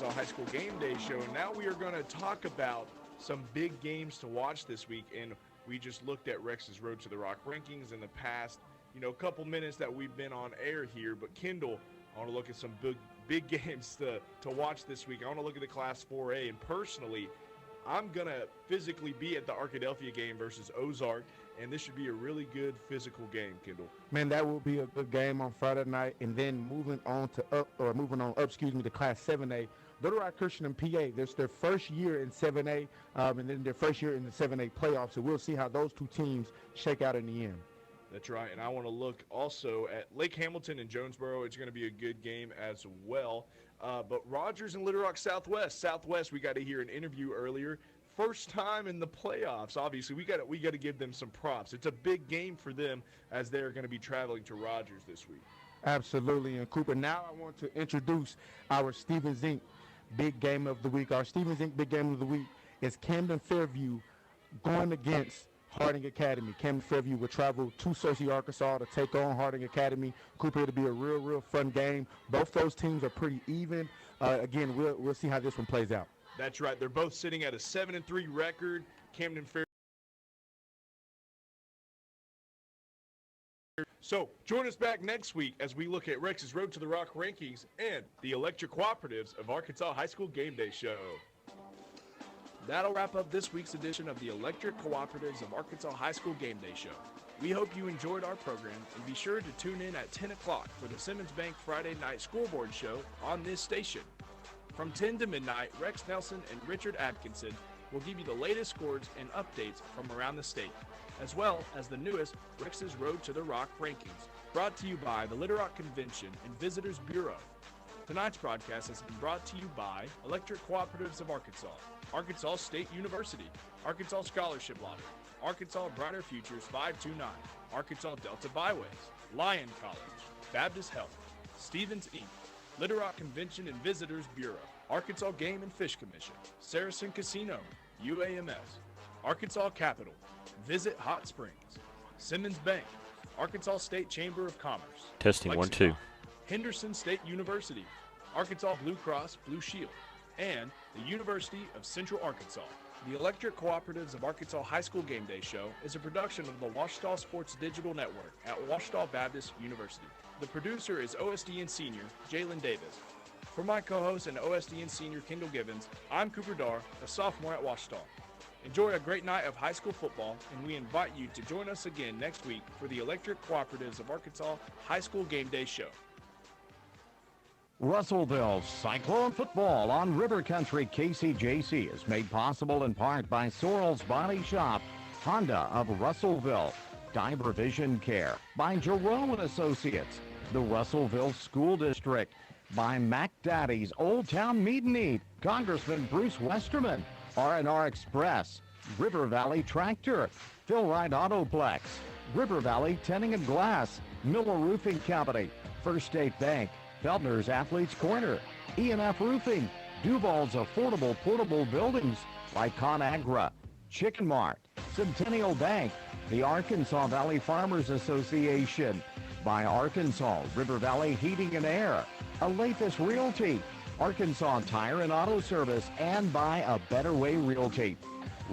Arkansas High School Game Day Show. And now we are going to talk about some big games to watch this week. And we just looked at Rex's Road to the Rock rankings in the past, couple minutes that we've been on air here. But Kendall, I want to look at some big games to watch this week. I want to look at the Class 4A. And personally, I'm going to physically be at the Arkadelphia game versus Ozark. And this should be a really good physical game, Kendall. Man, that will be a good game on Friday night. And then moving on up to Class 7A. Little Rock Christian and PA, this their first year in 7A, and then their first year in the 7A playoffs. So we'll see how those two teams shake out in the end. That's right. And I want to look also at Lake Hamilton and Jonesboro. It's going to be a good game as well. But Rogers and Little Rock Southwest. Southwest, we got to hear an interview earlier. First time in the playoffs, obviously. We got to give them some props. It's a big game for them as they're going to be traveling to Rogers this week. Absolutely. And Cooper, now I want to introduce our Stevens Inc. Big Game of the Week. Our Stevens Inc. Big Game of the Week is Camden Fairview going against Harding Academy. Camden Fairview will travel to Searcy, Arkansas to take on Harding Academy. Cooper, it'll be a real fun game. Both those teams are pretty even. Again, we'll see how this one plays out. That's right. They're both sitting at a 7-3 record. Camden Fairview. So join us back next week as we look at Rex's Road to the Rock rankings and the Electric Cooperatives of Arkansas High School Game Day Show. That'll wrap up this week's edition of the Electric Cooperatives of Arkansas High School Game Day Show. We hope you enjoyed our program, and be sure to tune in at 10 o'clock for the Simmons Bank Friday Night Scoreboard Show on this station. From 10 to midnight, Rex Nelson and Richard Atkinson will give you the latest scores and updates from around the state, as well as the newest Rex's Road to the Rock rankings, brought to you by the Little Rock Convention and Visitors Bureau. Tonight's broadcast has been brought to you by Electric Cooperatives of Arkansas, Arkansas State University, Arkansas Scholarship Lottery, Arkansas Brighter Futures 529, Arkansas Delta Byways, Lyon College, Baptist Health, Stevens Inc., Little Rock Convention and Visitors Bureau, Arkansas Game and Fish Commission, Saracen Casino, UAMS, Arkansas Capital, Visit Hot Springs, Simmons Bank, Arkansas State Chamber of Commerce. Testing Lexington, 1 2. Henderson State University, Arkansas Blue Cross Blue Shield, and the University of Central Arkansas. The Electric Cooperatives of Arkansas High School Game Day Show is a production of the Washita Sports Digital Network at Washita Baptist University. The producer is OSDN Senior Jalen Davis. For my co-host and OSDN Senior Kendall Givens, I'm Cooper Dar, a sophomore at Washita. Enjoy a great night of high school football, and we invite you to join us again next week for the Electric Cooperatives of Arkansas High School Game Day Show. Russellville Cyclone football on River Country KCJC is made possible in part by Sorrell's Body Shop, Honda of Russellville, Diver Vision Care, by Jerome and Associates, the Russellville School District, by Mac Daddy's Old Town Meat and Eat, Congressman Bruce Westerman, R&R Express, River Valley Tractor, Phil Wright Autoplex, River Valley Tinting and Glass, Miller Roofing Company, First State Bank, Feltner's Athletes Corner, E&F Roofing, Duval's Affordable Portable Buildings, by ConAgra, Chicken Mart, Centennial Bank, the Arkansas Valley Farmers Association, by Arkansas River Valley Heating and Air, Alathus Realty, Arkansas Tire and Auto Service, and by A Better Way Realty.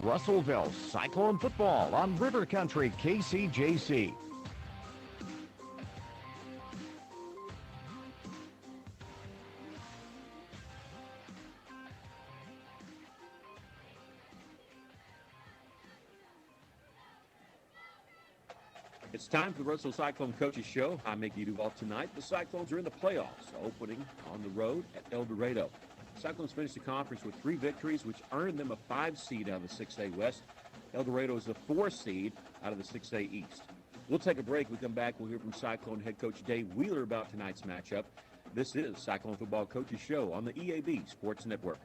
Russellville Cyclone football on River Country KCJC. It's time for the Russell Cyclone Coaches Show. I'm Mickey Duval tonight. The Cyclones are in the playoffs, opening on the road at El Dorado. Cyclones finished the conference with 3 victories, which earned them a 5 seed out of the 6A West. El Dorado is the 4 seed out of the 6A East. We'll take a break. We come back. We'll hear from Cyclone head coach Dave Wheeler about tonight's matchup. This is Cyclone Football Coaches Show on the EAB Sports Network.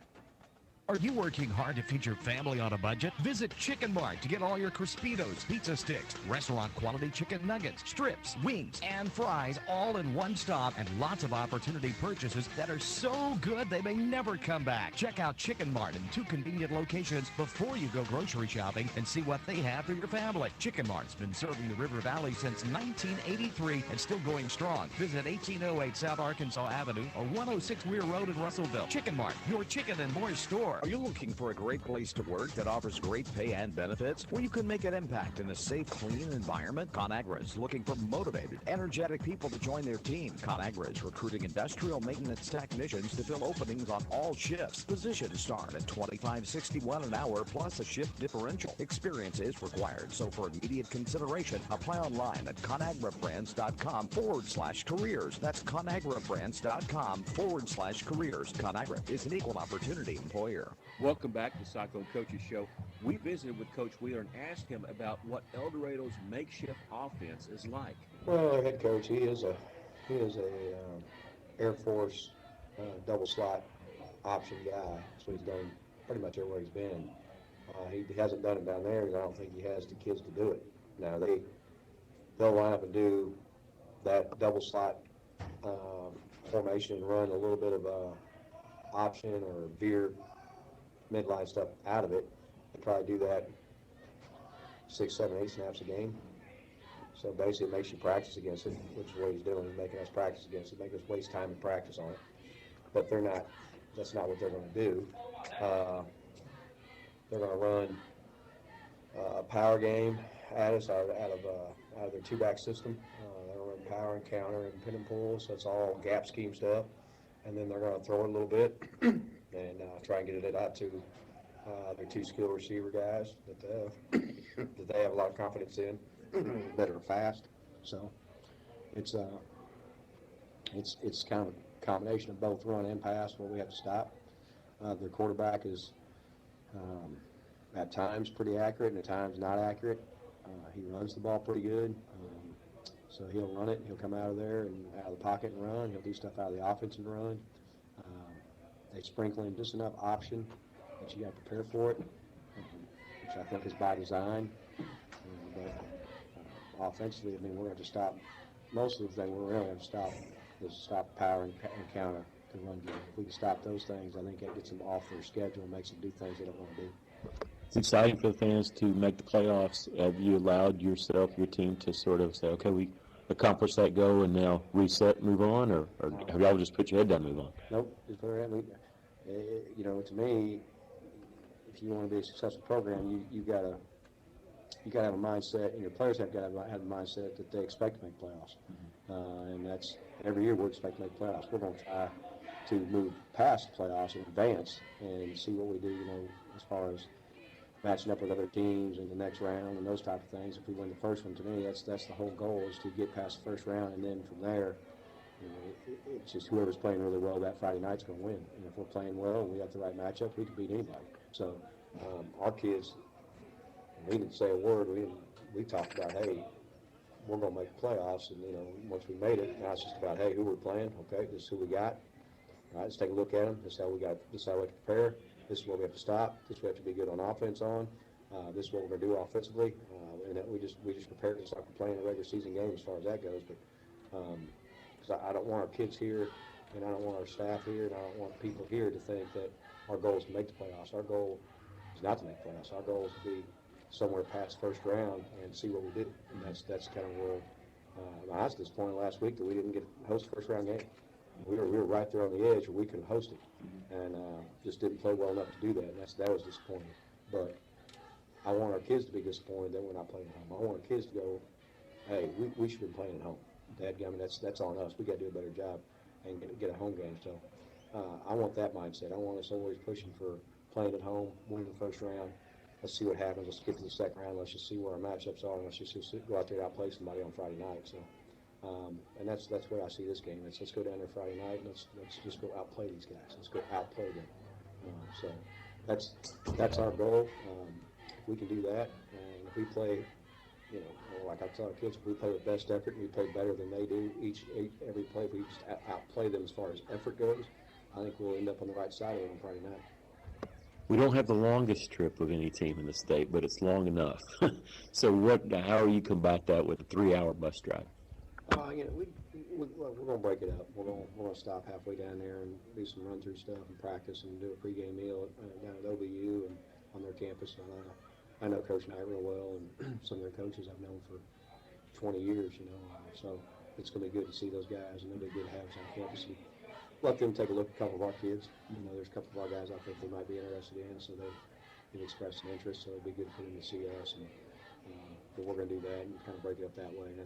Are you working hard to feed your family on a budget? Visit Chicken Mart to get all your Crispitos, pizza sticks, restaurant quality chicken nuggets, strips, wings, and fries all in one stop, and lots of opportunity purchases that are so good they may never come back. Check out Chicken Mart in 2 convenient locations before you go grocery shopping and see what they have for your family. Chicken Mart's been serving the River Valley since 1983 and still going strong. Visit 1808 South Arkansas Avenue or 106 Weir Road in Russellville. Chicken Mart, your chicken and more store. Are you looking for a great place to work that offers great pay and benefits, where you can make an impact in a safe, clean environment? ConAgra is looking for motivated, energetic people to join their team. ConAgra is recruiting industrial maintenance technicians to fill openings on all shifts. Positions start at $25.61 an hour plus a shift differential. Experience is required, so for immediate consideration, apply online at ConAgraBrands.com/careers. That's ConAgraBrands.com/careers. ConAgra is an equal opportunity employer. Welcome back to the Cyclone Coaches Show. We visited with Coach Wheeler and asked him about what El Dorado's makeshift offense is like. Well, our head coach, he is a Air Force double slot option guy. That's what he's done pretty much everywhere he's been. He hasn't done it down there because I don't think he has the kids to do it. Now they'll line up and do that double slot formation and run a little bit of option or veer midline stuff out of it. They probably do that 6, 7, 8 snaps a game. So basically it makes you practice against it, which is what he's doing. He's making us practice against it, making us waste time and practice on it. But that's not what they're going to do. They're going to run a power game at us out of their 2-back system. They're going to run power and counter and pin and pull, so it's all gap scheme stuff. And then they're going to throw it a little bit and try and get it out to their 2 skill receiver guys that they have a lot of confidence in, that are fast. So it's kind of a combination of both run and pass where we have to stop. Their quarterback is at times pretty accurate and at times not accurate. He runs the ball pretty good. So he'll run it. He'll come out of there and out of the pocket and run. He'll do stuff out of the offense and run. They sprinkle in just enough option that you got to prepare for it, which I think is by design. But offensively, I mean, we're going to stop. Most of the thing we're really going to stop is stop power and counter to run game. If we can stop those things, I think that gets them off their schedule and makes them do things they don't want to do. It's exciting for the fans to make the playoffs. Have you allowed yourself, your team, to sort of say, okay, we accomplished that goal and now reset, move on, or have y'all just put your head down and move on? Nope. Just put our head. To me, if you want to be a successful program, you got to have a mindset, and your players have got to have a mindset that they expect to make playoffs. And that's every year we expect to make playoffs. We're going to try to move past the playoffs and advance and see what we do, as far as matching up with other teams in the next round and those type of things. If we win the first one, to me, that's the whole goal, is to get past the first round, and then from there, it's just whoever's playing really well that Friday night's going to win. And if we're playing well and we have the right matchup, we can beat anybody. So our kids, we didn't say a word. We talked about, hey, we're going to make the playoffs, and once we made it, now it's just about, hey, who we're playing. Okay, this is who we got. All right, let's take a look at them. This is how we got. This is how we have to prepare. This is what we have to stop. This is what we have to be good on offense on. This is what we're going to do offensively. And that we just prepare just like we're playing a regular season game as far as that goes. But because I don't want our kids here, and I don't want our staff here, and I don't want people here to think that our goal is to make the playoffs. Our goal is not to make the playoffs. Our goal is to be somewhere past first round and see what we do. And that's kind of where I was disappointed last week that we didn't get to host the first round game. We were right there on the edge where we could have hosted, and just didn't play well enough to do that. And that was disappointing. But I want our kids to be disappointed that we're not playing at home. I want our kids to go, hey, we should have been playing at home. Dadgummit, that's on us. We got to do a better job and get a home game. So I want that mindset. I want us always pushing for playing at home, winning the first round. Let's see what happens. Let's get to the second round. Let's just see where our matchups are, and let's just go out there and outplay somebody on Friday night. So. And that's where I see this game. Let's go down there Friday night and let's just go outplay these guys. Let's go outplay them. So that's our goal. If we can do that, and if we play, like I tell our kids, if we play with best effort and we play better than they do every play, if we just outplay them as far as effort goes, I think we'll end up on the right side of it on Friday night. We don't have the longest trip of any team in the state, but it's long enough. So how do you combat that with a 3-hour bus drive? We're going to break it up. We're going to stop halfway down there and do some run-through stuff and practice and do a pregame meal down at OBU and on their campus. I know Coach Knight real well, and some of their coaches I've known for 20 years, so it's going to be good to see those guys, and it'll be good to have us on campus and let them take a look at a couple of our kids. There's a couple of our guys I think they might be interested in, so they've expressed an interest, so it'd be good for them to see us, and but we're going to do that and kind of break it up that way. And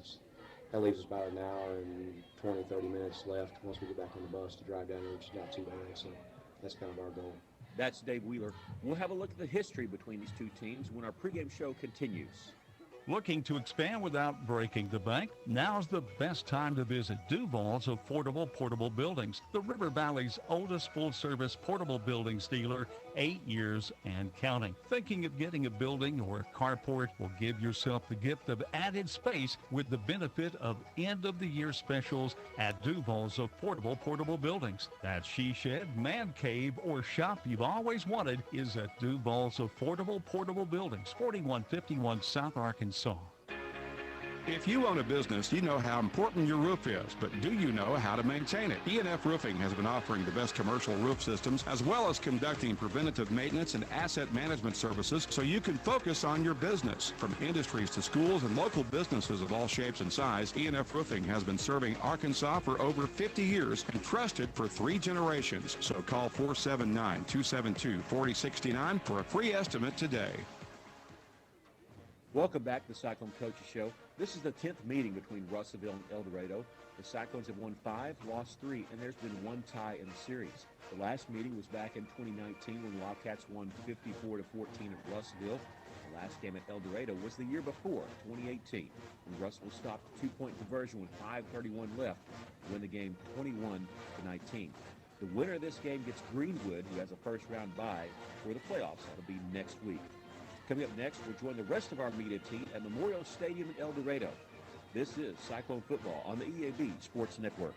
that leaves us about an hour and 20, 30 minutes left once we get back on the bus to drive down there, which is not too bad, so that's kind of our goal. That's Dave Wheeler. We'll have a look at the history between these two teams when our pregame show continues. Looking to expand without breaking the bank? Now's the best time to visit Duval's Affordable Portable Buildings, the River Valley's oldest full-service portable buildings dealer, 8 years and counting. Thinking of getting a building or a carport? Will give yourself the gift of added space with the benefit of end-of-the-year specials at Duval's Affordable Portable Buildings. That she shed, man cave, or shop you've always wanted is at Duval's Affordable Portable Buildings, 4151 South Arkansas. If you own a business, you know how important your roof is, but do you know how to maintain it? E&F Roofing has been offering the best commercial roof systems as well as conducting preventative maintenance and asset management services so you can focus on your business. From industries to schools and local businesses of all shapes and size, E&F Roofing has been serving Arkansas for over 50 years and trusted for 3 generations. So call 479-272-4069 for a free estimate today. Welcome back to the Cyclone Coaches Show. This is the 10th meeting between Russellville and El Dorado. The Cyclones have won 5, lost 3, and there's been 1 tie in the series. The last meeting was back in 2019 when the Wildcats won 54-14 at Russellville. The last game at El Dorado was the year before, 2018, when Russellville stopped a 2-point conversion with 5:31 left to win the game 21-19. The winner of this game gets Greenwood, who has a first-round bye for the playoffs. That'll be next week. Coming up next, we'll join the rest of our media team at Memorial Stadium in El Dorado. This is Cyclone Football on the EAB Sports Network.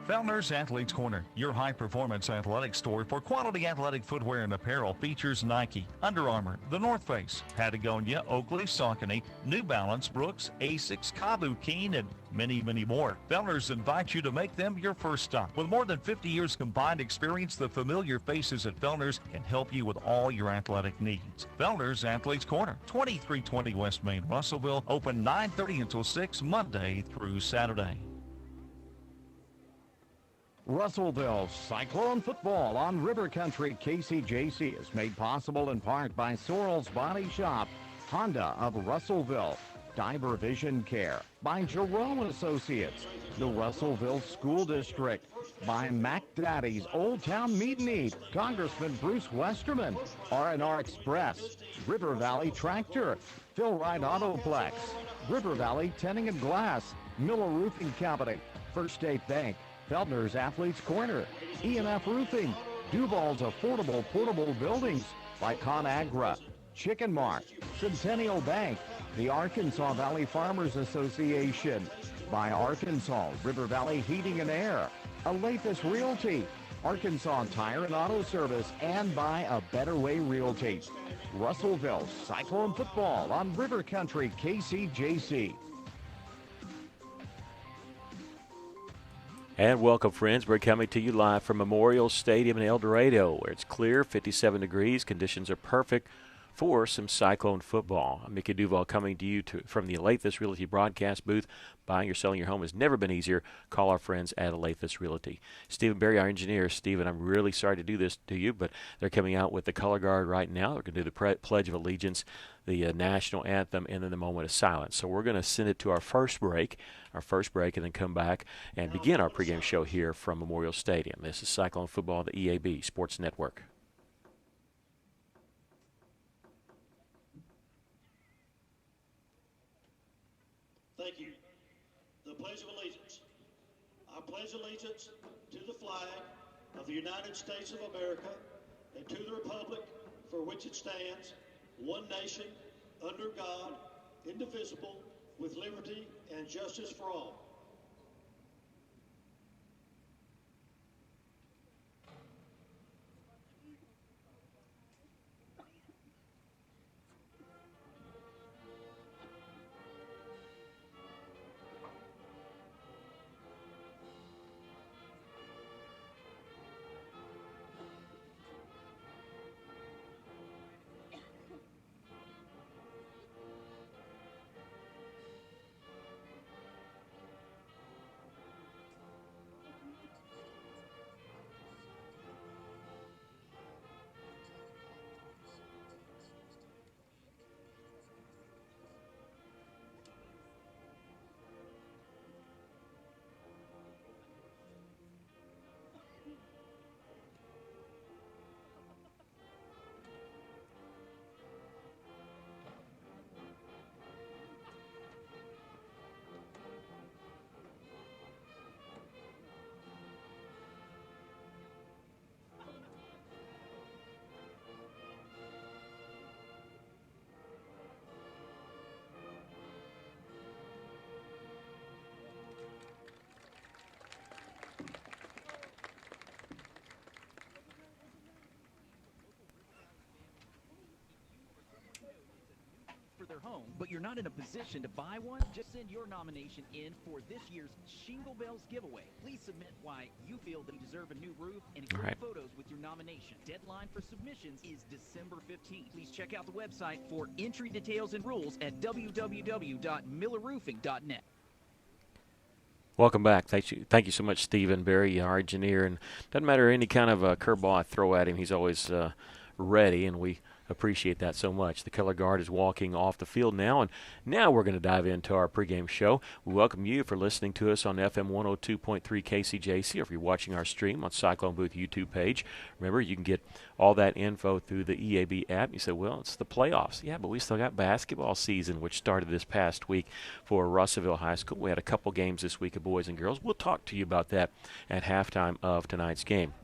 Fellner's Athletes Corner, your high-performance athletic store for quality athletic footwear and apparel, features Nike, Under Armour, The North Face, Patagonia, Oakley, Saucony, New Balance, Brooks, Asics, Kabu, Keen, and many, many more. Fellner's invites you to make them your first stop. With more than 50 years combined experience, the familiar faces at Fellner's can help you with all your athletic needs. Fellner's Athletes Corner, 2320 West Main, Russellville, open 9:30 until 6, Monday through Saturday. Russellville Cyclone football on River Country KCJC is made possible in part by Sorrell's Body Shop, Honda of Russellville, Diver Vision Care, by Jerome Associates, the Russellville School District, by Mac Daddy's Old Town Meat and Eat, Congressman Bruce Westerman, R&R Express, River Valley Tractor, Phil Wright Autoplex, River Valley Tinting and Glass, Miller Roofing Company, First State Bank, Feldner's Athletes Corner, E&F Roofing, Duval's Affordable Portable Buildings, by ConAgra, Chicken Mart, Centennial Bank, the Arkansas Valley Farmers Association, by Arkansas River Valley Heating and Air, Alathus Realty, Arkansas Tire and Auto Service, and by A Better Way Realty. Russellville Cyclone football on River Country KCJC. And welcome, friends. We're coming to you live from Memorial Stadium in El Dorado, where it's clear, 57 degrees. Conditions are perfect for some Cyclone football. I'm Mickey Duval coming to you from the Alathus Realty broadcast booth. Buying or selling your home has never been easier. Call our friends at Alathus Realty. Stephen Berry, our engineer. Stephen, I'm really sorry to do this to you, but they're coming out with the color guard right now. They're going to do the Pledge of Allegiance, the national anthem, and then the moment of silence. So we're going to send it to our first break, and then come back and begin our pregame show here from Memorial Stadium. This is Cyclone Football, the EAB Sports Network. Thank you. The Pledge of Allegiance. I pledge allegiance to the flag of the United States of America and to the republic for which it stands, one nation, under God, indivisible, with liberty and justice for all. home, but you're not in a position to buy one? Just send your nomination in for this year's Shingle Bells giveaway. Please submit why you feel that you deserve a new roof and include photos with your nomination. Deadline for submissions is December 15th. Please check out the website for entry details and rules at www.millerroofing.net. Welcome back. Thank you so much, Stephen Berry, our engineer. And doesn't matter any kind of curveball I throw at him, he's always ready, and we appreciate that so much. The color guard is walking off the field now, and now we're going to dive into our pregame show. We welcome you for listening to us on FM 102.3 KCJC, or if you're watching our stream on Cyclone Booth YouTube page. Remember, you can get all that info through the EAB app. You say, well, it's the playoffs. Yeah, but we still got basketball season, which started this past week for Russellville High School. We had a couple games this week of boys and girls. We'll talk to you about that at halftime of tonight's game.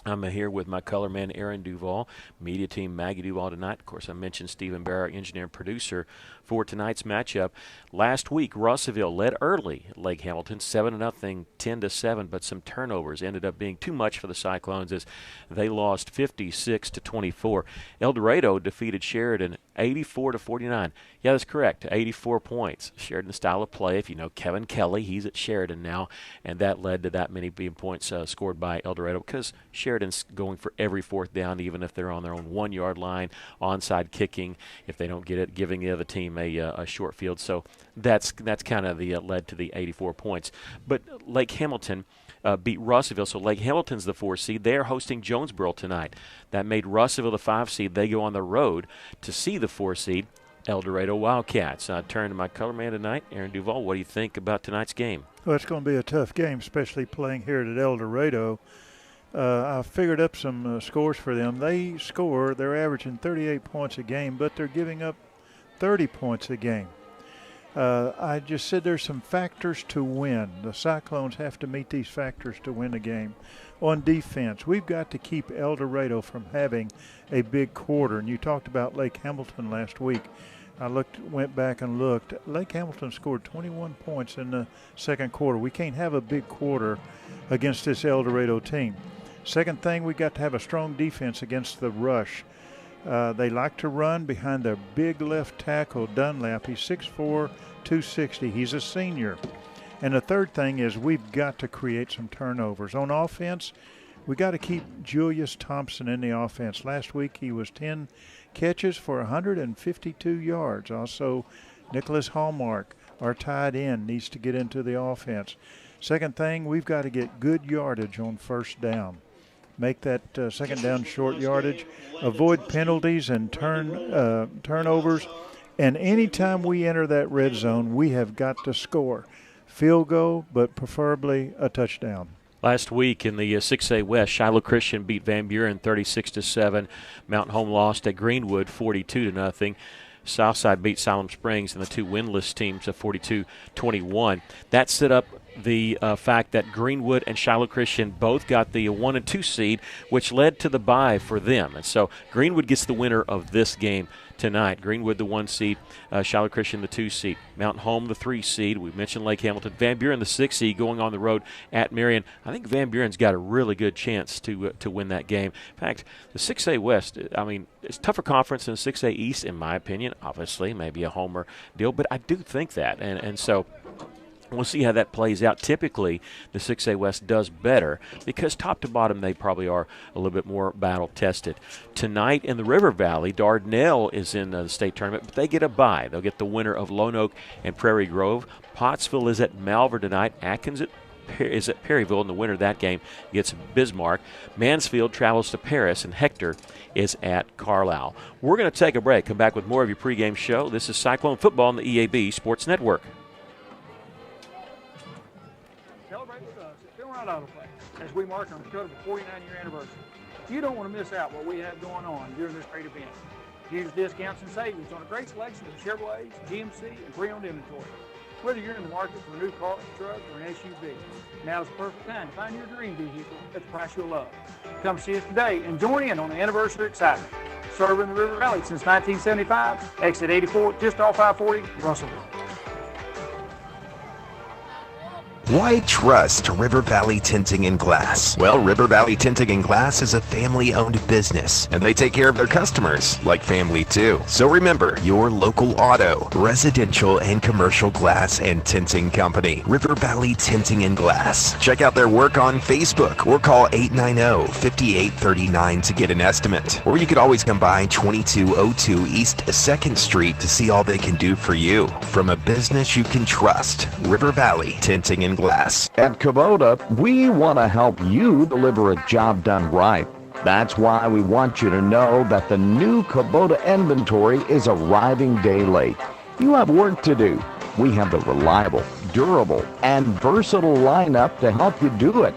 I'm here with my color man, Aaron Duval, media team, Maggie Duval tonight. Of course, I mentioned Stephen Barr, engineer and producer for tonight's matchup. Last week, Russellville led early at Lake Hamilton, 7-0, 10-7, but some turnovers ended up being too much for the Cyclones as they lost 56-24. El Dorado defeated Sheridan 84-49. Yeah, that's correct, 84 points. Sheridan's style of play, if you know Kevin Kelly, he's at Sheridan now, and that led to that many points scored by El Dorado because Sheridan's going for every fourth down, even if they're on their own 1-yard line, onside kicking, if they don't get it, giving the other team a short field. So that's kind of the led to the 84 points. But Lake Hamilton beat Russellville, so Lake Hamilton's the 4 seed. They are hosting Jonesboro tonight. That made Russellville the 5 seed. They go on the road to see the 4 seed, El Dorado Wildcats. I turn to my color man tonight, Aaron Duval. What do you think about tonight's game? Well, it's going to be a tough game, especially playing here at El Dorado. I figured up some scores for them. They're averaging 38 points a game, but they're giving up 30 points a game. I just said there's some factors to win. The Cyclones have to meet these factors to win a game. On defense, we've got to keep El Dorado from having a big quarter. And you talked about Lake Hamilton last week. I went back and looked. Lake Hamilton scored 21 points in the second quarter. We can't have a big quarter against this El Dorado team. Second thing, we got to have a strong defense against the rush. They like to run behind their big left tackle, Dunlap. He's 6'4", 260. He's a senior. And the third thing is we've got to create some turnovers. On offense, we got to keep Julius Thompson in the offense. Last week he was 10 catches for 152 yards. Also, Nicholas Hallmark, our tight end, needs to get into the offense. Second thing, we've got to get good yardage on first down. Make that second down short yardage, avoid penalties and turnovers, and anytime we enter that red zone, we have got to score. Field goal, but preferably a touchdown. Last week in the 6A West, Shiloh Christian beat Van Buren 36-7. Mountain Home lost at Greenwood 42-0. Southside beat Siloam Springs and the two winless teams of 42-21. That set up the fact that Greenwood and Shiloh Christian both got the 1 and 2 seed, which led to the bye for them. And so Greenwood gets the winner of this game tonight. Greenwood the 1 seed, Shiloh Christian the 2 seed. Mountain Home the 3 seed. We mentioned Lake Hamilton. Van Buren the 6 seed going on the road at Marion. I think Van Buren's got a really good chance to win that game. In fact, the 6A West, I mean, it's a tougher conference than the 6A East in my opinion. Obviously, maybe a homer deal, but I do think that. And so we'll see how that plays out. Typically, the 6A West does better because top to bottom they probably are a little bit more battle-tested. Tonight in the River Valley, Dardanelle is in the state tournament, but they get a bye. They'll get the winner of Lone Oak and Prairie Grove. Pottsville is at Malvern tonight. Atkins is at Perryville, and the winner of that game gets Bismarck. Mansfield travels to Paris, and Hector is at Carlisle. We're going to take a break. Come back with more of your pregame show. This is Cyclone Football on the EAB Sports Network. As we mark on the Dorado 49-year anniversary. You don't want to miss out what we have going on during this great event. Huge discounts and savings on a great selection of Chevrolets, GMC, and pre-owned inventory. Whether you're in the market for a new car, truck, or an SUV, now's the perfect time to find your dream vehicle at the price you'll love. Come see us today and join in on the anniversary excitement. Serving the River Valley since 1975, exit 84, just off I-40, Russellville. Why trust River Valley Tinting and Glass? Well, River Valley Tinting and Glass is a family-owned business, and they take care of their customers like family too. So remember, your local auto, residential, and commercial glass and tinting company, River Valley Tinting and Glass. Check out their work on Facebook or call 890-5839 to get an estimate. Or you could always come by 2202 East 2nd Street to see all they can do for you. From a business you can trust, River Valley Tinting and Glass. At Kubota, we want to help you deliver a job done right. That's why we want you to know that the new Kubota inventory is arriving day late. You have work to do. We have the reliable, durable, and versatile lineup to help you do it.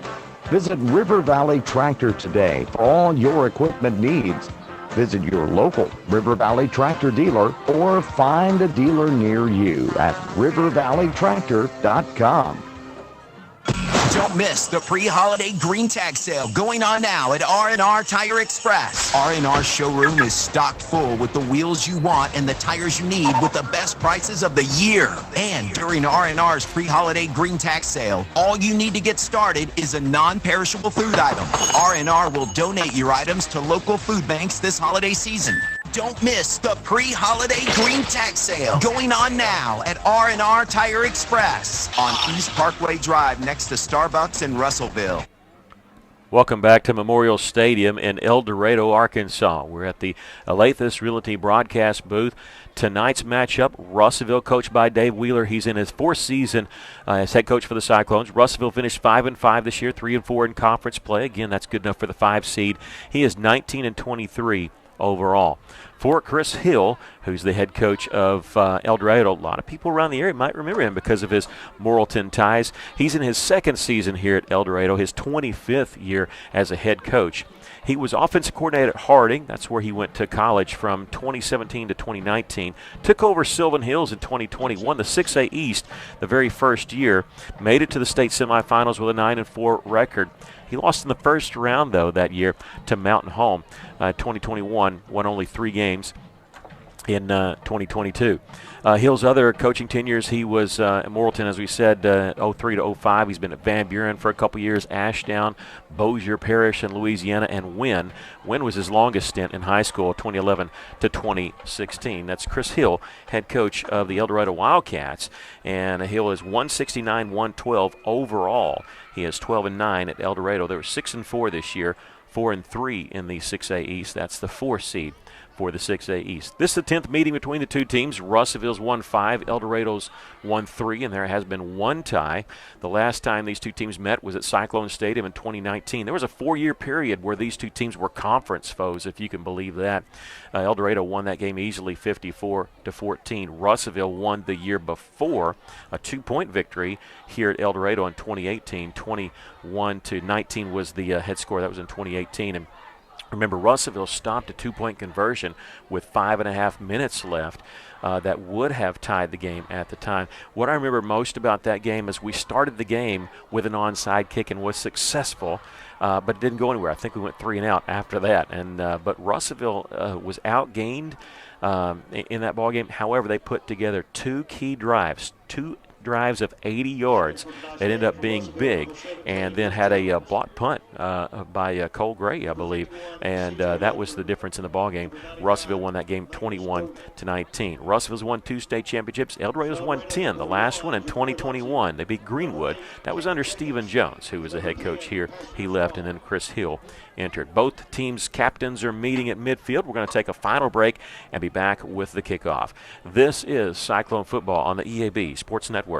Visit River Valley Tractor today for all your equipment needs. Visit your local River Valley Tractor dealer or find a dealer near you at rivervalleytractor.com. Don't miss the pre-holiday green tag sale going on now at R&R Tire Express. R&R showroom is stocked full with the wheels you want and the tires you need with the best prices of the year. And during R&R's pre-holiday green tag sale, all you need to get started is a non-perishable food item. R&R will donate your items to local food banks this holiday season. Don't miss the pre-holiday green tax sale going on now at R&R Tire Express on East Parkway Drive next to Starbucks in Russellville. Welcome back to Memorial Stadium in El Dorado, Arkansas. We're at the Alathus Realty broadcast booth. Tonight's matchup, Russellville, coached by Dave Wheeler. He's in his fourth season as head coach for the Cyclones. Russellville finished 5-5 this year, 3-4 in conference play. Again, that's good enough for the 5 seed. He is 19-23 overall. For Chris Hill, who's the head coach of El Dorado, a lot of people around the area might remember him because of his Morrilton ties. He's in his second season here at El Dorado, his 25th year as a head coach. He was offensive coordinator at Harding. That's where he went to college from 2017 to 2019. Took over Sylvan Hills in 2020, won the 6A East the very first year, made it to the state semifinals with a 9-4 record. He lost in the first round, though, that year to Mountain Home. 2021, won only 3 games in 2022. Hill's other coaching tenures, he was at Morrilton, as we said, 03 to 05. He's been at Van Buren for a couple years, Ashdown, Bossier Parish in Louisiana, and Wynn. Wynn was his longest stint in high school, 2011 to 2016. That's Chris Hill, head coach of the El Dorado Wildcats, and Hill is 169-112 overall. He is 12-9 at El Dorado. They were 6-4 this year, 4-3 in the 6A East. That's the 4 seed for the 6A East. This is the 10th meeting between the two teams. Russellville's won 5, El Dorado's won 3, and there has been one tie. The last time these two teams met was at Cyclone Stadium in 2019. There was a 4-year period where these two teams were conference foes, if you can believe that. El Dorado won that game easily, 54-14. Russellville won the year before, a 2-point victory here at El Dorado in 2018. 21-19 was the head score. That was in 2018. And remember, Russellville stopped a 2-point conversion with 5.5 minutes left that would have tied the game at the time. What I remember most about that game is we started the game with an onside kick and was successful, but it didn't go anywhere. I think we went 3 and out after that. And but Russellville was outgained in that ball game. However, they put together 2 key drives, 2 drives of 80 yards that ended up being big, and then had a block punt by Cole Gray, I believe, and that was the difference in the ball game. Russellville won that game 21-19. Russellville's won 2 state championships. El Dorado's won 10. The last one in 2021, they beat Greenwood. That was under Stephen Jones, who was the head coach here. He left, and then Chris Hill entered. Both teams' captains are meeting at midfield. We're going to take a final break and be back with the kickoff. This is Cyclone football on the EAB Sports Network.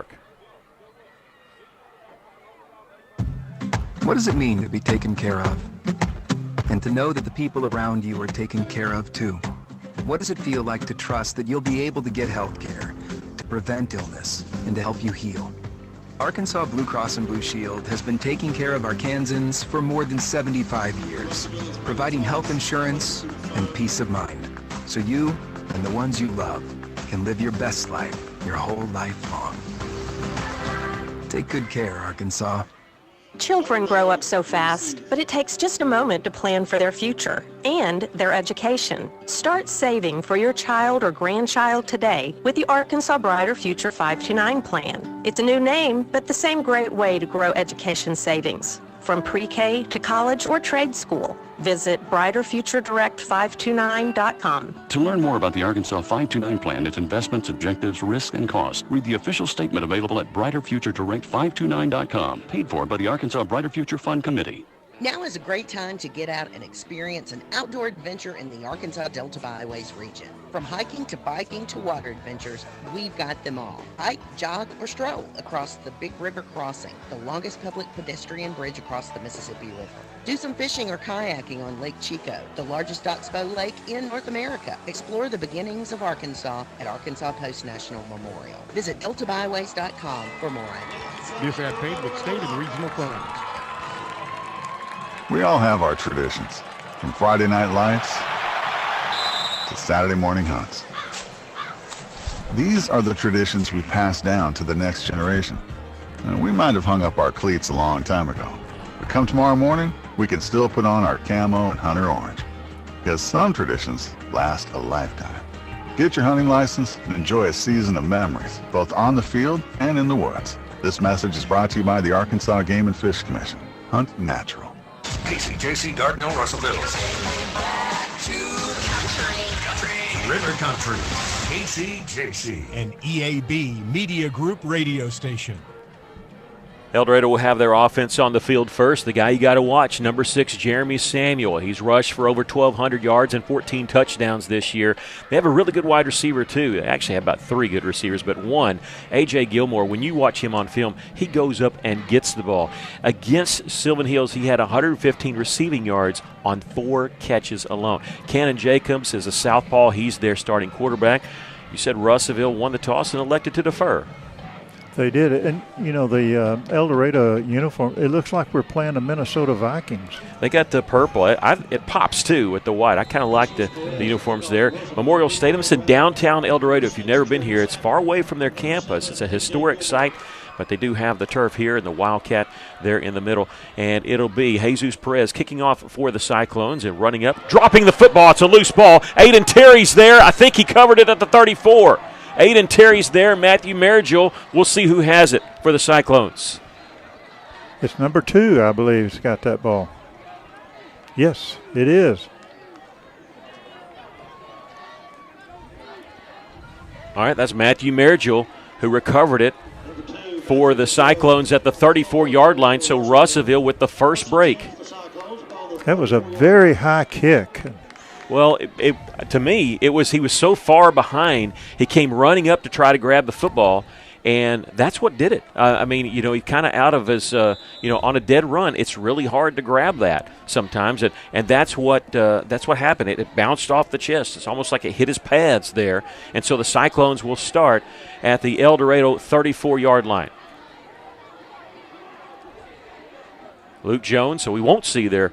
What does it mean to be taken care of? And to know that the people around you are taken care of too? What does it feel like to trust that you'll be able to get health care, to prevent illness, and to help you heal? Arkansas Blue Cross and Blue Shield has been taking care of Arkansans for more than 75 years, providing health insurance and peace of mind, so you and the ones you love can live your best life your whole life long. Take good care, Arkansas. Children grow up so fast, but it takes just a moment to plan for their future and their education. Start saving for your child or grandchild today with the Arkansas Brighter Future 529 plan. It's a new name, but the same great way to grow education savings. From pre-K to college or trade school. Visit brighterfuturedirect529.com. To learn more about the Arkansas 529 plan, its investments, objectives, risks, and costs, read the official statement available at brighterfuturedirect529.com. Paid for by the Arkansas Brighter Future Fund Committee. Now is a great time to get out and experience an outdoor adventure in the Arkansas Delta Byways region. From hiking to biking to water adventures, we've got them all. Hike, jog, or stroll across the Big River Crossing, the longest public pedestrian bridge across the Mississippi River. Do some fishing or kayaking on Lake Chico, the largest oxbow lake in North America. Explore the beginnings of Arkansas at Arkansas Post National Memorial. Visit deltabyways.com for more ideas. This ad paid with state and regional funds. We all have our traditions, from Friday night lights to Saturday morning hunts. These are the traditions we pass down to the next generation. And we might have hung up our cleats a long time ago, but come tomorrow morning, we can still put on our camo and hunter orange, because some traditions last a lifetime. Get your hunting license and enjoy a season of memories, both on the field and in the woods. This message is brought to you by the Arkansas Game and Fish Commission. Hunt natural. KCJC, Dartnell, Russellville. River Country, KCJC, an EAB Media Group radio station. El Dorado will have their offense on the field first. The guy you got to watch, number 6, Jeremy Samuel. He's rushed for over 1,200 yards and 14 touchdowns this year. They have a really good wide receiver, too. They actually have about 3 good receivers, but one, A.J. Gilmore, when you watch him on film, he goes up and gets the ball. Against Sylvan Hills, he had 115 receiving yards on 4 catches alone. Cannon Jacobs is a southpaw. He's their starting quarterback. You said Russellville won the toss and elected to defer. They did. And, you know, the El Dorado uniform, it looks like we're playing the Minnesota Vikings. They got the purple. It pops, too, with the white. I kind of like the uniforms there. Memorial Stadium is in downtown El Dorado. If you've never been here, it's far away from their campus. It's a historic site, but they do have the turf here and the Wildcat there in the middle. And it'll be Jesus Perez kicking off for the Cyclones and running up, dropping the football. It's a loose ball. Aiden Terry's there. I think he covered it at the 34. Aiden Terry's there. Matthew Marigil. We'll see who has it for the Cyclones. It's number 2, I believe, has got that ball. Yes, it is. All right, that's Matthew Marigil who recovered it for the Cyclones at the 34-yard line. So Russellville with the first break. That was a very high kick. Well, to me, he was so far behind, he came running up to try to grab the football, and that's what did it. I mean, you know, he kind of out of his, on a dead run. It's really hard to grab that sometimes, and that's what happened. It bounced off the chest. It's almost like it hit his pads there, and so the Cyclones will start at the El Dorado 34-yard line. Luke Jones, so we won't see their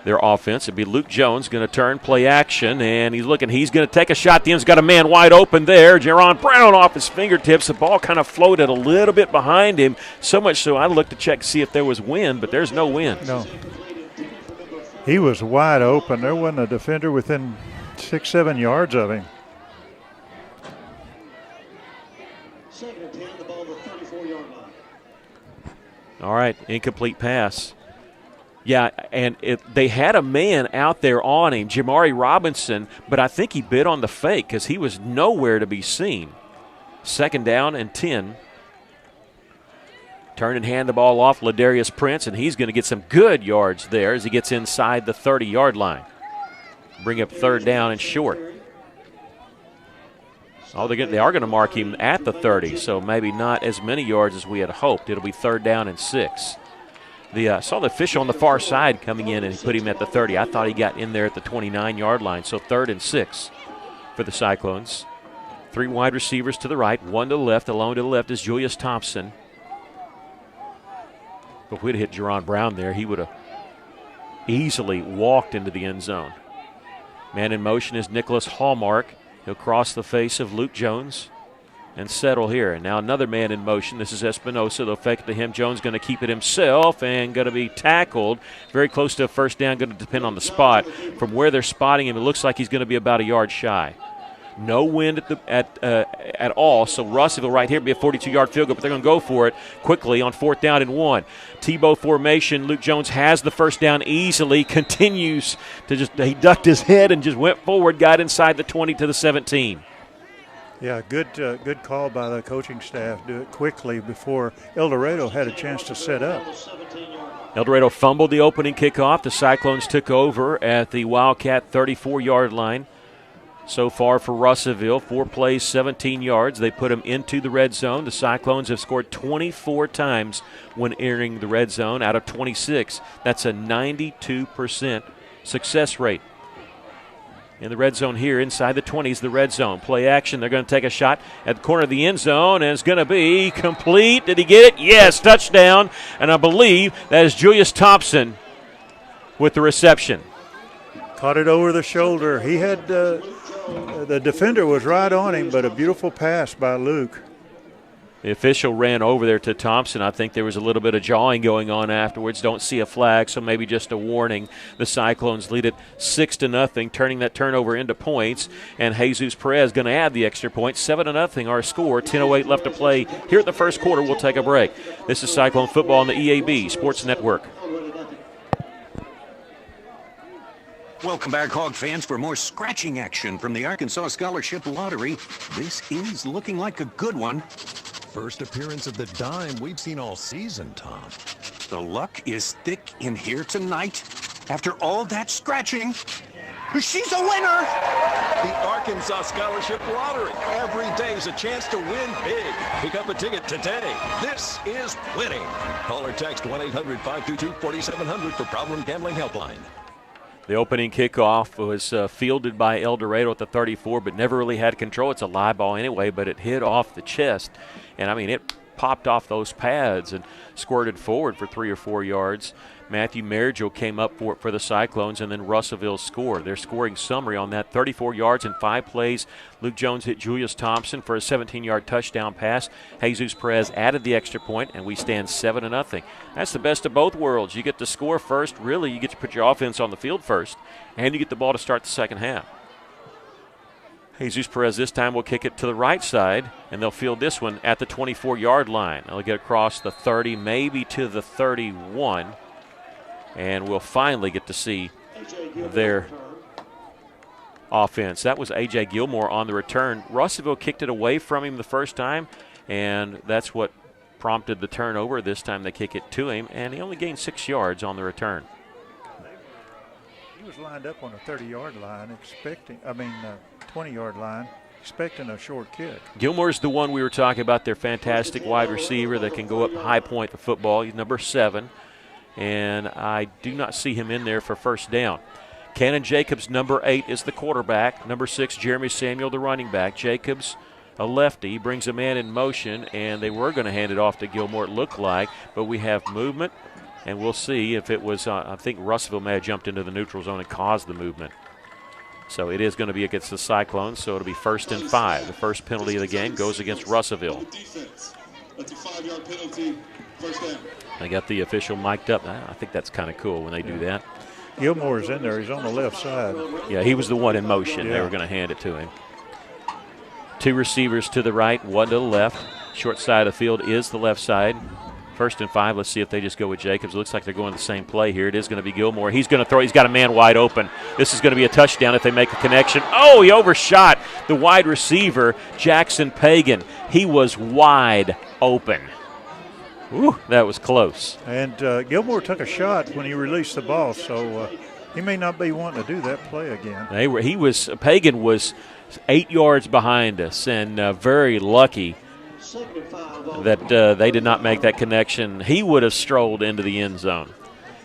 offense. It'd be Luke Jones going to turn, play action, and he's going to take a shot. The end's got a man wide open there. Jerron Brown off his fingertips. The ball kind of floated a little bit behind him, so much so I looked to check to see if there was wind, but there's no wind. No. He was wide open. There wasn't a defender within 6-7 yards of him. Second and 10, the ball to the 34-yard line. All right, incomplete pass. Yeah, and they had a man out there on him, Jamari Robinson, but I think he bit on the fake because he was nowhere to be seen. 2nd down and 10. Turn and hand the ball off Ladarius Prince, and he's going to get some good yards there as he gets inside the 30-yard line. Bring up 3rd down and short. Oh, they are going to mark him at the 30, so maybe not as many yards as we had hoped. It'll be 3rd down and 6. I saw the official on the far side coming in and put him at the 30. I thought he got in there at the 29-yard line, so 3rd and 6 for the Cyclones. 3 wide receivers to the right, 1 to the left. Alone to the left is Julius Thompson. If we'd hit Jerron Brown there, he would have easily walked into the end zone. Man in motion is Nicholas Hallmark. He'll cross the face of Luke Jones. and settle here. And now another man in motion. This is Espinosa. They'll fake it to him. Jones going to keep it himself and going to be tackled. Very close to a first down. Going to depend on the spot. From where they're spotting him, it looks like he's going to be about a yard shy. No wind at all, so Russellville right here be a 42-yard field goal, but they're going to go for it quickly on 4th down and 1. Tebow formation. Luke Jones has the first down easily, continues to he ducked his head and just went forward, got inside the 20 to the 17. Yeah, good call by the coaching staff. Do it quickly before El Dorado had a chance to set up. El Dorado fumbled the opening kickoff. The Cyclones took over at the Wildcat 34-yard line. So far for Russellville, 4 plays, 17 yards. They put them into the red zone. The Cyclones have scored 24 times when entering the red zone out of 26. That's a 92% success rate. In the red zone here, inside the 20s, the red zone. Play action. They're going to take a shot at the corner of the end zone, and it's going to be complete. Did he get it? Yes, touchdown. And I believe that is Julius Thompson with the reception. Caught it over the shoulder. He had the defender was right on him, but a beautiful pass by Luke. The official ran over there to Thompson. I think there was a little bit of jawing going on afterwards. Don't see a flag, so maybe just a warning. The Cyclones lead it 6-0, turning that turnover into points. And Jesus Perez going to add the extra point. 7-0 our score. 10:08 left to play here at the first quarter. We'll take a break. This is Cyclone Football on the EAB Sports Network. Welcome back, Hog fans, for more scratching action from the Arkansas Scholarship Lottery. This is looking like a good one. First appearance of the dime we've seen all season, Tom. The luck is thick in here tonight. After all that scratching, she's a winner! The Arkansas Scholarship Lottery. Every day is a chance to win big. Pick up a ticket today. This is winning. Call or text 1-800-522-4700 for Problem Gambling Helpline. The opening kickoff was fielded by El Dorado at the 34, but never really had control. It's a live ball anyway, but it hit off the chest. And, I mean, it popped off those pads and squirted forward for 3 or 4 yards. Matthew Mergel came up for the Cyclones, and then Russellville scored. Their scoring summary on that: 34 yards in 5 plays. Luke Jones hit Julius Thompson for a 17-yard touchdown pass. Jesus Perez added the extra point, and we stand 7-0. That's the best of both worlds. You get to score first. Really, you get to put your offense on the field first, and you get the ball to start the second half. Jesus Perez this time will kick it to the right side, and they'll field this one at the 24-yard line. They'll get across the 30, maybe to the 31. And we'll finally get to see their offense. That was A.J. Gilmore on the return. Russellville kicked it away from him the first time, and that's what prompted the turnover. This time they kick it to him, and he only gained 6 yards on the return. He was lined up on the 30-yard line, 20-yard line, expecting a short kick. Gilmore's the one we were talking about, their fantastic wide receiver that can go up high point the football. He's number 7. And I do not see him in there for first down. Cannon Jacobs, number 8, is the quarterback. Number 6, Jeremy Samuel, the running back. Jacobs, a lefty, brings a man in motion, and they were going to hand it off to Gilmore, it looked like, but we have movement, and we'll see if it was, I think Russellville may have jumped into the neutral zone and caused the movement. So it is going to be against the Cyclones, so it'll be 1st and 5. The first penalty of the game goes against Russellville. That's a 5-yard penalty, first down. They got the official mic'd up. I think that's kind of cool when they do that. Gilmore's in there. He's on the left side. Yeah, he was the one in motion. Yeah. They were going to hand it to him. 2 receivers to the right, 1 to the left. Short side of the field is the left side. 1st and 5. Let's see if they just go with Jacobs. It looks like they're going the same play here. It is going to be Gilmore. He's going to throw. He's got a man wide open. This is going to be a touchdown if they make a connection. Oh, he overshot the wide receiver, Jackson Pagan. He was wide open. Ooh, that was close. And Gilmore took a shot when he released the ball, so he may not be wanting to do that play again. Pagan was 8 yards behind us, and very lucky that they did not make that connection. He would have strolled into the end zone.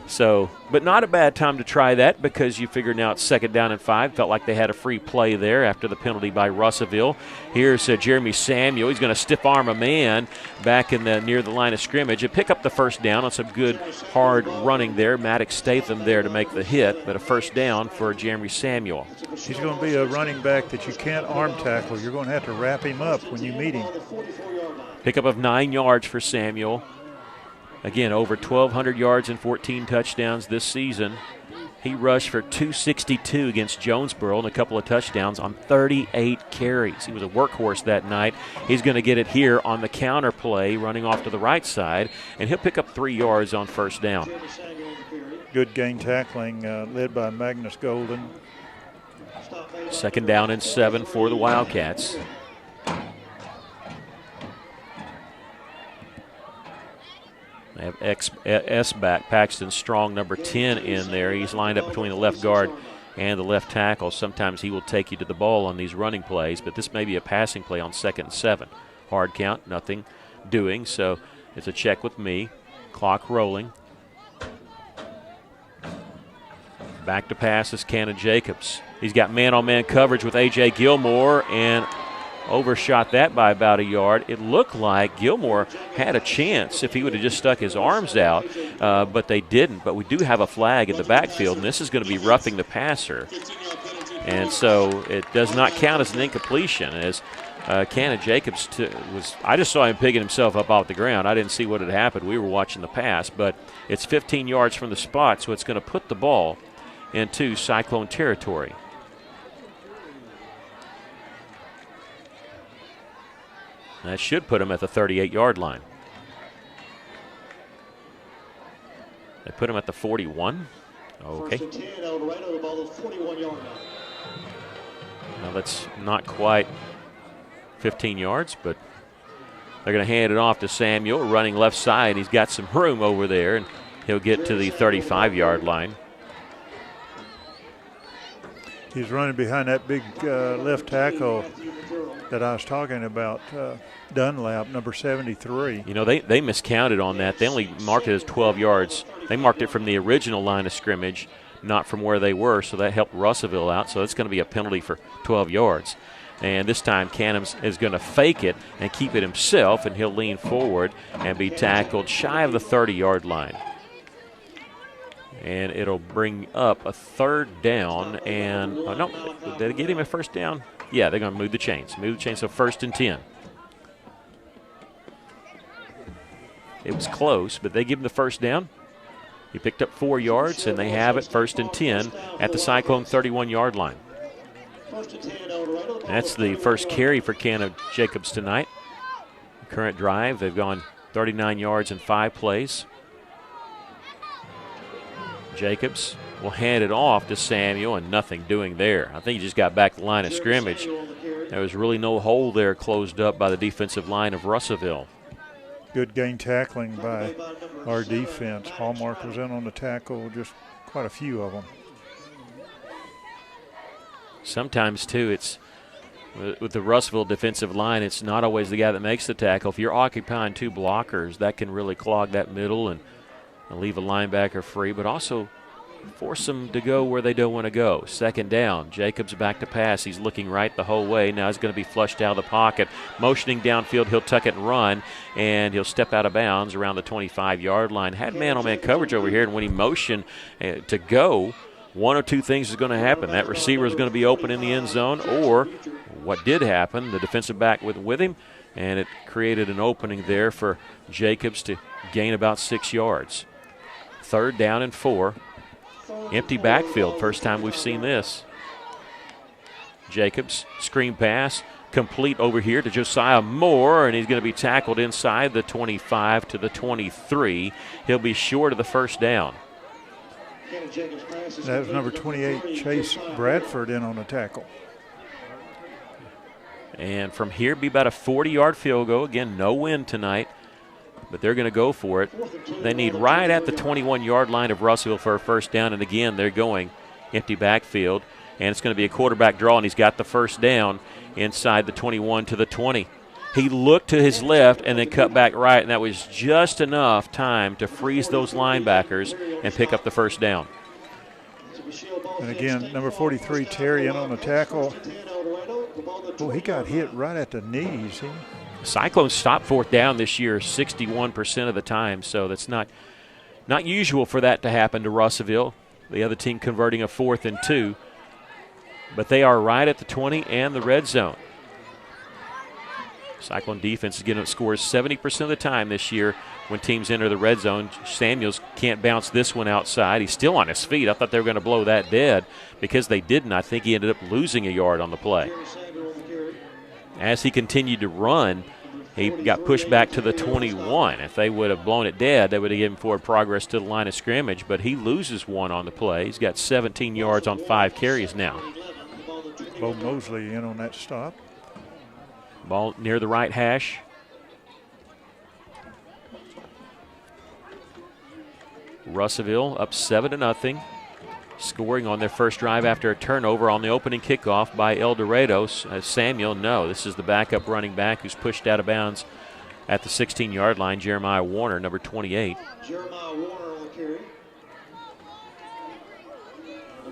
So, but not a bad time to try that because you figure now it's 2nd down and 5. Felt like they had a free play there after the penalty by Russellville. Here's Jeremy Samuel. He's going to stiff arm a man back in the near the line of scrimmage and pick up the 1st down on some good hard running there. Maddox Statham there to make the hit, but a 1st down for Jeremy Samuel. He's going to be a running back that you can't arm tackle. You're going to have to wrap him up when you meet him. Pickup of 9 yards for Samuel. Again, over 1,200 yards and 14 touchdowns this season. He rushed for 262 against Jonesboro and a couple of touchdowns on 38 carries. He was a workhorse that night. He's going to get it here on the counter play, running off to the right side, and he'll pick up 3 yards on 1st down. Good gain tackling led by Magnus Golden. 2nd down and 7 for the Wildcats. They have S-back, Paxton Strong, number 10 in there. He's lined up between the left guard and the left tackle. Sometimes he will take you to the ball on these running plays, but this may be a passing play on 2nd and 7. Hard count, nothing doing, so it's a check with me. Clock rolling. Back to pass is Cannon Jacobs. He's got man-on-man coverage with A.J. Gilmore and overshot that by about a yard. It looked like Gilmore had a chance if he would have just stuck his arms out, but they didn't. But we do have a flag in the backfield, and this is going to be roughing the passer. And so it does not count as an incompletion, as Cannon Jacobs I just saw him picking himself up off the ground. I didn't see what had happened. We were watching the pass, but it's 15 yards from the spot, so it's going to put the ball into Cyclone territory. That should put him at the 38-yard line. They put him at the 41. Okay. Now that's not quite 15 yards, but they're going to hand it off to Samuel, running left side. He's got some room over there, and he'll get to the 35-yard line. He's running behind that big left tackle that I was talking about, Dunlap, number 73. You know, they miscounted on that. They only marked it as 12 yards. They marked it from the original line of scrimmage, not from where they were, so that helped Russellville out. So it's going to be a penalty for 12 yards. And this time Canham is going to fake it and keep it himself, and he'll lean forward and be tackled shy of the 30-yard line. And it'll bring up a 3rd down. And, no, did they get him a 1st down? Yeah, they're going to move the chains. So 1st and 10. It was close, but they give him the 1st down. He picked up 4 yards, and they have it 1st and 10 at the Cyclone 31-yard line. That's the first carry for Cannon Jacobs tonight. The current drive, they've gone 39 yards in 5 plays. Jacobs will hand it off to Samuel, and nothing doing there. I think he just got back to the line of scrimmage. There was really no hole there closed up by the defensive line of Russellville. Good gain tackling by our defense. Hallmark was in on the tackle, just quite a few of them. Sometimes, too, it's with the Russellville defensive line, it's not always the guy that makes the tackle. If you're occupying 2 blockers, that can really clog that middle and leave a linebacker free, but also force them to go where they don't want to go. 2nd down. Jacobs back to pass. He's looking right the whole way. Now he's going to be flushed out of the pocket. Motioning downfield, he'll tuck it and run, and he'll step out of bounds around the 25-yard line. Had man-on-man coverage over here, and when he motioned to go, one or two things is going to happen. That receiver is going to be open in the end zone, or what did happen, the defensive back with him, and it created an opening there for Jacobs to gain about 6 yards. 3rd down and 4. Empty backfield, first time we've seen this. Jacobs, screen pass, complete over here to Josiah Moore, and he's going to be tackled inside the 25 to the 23. He'll be short of the 1st down. That was number 28, Chase Bradford, in on the tackle. And from here, be about a 40-yard field goal. Again, no wind tonight, but they're going to go for it. They need right at the 21-yard line of Russellville for a 1st down, and again, they're going empty backfield, and it's going to be a quarterback draw, and he's got the 1st down inside the 21 to the 20. He looked to his left and then cut back right, and that was just enough time to freeze those linebackers and pick up the first down. And again, number 43, Terry, in on the tackle. Oh, he got hit right at the knees. Cyclones stop fourth down this year 61% of the time, so that's not usual for that to happen to Russellville. The other team converting a 4th and 2. But they are right at the 20 and the red zone. Cyclone defense is getting scores 70% of the time this year when teams enter the red zone. Samuels can't bounce this one outside. He's still on his feet. I thought they were going to blow that dead. Because they didn't, I think he ended up losing a yard on the play. As he continued to run, he got pushed back to the 21. If they would have blown it dead, they would have given forward progress to the line of scrimmage, but he loses one on the play. He's got 17 yards on 5 carries now. Bo Mosley in on that stop. Ball near the right hash. Russellville up 7-0, scoring on their first drive after a turnover on the opening kickoff by El Dorado. Samuel, no, this is the backup running back who's pushed out of bounds at the 16-yard line, Jeremiah Warner, number 28. Jeremiah Warner on the carry.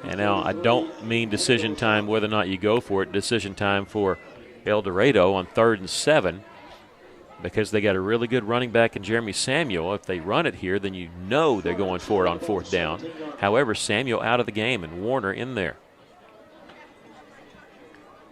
And now I don't mean decision time whether or not you go for it, decision time for El Dorado on 3rd and 7, because they got a really good running back in Jeremy Samuel. If they run it here, then you know they're going for it on 4th down. However, Samuel out of the game and Warner in there.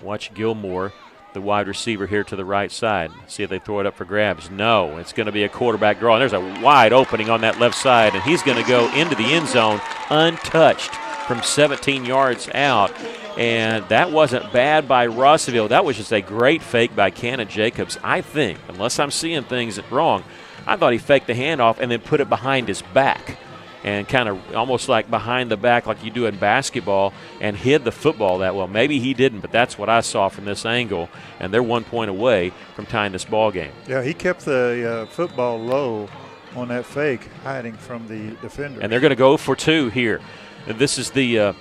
Watch Gilmore, the wide receiver here to the right side. See if they throw it up for grabs. No, it's going to be a quarterback draw. And there's a wide opening on that left side, and he's going to go into the end zone untouched from 17 yards out. And that wasn't bad by Russellville. That was just a great fake by Cannon Jacobs. I think, unless I'm seeing things wrong, I thought he faked the handoff and then put it behind his back and kind of almost like behind the back like you do in basketball and hid the football that well. Maybe he didn't, but that's what I saw from this angle, and they're 1 point away from tying this ball game. Yeah, he kept the football low on that fake, hiding from the defender. And they're going to go for 2 here. And this is the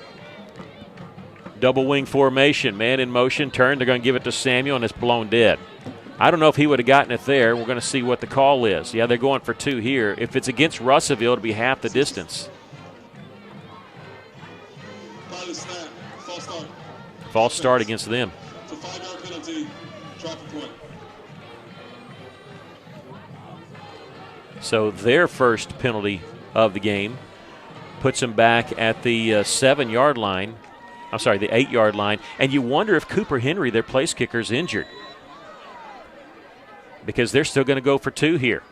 double wing formation, man in motion, turn. They're going to give it to Samuel, and it's blown dead. I don't know if he would have gotten it there. We're going to see what the call is. Yeah, they're going for 2 here. If it's against Russellville, it'll be half the distance. False start against them. It's a 5-yard penalty, drop a point. So their first penalty of the game puts them back at the 7-yard line. I'm sorry, the 8-yard line. And you wonder if Cooper Henry, their place kicker, is injured, because they're still going to go for 2 here.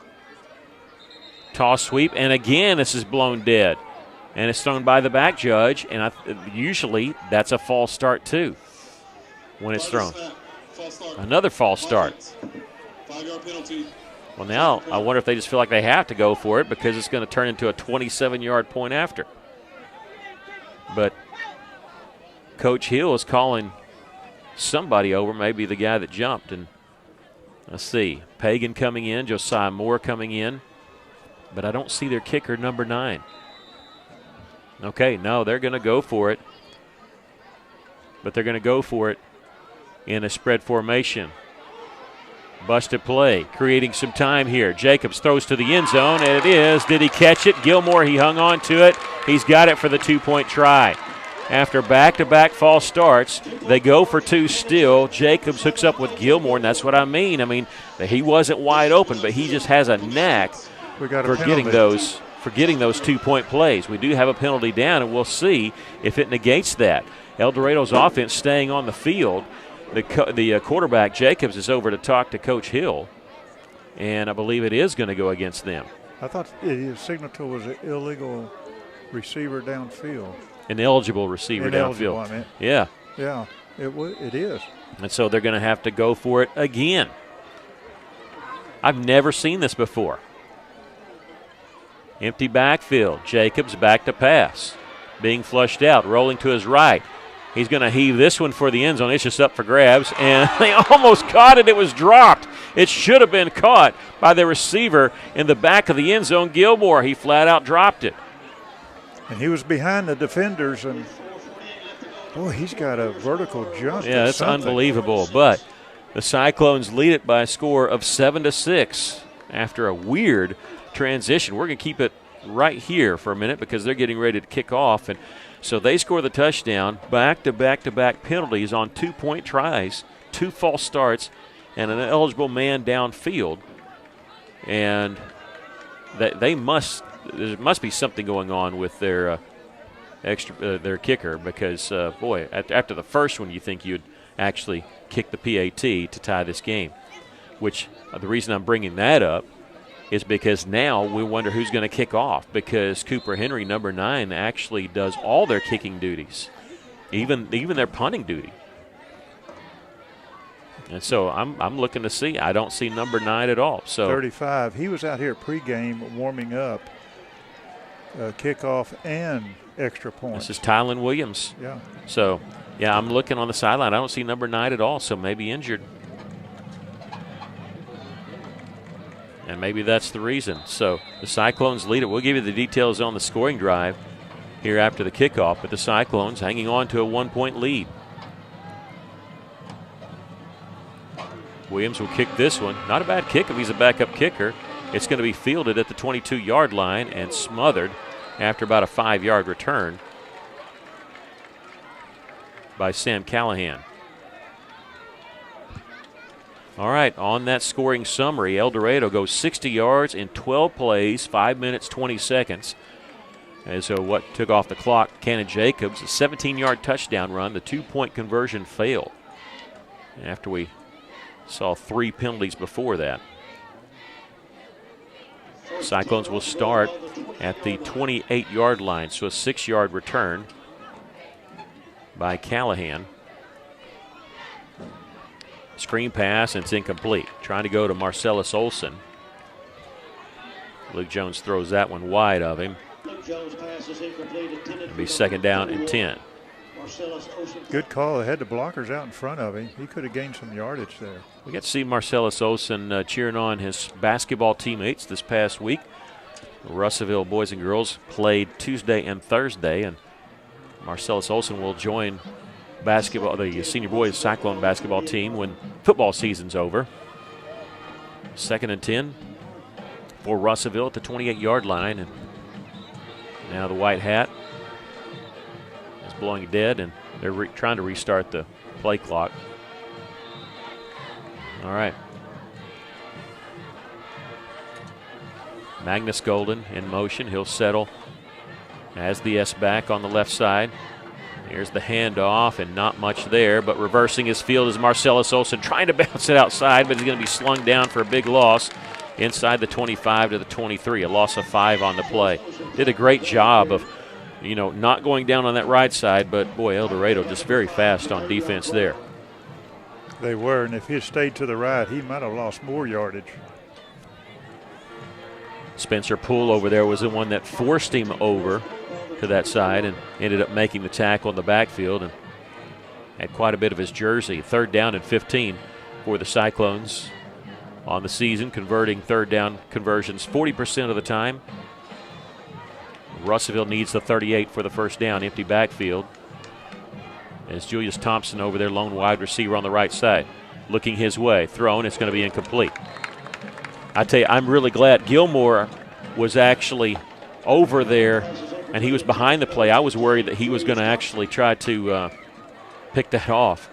Toss sweep, and again this is blown dead. And it's thrown by the back judge, and usually that's a false start too when it's thrown. Another false start. 5-yard penalty. Well, now I wonder if they just feel like they have to go for it because it's going to turn into a 27-yard point after. But Coach Hill is calling somebody over, maybe the guy that jumped. And let's see, Pagan coming in, Josiah Moore coming in. But I don't see their kicker, number 9. Okay, no, they're going to go for it. But they're going to go for it in a spread formation. Busted play, creating some time here. Jacobs throws to the end zone, and it is. Did he catch it? Gilmore, he hung on to it. He's got it for the 2-point try. After back-to-back false starts, they go for 2 still. Jacobs hooks up with Gilmore, and that's what I mean. I mean, he wasn't wide open, but he just has a knack for getting those 2-point plays. We do have a penalty down, and we'll see if it negates that. El Dorado's offense staying on the field. The quarterback, Jacobs, is over to talk to Coach Hill, and I believe it is going to go against them. I thought his signature was an illegal receiver downfield. An eligible receiver downfield. I mean. Yeah. Yeah, it is. And so they're going to have to go for it again. I've never seen this before. Empty backfield. Jacobs back to pass. Being flushed out, rolling to his right. He's going to heave this one for the end zone. It's just up for grabs, and they almost caught it. It was dropped. It should have been caught by the receiver in the back of the end zone, Gilmore. He flat out dropped it. And he was behind the defenders, and boy, he's got a vertical jump. Yeah, it's unbelievable. But The Cyclones lead it by a score of 7-6 after a weird transition. We're going to keep it right here for a minute because they're getting ready to kick off. And so they score the touchdown, back-to-back penalties on 2-point tries, 2 false starts, and an eligible man downfield. And there must be something going on with their their kicker because, boy, after the first one you think you'd actually kick the PAT to tie this game, which the reason I'm bringing that up is because now we wonder who's going to kick off because Cooper Henry, number 9, actually does all their kicking duties, even their punting duty. And so I'm looking to see. I don't see number 9 at all. So 35. He was out here pregame warming up, kickoff and extra points. This is Tylen Williams. Yeah. So, yeah, I'm looking on the sideline. I don't see number 9 at all, so maybe injured. And maybe that's the reason. So the Cyclones lead it. We'll give you the details on the scoring drive here after the kickoff, but the Cyclones hanging on to a 1-point lead. Williams will kick this one. Not a bad kick if he's a backup kicker. It's going to be fielded at the 22-yard line and smothered after about a 5-yard return by Sam Callahan. All right, on that scoring summary, El Dorado goes 60 yards in 12 plays, 5 minutes, 20 seconds. And so what took off the clock, Cannon Jacobs, a 17-yard touchdown run. The 2-point conversion failed after we saw 3 penalties before that. Cyclones will start at the 28-yard line, so a 6-yard return by Callahan. Screen pass, and it's incomplete. Trying to go to Marcellus Olson. Luke Jones throws that one wide of him. It'll be 2nd down and 10. Good call. They had the blockers out in front of him. He could have gained some yardage there. We got to see Marcellus Olson cheering on his basketball teammates this past week. The Russellville boys and girls played Tuesday and Thursday, and Marcellus Olson will join the senior boys Cyclone basketball team when football season's over. 2nd and 10 for Russellville at the 28-yard line, and now the white hat is blowing dead, and they're trying to restart the play clock. All right. Magnus Golden in motion. He'll settle as the S-back on the left side. Here's the handoff, and not much there, but reversing his field is Marcellus Olson trying to bounce it outside, but he's going to be slung down for a big loss inside the 25 to the 23, a loss of 5 on the play. Did a great job of, not going down on that right side, but boy, El Dorado just very fast on defense there. They were, and if he had stayed to the right, he might have lost more yardage. Spencer Poole over there was the one that forced him over to that side and ended up making the tackle in the backfield and had quite a bit of his jersey. 3rd down and 15 for the Cyclones on the season, converting 3rd down conversions 40% of the time. Russellville needs the 38 for the 1st down, empty backfield. As Julius Thompson over there, lone wide receiver on the right side, looking his way, thrown, it's going to be incomplete. I tell you, I'm really glad Gilmore was actually over there and he was behind the play. I was worried that he was going to actually try to pick that off,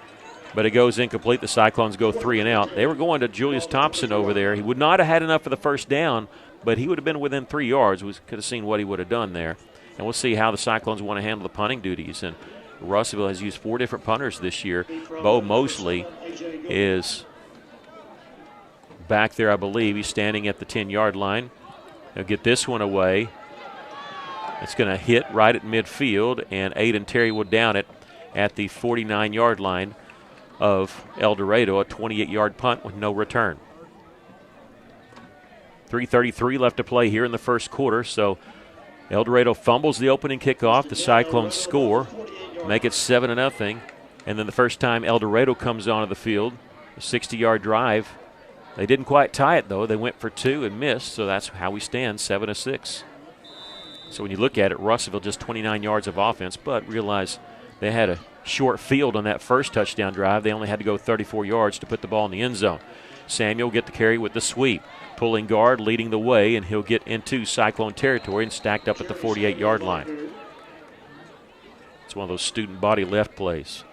but it goes incomplete. The Cyclones go 3 and out. They were going to Julius Thompson over there. He would not have had enough for the 1st down, but he would have been within 3 yards. We could have seen what he would have done there. And we'll see how the Cyclones want to handle the punting duties. And Russellville has used 4 different punters this year. Bo Mosley is back there, I believe. He's standing at the 10-yard line. He'll get this one away. It's going to hit right at midfield, and Aiden Terry will down it at the 49-yard line of El Dorado, a 28-yard punt with no return. 3:33 left to play here in the 1st quarter, so El Dorado fumbles the opening kickoff. The Cyclones score, make it 7-0, and then the first time El Dorado comes onto the field, a 60-yard drive. They didn't quite tie it, though. They went for 2 and missed, so that's how we stand, 7-6. So when you look at it, Russellville just 29 yards of offense, but realize they had a short field on that first touchdown drive. They only had to go 34 yards to put the ball in the end zone. Samuel get the carry with the sweep. Pulling guard, leading the way, and he'll get into Cyclone territory and stacked up at the 48-yard line. It's one of those student body left plays.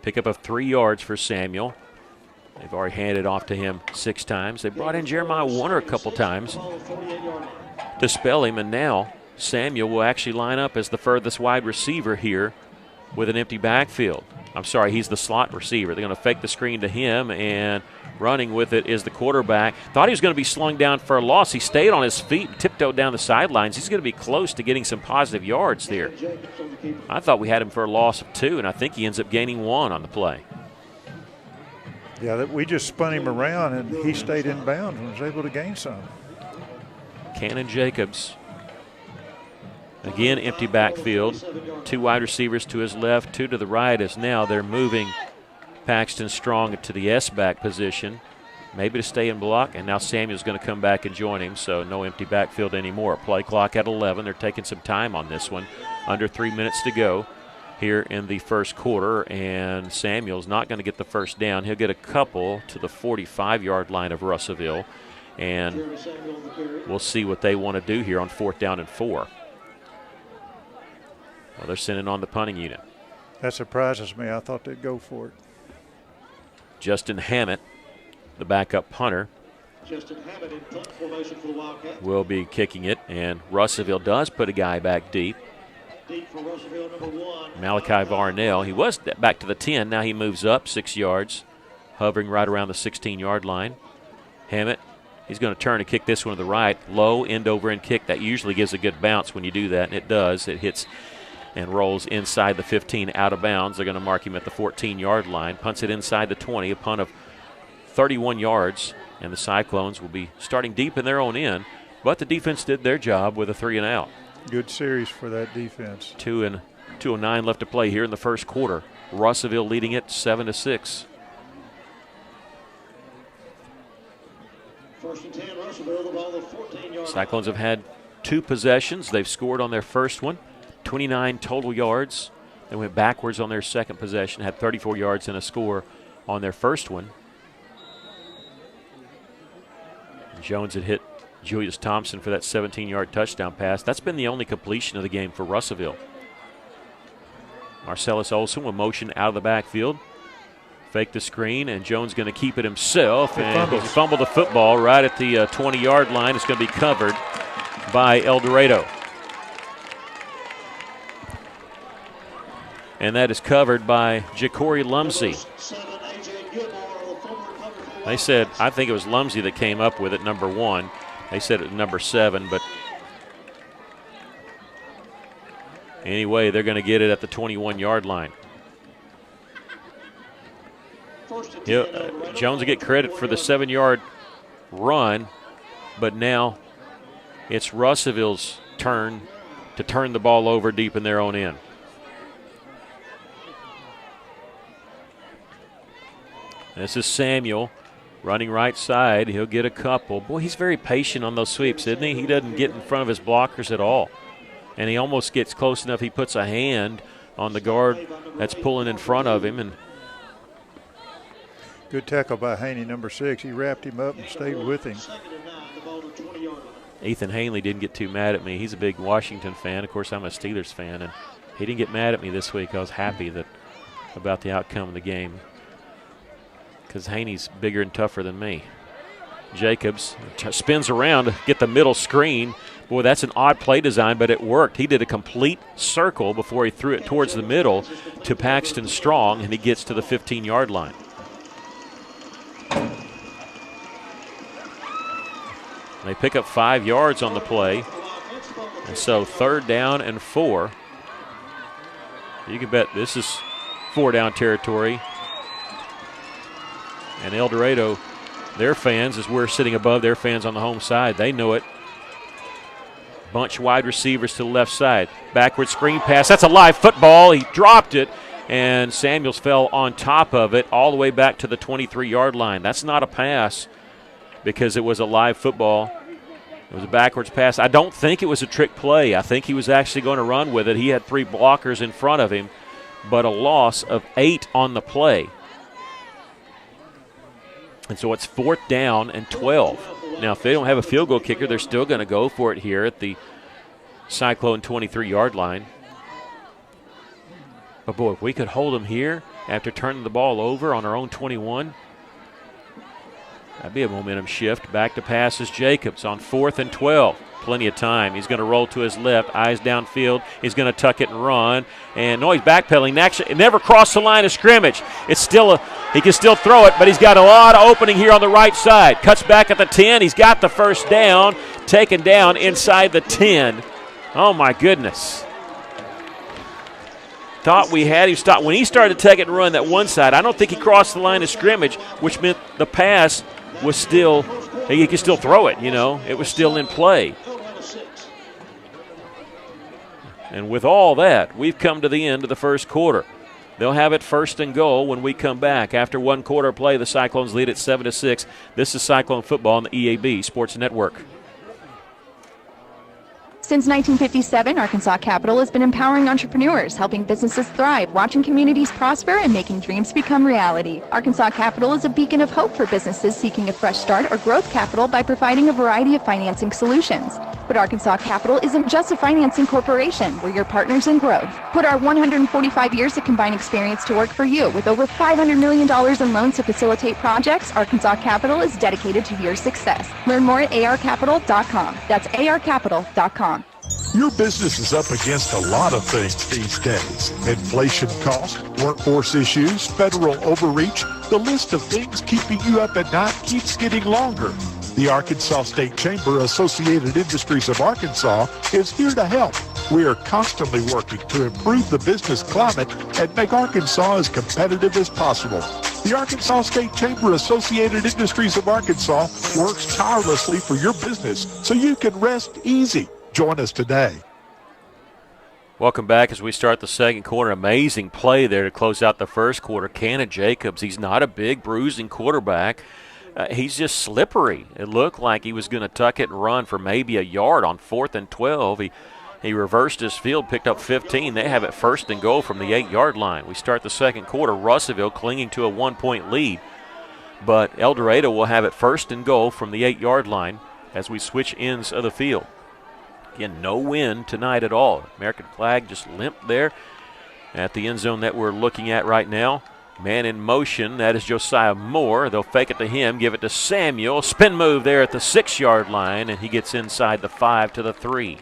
Pickup of 3 yards for Samuel. They've already handed off to him 6 times. They brought in Jeremiah Warner a couple times to spell him, and now Samuel will actually line up as the furthest wide receiver here with an empty backfield. I'm sorry, he's the slot receiver. They're going to fake the screen to him, and running with it is the quarterback. Thought he was going to be slung down for a loss. He stayed on his feet and tiptoed down the sidelines. He's going to be close to getting some positive yards there. I thought we had him for a loss of 2, and I think he ends up gaining 1 on the play. Yeah, we just spun him around, and he stayed in bounds and was able to gain some. Cannon Jacobs. Again, empty backfield. 2 wide receivers to his left, 2 to the right, as now they're moving Paxton Strong to the S-back position, maybe to stay in block, and now Samuel's going to come back and join him, so no empty backfield anymore. Play clock at 11. They're taking some time on this one. Under 3 minutes to go here in the first quarter, and Samuel's not going to get the first down. He'll get a couple to the 45-yard line of Russellville, and we'll see what they want to do here on 4th down and 4. Well, they're sending on the punting unit. That surprises me. I thought they'd go for it. Justin Hammett, the backup punter, Justin Hammett in punt formation for the Wildcats. will be kicking it, and Russellville does put a guy back deep. Deep for Russellville, number 1. Malachi Varnell. He was back to the 10. Now he moves up 6 yards, hovering right around the 16-yard line. Hammett, he's going to turn and kick this one to the right. Low end-over-end kick. That usually gives a good bounce when you do that, and it does. It hits and rolls inside the 15 out of bounds. They're going to mark him at the 14-yard line. Punts it inside the 20, a punt of 31 yards, and the Cyclones will be starting deep in their own end, but the defense did their job with a 3-and-out. Good series for that defense. 2:09 left to play here in the first quarter. Russellville leading it 7-6. 1st and 10, Russellville, the ball, the 14-yard. Cyclones have had 2 possessions. They've scored on their first one. 29 total yards. They went backwards on their second possession, had 34 yards and a score on their first one. Jones had hit Julius Thompson for that 17-yard touchdown pass. That's been the only completion of the game for Russellville. Marcellus Olsen will motion out of the backfield. Fake the screen, and Jones going to keep it himself. And he fumbled the football right at the 20-yard line. It's going to be covered by El Dorado. And that is covered by Ja'Cory Lumsey. They said, I think it was Lumsey that came up with it, number 1. They said it was number 7, but anyway, they're going to get it at the 21-yard line. Jones will get credit for the 7-yard run, but now it's Russellville's turn to turn the ball over deep in their own end. This is Samuel running right side. He'll get a couple. Boy, he's very patient on those sweeps, isn't he? He doesn't get in front of his blockers at all. And he almost gets close enough. He puts a hand on the guard that's pulling in front of him. And good tackle by Haney, number 6. He wrapped him up and stayed with him. Ethan Hanley didn't get too mad at me. He's a big Washington fan. Of course, I'm a Steelers fan, and he didn't get mad at me this week. I was happy about the outcome of the game, because Haney's bigger and tougher than me. Jacobs spins around to get the middle screen. Boy, that's an odd play design, but it worked. He did a complete circle before he threw it towards the middle to Paxton Strong, and he gets to the 15-yard line. They pick up 5 yards on the play, and so 3rd down and 4. You can bet this is 4-down territory. And El Dorado, their fans, as we're sitting above their fans on the home side, they know it. Bunch wide receivers to the left side. Backward screen pass. That's a live football. He dropped it, and Samuels fell on top of it all the way back to the 23-yard line. That's not a pass because it was a live football. It was a backwards pass. I don't think it was a trick play. I think he was actually going to run with it. He had 3 blockers in front of him, but a loss of 8 on the play. And so it's 4th down and 12. Now, if they don't have a field goal kicker, they're still going to go for it here at the Cyclone 23-yard line. But, boy, if we could hold them here after turning the ball over on our own 21, that'd be a momentum shift. Back to pass is Jacobs on 4th and 12. Plenty of time. He's going to roll to his left, eyes downfield. He's going to tuck it and run. And no, he's backpedaling. Actually, it never crossed the line of scrimmage. It's still he can still throw it, but he's got a lot of opening here on the right side. Cuts back at the 10. He's got the first down. Taken down inside the 10. Oh, my goodness. Thought we had him stopped. When he started to take it and run that one side, I don't think he crossed the line of scrimmage, which meant the pass was still, he could still throw it, you know. It was still in play. And with all that, we've come to the end of the first quarter. They'll have it 1st and goal when we come back. After 1 quarter play, the Cyclones lead at 7-6. This is Cyclone football on the EAB Sports Network. Since 1957, Arkansas Capital has been empowering entrepreneurs, helping businesses thrive, watching communities prosper, and making dreams become reality. Arkansas Capital is a beacon of hope for businesses seeking a fresh start or growth capital by providing a variety of financing solutions. But Arkansas Capital isn't just a financing corporation. We're your partners in growth. Put our 145 years of combined experience to work for you. With over $500 million in loans to facilitate projects, Arkansas Capital is dedicated to your success. Learn more at arcapital.com. That's arcapital.com. Your business is up against a lot of things these days. Inflation costs, workforce issues, federal overreach. The list of things keeping you up at night keeps getting longer. The Arkansas State Chamber Associated Industries of Arkansas is here to help. We are constantly working to improve the business climate and make Arkansas as competitive as possible. The Arkansas State Chamber Associated Industries of Arkansas works tirelessly for your business so you can rest easy. Join us today. Welcome back as we start the second quarter. Amazing play there to close out the first quarter. Cannon Jacobs, he's not a big bruising quarterback. He's just slippery. It looked like he was going to tuck it and run for maybe a yard on 4th and 12. He reversed his field, picked up 15. They have it 1st and goal from the 8-yard line. We start the second quarter. Russellville clinging to a 1-point lead. But El Dorado will have it 1st and goal from the 8-yard line as we switch ends of the field. Again, no wind tonight at all. American flag just limp there at the end zone that we're looking at right now. Man in motion, that is Josiah Moore. They'll fake it to him, give it to Samuel. Spin move there at the 6-yard line, and he gets inside the 5 to the 3.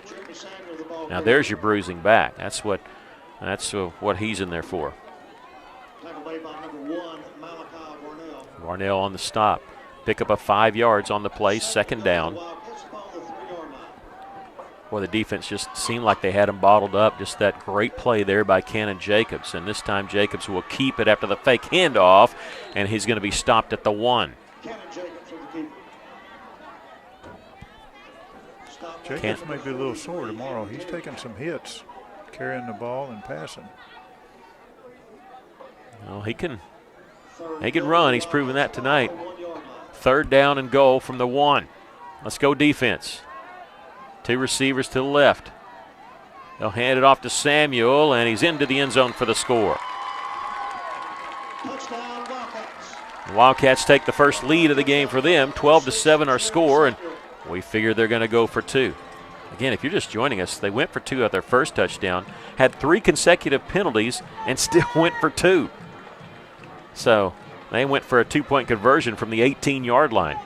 Now there's your bruising back. That's what he's in there for. Varnell on the stop. Pick up a 5 yards on the play, 2nd down. Boy, the defense just seemed like they had him bottled up. Just that great play there by Cannon Jacobs. And this time Jacobs will keep it after the fake handoff, and he's going to be stopped at the 1. Jacobs may be a little sore tomorrow. He's taking some hits, carrying the ball and passing. Well, he can run. He's proven that tonight. 3rd down and goal from the 1. Let's go defense. 2 receivers to the left. They'll hand it off to Samuel, and he's into the end zone for the score. The Wildcats take the first lead of the game for them. 12-7 our score, and we figure they're going to go for 2. Again, if you're just joining us, they went for 2 at their first touchdown, had 3 consecutive penalties, and still went for 2. So they went for a 2-point conversion from the 18-yard line.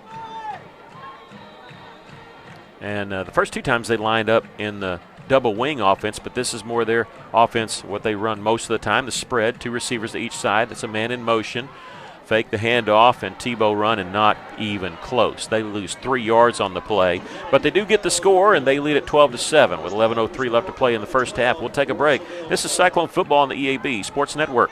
And the first 2 times they lined up in the double wing offense, but this is more their offense, what they run most of the time, the spread, 2 receivers to each side. That's a man in motion. Fake the handoff, and Tebow run, and not even close. They lose 3 yards on the play, but they do get the score, and they lead at 12-7 with 11:03 left to play in the first half. We'll take a break. This is Cyclone football on the EAB Sports Network.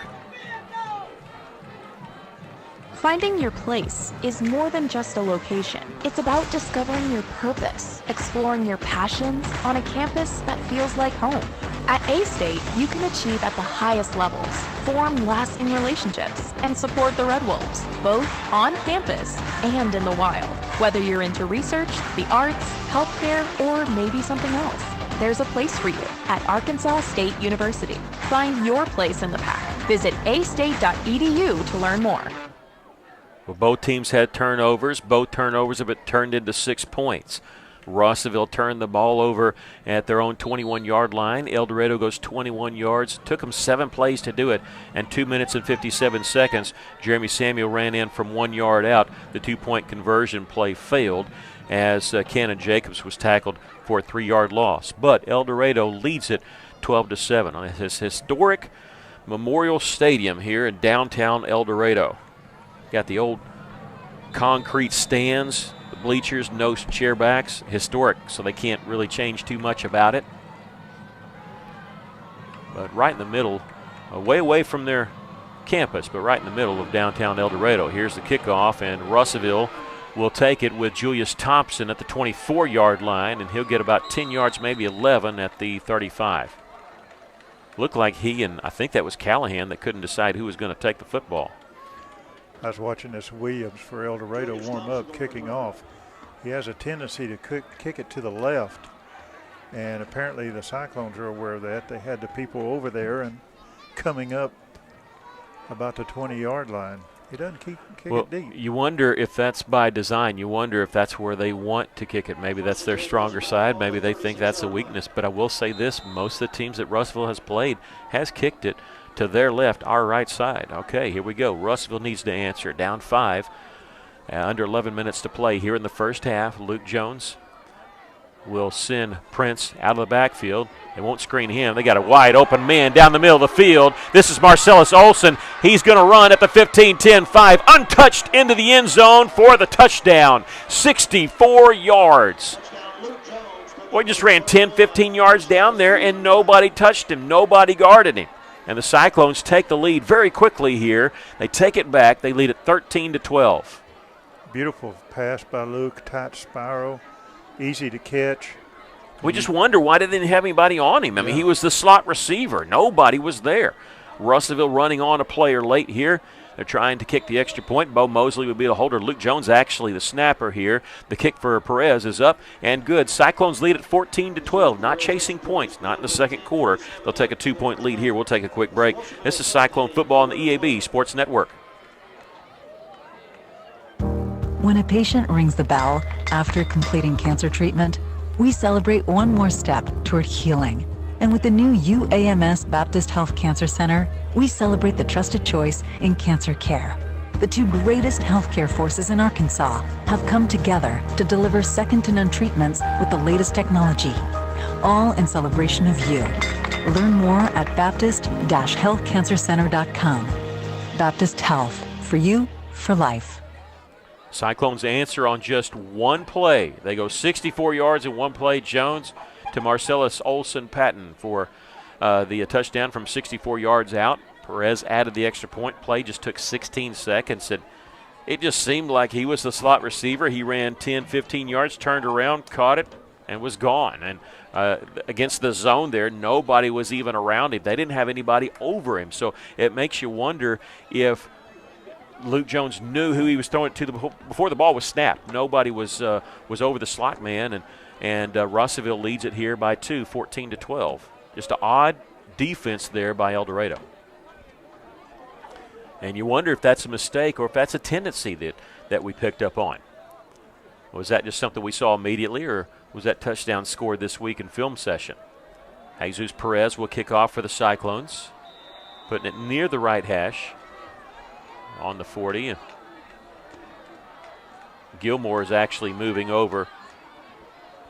Finding your place is more than just a location. It's about discovering your purpose, exploring your passions on a campus that feels like home. At A-State, you can achieve at the highest levels, form lasting relationships, and support the Red Wolves, both on campus and in the wild. Whether you're into research, the arts, healthcare, or maybe something else, there's a place for you at Arkansas State University. Find your place in the pack. Visit astate.edu to learn more. Well, both teams had turnovers. Both turnovers have been turned into 6 points. Russellville turned the ball over at their own 21-yard line. El Dorado goes 21 yards. Took them 7 plays to do it, and 2 minutes and 57 seconds. Jeremy Samuel ran in from 1 yard out. The 2-point conversion play failed as Cannon Jacobs was tackled for a 3-yard loss. But El Dorado leads it 12-7 on his historic Memorial Stadium here in downtown El Dorado. Got the old concrete stands, the bleachers, no chair backs. Historic, so they can't really change too much about it. But right in the middle, way away from their campus, but right in the middle of downtown El Dorado. Here's the kickoff, and Russellville will take it with Julius Thompson at the 24-yard line, and he'll get about 10 yards, maybe 11 at the 35. Looked like he and I think that was Callahan that couldn't decide who was going to take the football. I was watching this Williams for El Dorado warm up, kicking off. He has a tendency to kick it to the left, and apparently the Cyclones are aware of that. They had the people over there and coming up about the 20-yard line. He doesn't kick it deep. You wonder if that's by design. You wonder if that's where they want to kick it. Maybe that's their stronger side. Maybe they think that's a weakness. But I will say this, most of the teams that Russellville has played has kicked it to their left, our right side. Okay, here we go. Russellville needs to answer. Down 5. Under 11 minutes to play here in the first half. Luke Jones will send Prince out of the backfield. They won't screen him. They got a wide open man down the middle of the field. This is Marcellus Olson. He's going to run at the 15-10-5, untouched into the end zone for the touchdown. 64 yards. Boy, just ran 10, 15 yards down there, and nobody touched him. Nobody guarded him. And the Cyclones take the lead very quickly here. They take it back. They lead at 13-12. Beautiful pass by Luke, tight spiral, easy to catch. We just wonder why they didn't have anybody on him. I mean, he was the slot receiver. Nobody was there. Russellville running on a player late here. They're trying to kick the extra point. Bo Mosley would be the holder. Luke Jones actually the snapper here. The kick for Perez is up and good. Cyclones lead at 14-12. Not chasing points. Not in the second quarter. They'll take a 2-point lead here. We'll take a quick break. This is Cyclone football on the EAB Sports Network. When a patient rings the bell after completing cancer treatment, we celebrate one more step toward healing. And with the new UAMS Baptist Health Cancer Center, we celebrate the trusted choice in cancer care. The two greatest healthcare forces in Arkansas have come together to deliver second-to-none treatments with the latest technology, all in celebration of you. Learn more at baptist-healthcancercenter.com. Baptist Health, for you, for life. Cyclones answer on just one play. They go 64 yards in one play. Jones to Marcellus Olson Patton for the touchdown from 64 yards out. Perez added the extra point. Play just took 16 seconds, and it just seemed like he was the slot receiver. He ran 10, 15 yards, turned around, caught it, and was gone. And against the zone there, nobody was even around him. They didn't have anybody over him. So it makes you wonder if Luke Jones knew who he was throwing it to before the ball was snapped. Nobody was over the slot man, and Russellville leads it here by 2, 14-12. Just an odd defense there by El Dorado. And you wonder if that's a mistake or if that's a tendency that we picked up on. Was that just something we saw immediately, or was that touchdown scored this week in film session? Jesus Perez will kick off for the Cyclones, putting it near the right hash on the 40. And Gilmore is actually moving over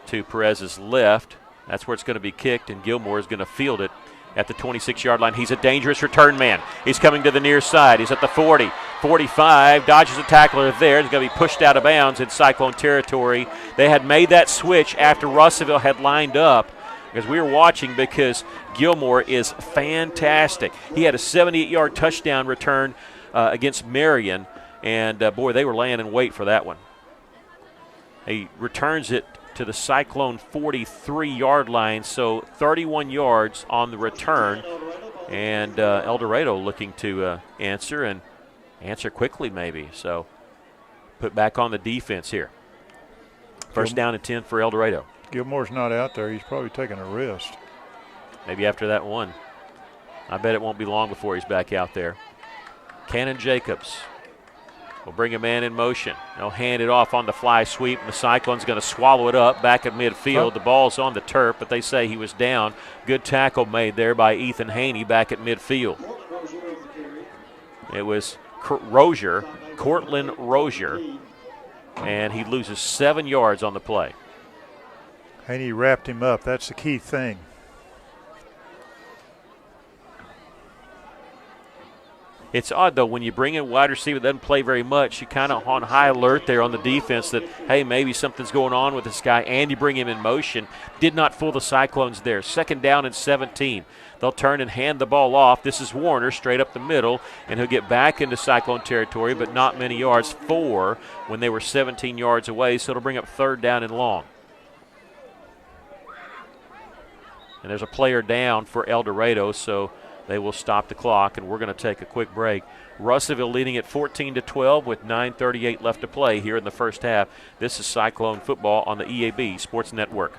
to Perez's left. That's where it's going to be kicked, and Gilmore is going to field it at the 26-yard line. He's a dangerous return man. He's coming to the near side. He's at the 40, 45, dodges a tackler there. He's going to be pushed out of bounds in Cyclone territory. They had made that switch after Russellville had lined up, because we were watching, because Gilmore is fantastic. He had a 78-yard touchdown return against Marion, and boy, they were laying in wait for that one. He returns it to the Cyclone 43-yard line, so 31 yards on the return, and El Dorado looking to answer quickly maybe. So put back on the defense here. First down and 10 for El Dorado. Gilmore's not out there. He's probably taking a rest. Maybe after that one. I bet it won't be long before he's back out there. Cannon Jacobs will bring a man in motion. They'll hand it off on the fly sweep, and the Cyclone's going to swallow it up back at midfield. The ball's on the turf, but they say he was down. Good tackle made there by Ethan Haney back at midfield. It was Cortland Rozier, and he loses 7 yards on the play. Haney wrapped him up. That's the key thing. It's odd, though, when you bring in a wide receiver that doesn't play very much, you're kind of on high alert there on the defense that, hey, maybe something's going on with this guy, and you bring him in motion. Did not fool the Cyclones there. 2nd down and 17. They'll turn and hand the ball off. This is Warner straight up the middle, and he'll get back into Cyclone territory, but not many yards. 4 when they were 17 yards away, so it'll bring up 3rd down and long. And there's a player down for El Dorado, so they will stop the clock, and we're going to take a quick break. Russellville leading at 14-12 with 9:38 left to play here in the first half. This is Cyclone football on the EAB Sports Network.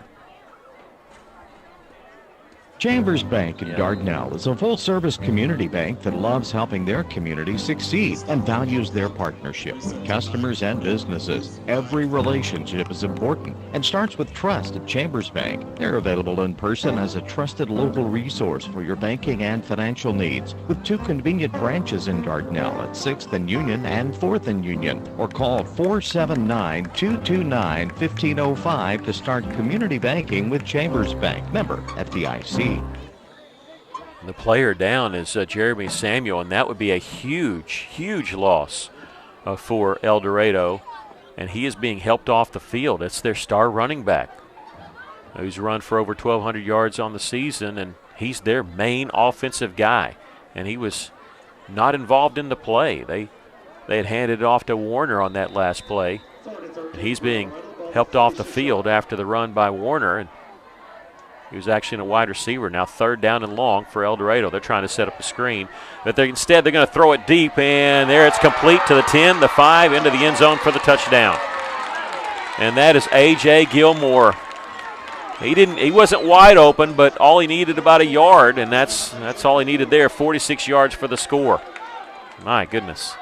Chambers Bank in Dardanelle is a full-service community bank that loves helping their community succeed and values their partnership with customers and businesses. Every relationship is important and starts with trust at Chambers Bank. They're available in person as a trusted local resource for your banking and financial needs, with 2 convenient branches in Dardanelle at 6th and Union and 4th and Union, or call 479-229-1505 to start community banking with Chambers Bank. Member FDIC. The player down is Jeremy Samuel, and that would be a huge, huge loss for El Dorado. And he is being helped off the field. It's their star running back, who's run for over 1,200 yards on the season, and he's their main offensive guy. And he was not involved in the play. They had handed it off to Warner on that last play. And he's being helped off the field after the run by Warner, and he was actually in a wide receiver. Now 3rd down and long for El Dorado. They're trying to set up a screen. But instead they're going to throw it deep, and there it's complete to the 10, the 5, into the end zone for the touchdown. And that is A.J. Gilmore. He wasn't wide open, but all he needed about a yard, and that's all he needed there. 46 yards for the score. My goodness.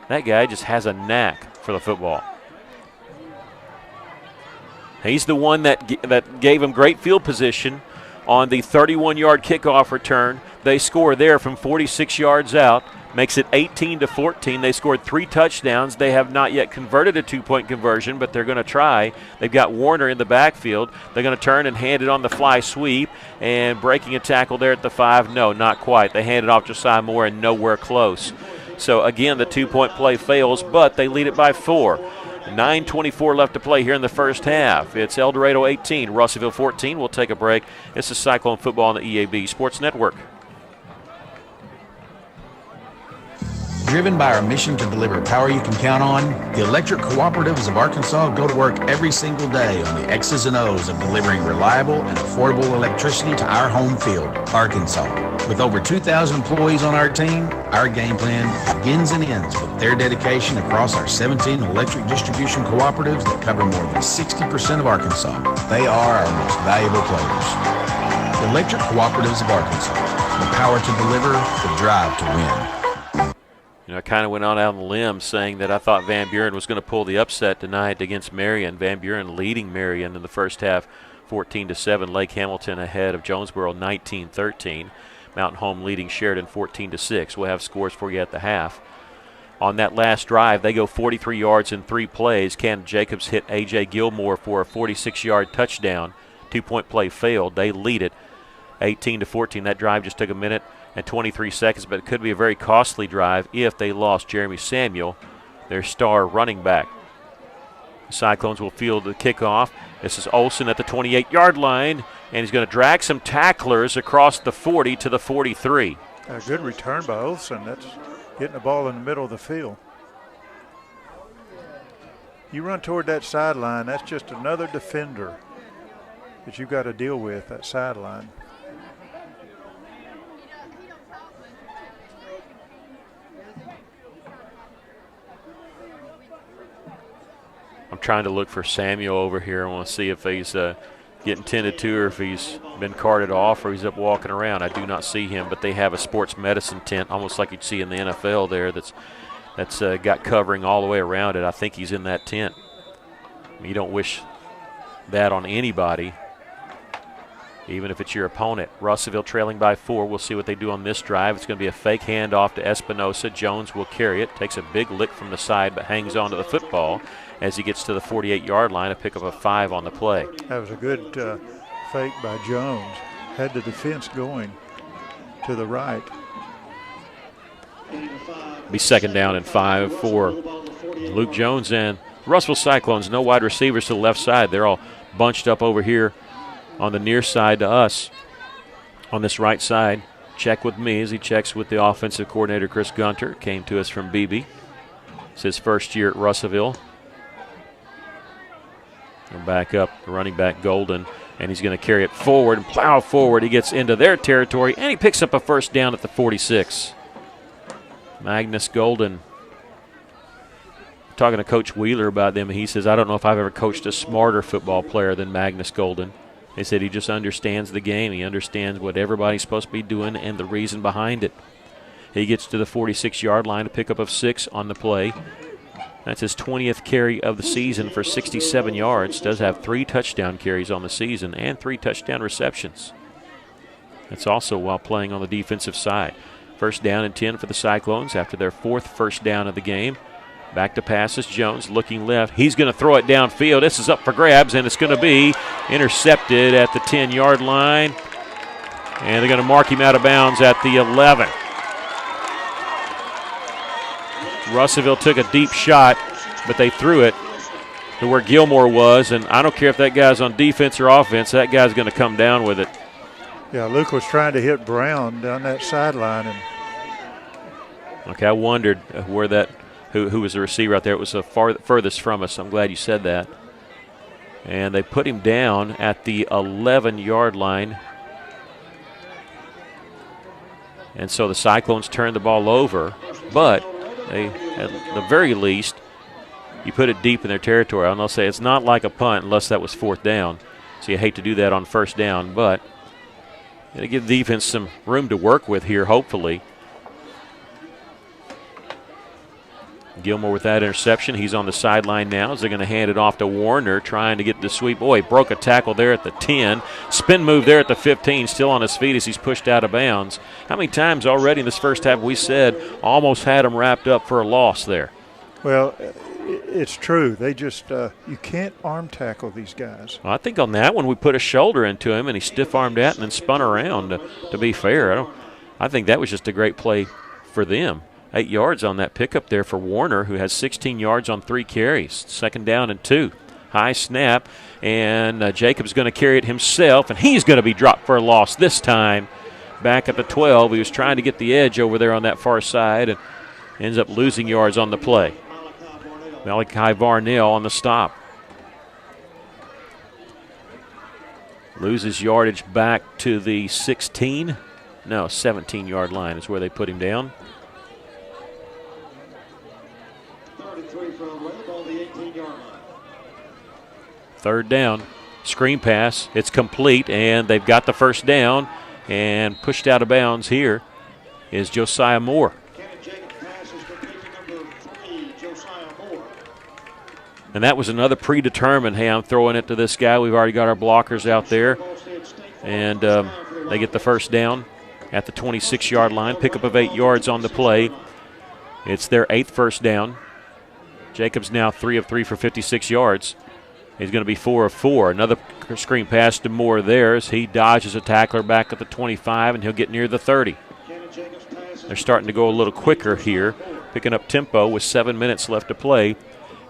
That guy just has a knack for the football. He's the one that gave him great field position on the 31-yard kickoff return. They score there from 46 yards out, makes it 18-14. They scored 3 touchdowns. They have not yet converted a 2-point conversion, but they're going to try. They've got Warner in the backfield. They're going to turn and hand it on the fly sweep, and breaking a tackle there at the 5. No, not quite. They hand it off to Josiah Moore, and nowhere close. So, again, the 2-point play fails, but they lead it by 4. 9:24 left to play here in the first half. It's El Dorado 18, Russellville 14. We'll take a break. This is Cyclone football on the EAB Sports Network. Driven by our mission to deliver power you can count on, the Electric Cooperatives of Arkansas go to work every single day on the X's and O's of delivering reliable and affordable electricity to our home field, Arkansas. With over 2,000 employees on our team, our game plan begins and ends with their dedication across our 17 electric distribution cooperatives that cover more than 60% of Arkansas. They are our most valuable players. The Electric Cooperatives of Arkansas, the power to deliver, the drive to win. I kind of went on out on the limb saying that I thought Van Buren was going to pull the upset tonight against Marion. Van Buren leading Marion in the first half 14-7. Lake Hamilton ahead of Jonesboro 19-13. Mountain Home leading Sheridan 14-6. We'll have scores for you at the half. On that last drive, they go 43 yards in 3 plays. Cannon Jacobs hit A.J. Gilmore for a 46-yard touchdown. 2-point play failed. They lead it 18-14. That drive just took a minute and 23 seconds, but it could be a very costly drive if they lost Jeremy Samuel, their star running back. The Cyclones will field the kickoff. This is Olsen at the 28-yard line, and he's going to drag some tacklers across the 40 to the 43. A good return by Olsen. That's getting the ball in the middle of the field. You run toward that sideline, that's just another defender that you've got to deal with, that sideline. I'm trying to look for Samuel over here. I want to see if he's getting tended to or if he's been carted off or he's up walking around. I do not see him, but they have a sports medicine tent, almost like you'd see in the NFL there, that's got covering all the way around it. I think he's in that tent. You don't wish that on anybody, even if it's your opponent. Russellville trailing by 4. We'll see what they do on this drive. It's going to be a fake handoff to Espinosa. Jones will carry it, takes a big lick from the side, but hangs on to the football as he gets to the 48-yard line, a pick up a 5 on the play. That was a good fake by Jones. Had the defense going to the right. Be second down and 5 for Luke Jones and Russellville Cyclones. No wide receivers to the left side. They're all bunched up over here on the near side to us. On this right side, check with me as he checks with the offensive coordinator, Chris Gunter. Came to us from BB. It's his first year at Russellville. And back up, the running back Golden, and he's going to carry it forward and plow forward. He gets into their territory, and he picks up a first down at the 46. Magnus Golden. Talking to Coach Wheeler about them, he says, I don't know if I've ever coached a smarter football player than Magnus Golden. They said he just understands the game. He understands what everybody's supposed to be doing and the reason behind it. He gets to the 46-yard line, a pickup of 6 on the play. That's his 20th carry of the season for 67 yards. Does have 3 touchdown carries on the season and 3 touchdown receptions. That's also while playing on the defensive side. First down and 10 for the Cyclones after their 4th first down of the game. Back to passes, Jones looking left. He's going to throw it downfield. This is up for grabs, and it's going to be intercepted at the 10-yard line. And they're going to mark him out of bounds at the 11. Russellville took a deep shot, but they threw it to where Gilmore was, and I don't care if that guy's on defense or offense, that guy's going to come down with it. Yeah, Luke was trying to hit Brown down that sideline. Okay, I wondered where that who was the receiver out there. It was the furthest from us. I'm glad you said that. And they put him down at the 11-yard line. And so the Cyclones turned the ball over, but they, at the very least, you put it deep in their territory. I'm going to say it's not like a punt unless that was 4th down. So you hate to do that on first down, but it'll give the defense some room to work with here, hopefully. Gilmore with that interception. He's on the sideline now as they're going to hand it off to Warner, trying to get the sweep. Boy, broke a tackle there at the 10. Spin move there at the 15, still on his feet as he's pushed out of bounds. How many times already in this first half we said almost had him wrapped up for a loss there? Well, it's true. They just you can't arm tackle these guys. Well, I think on that one we put a shoulder into him and he stiff-armed that and then spun around, to be fair. I think that was just a great play for them. 8 yards on that pickup there for Warner, who has 16 yards on 3 carries. Second down and 2. High snap, and Jacob's going to carry it himself, and he's going to be dropped for a loss this time. Back at the 12, he was trying to get the edge over there on that far side and ends up losing yards on the play. Malachi Varnell on the stop. Loses yardage back to the 17-yard line is where they put him down. Third down, screen pass, it's complete, and they've got the first down, and pushed out of bounds here is Josiah Moore. And that was another predetermined, hey, I'm throwing it to this guy. We've already got our blockers out there, and they get the first down at the 26-yard line, pickup of 8 yards on the play. It's their 8th first down. Jacobs now 3 of 3 for 56 yards. He's going to be 4 of 4. Another screen pass to Moore there as he dodges a tackler back at the 25, and he'll get near the 30. They're starting to go a little quicker here, picking up tempo with 7 minutes left to play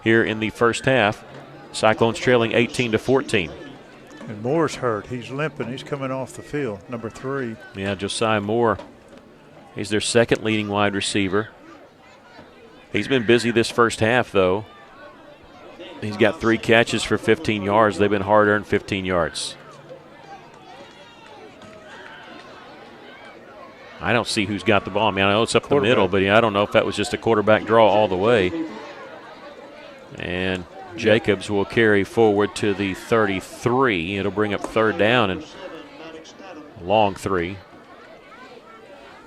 here in the first half. Cyclones trailing 18-14. And Moore's hurt. He's limping. He's coming off the field, number 3. Yeah, Josiah Moore. He's their second leading wide receiver. He's been busy this first half, though. He's got 3 catches for 15 yards. They've been hard-earned 15 yards. I don't see who's got the ball. I mean, I know it's up the middle, but I don't know if that was just a quarterback draw all the way. And Jacobs will carry forward to the 33. It'll bring up third down and a long 3.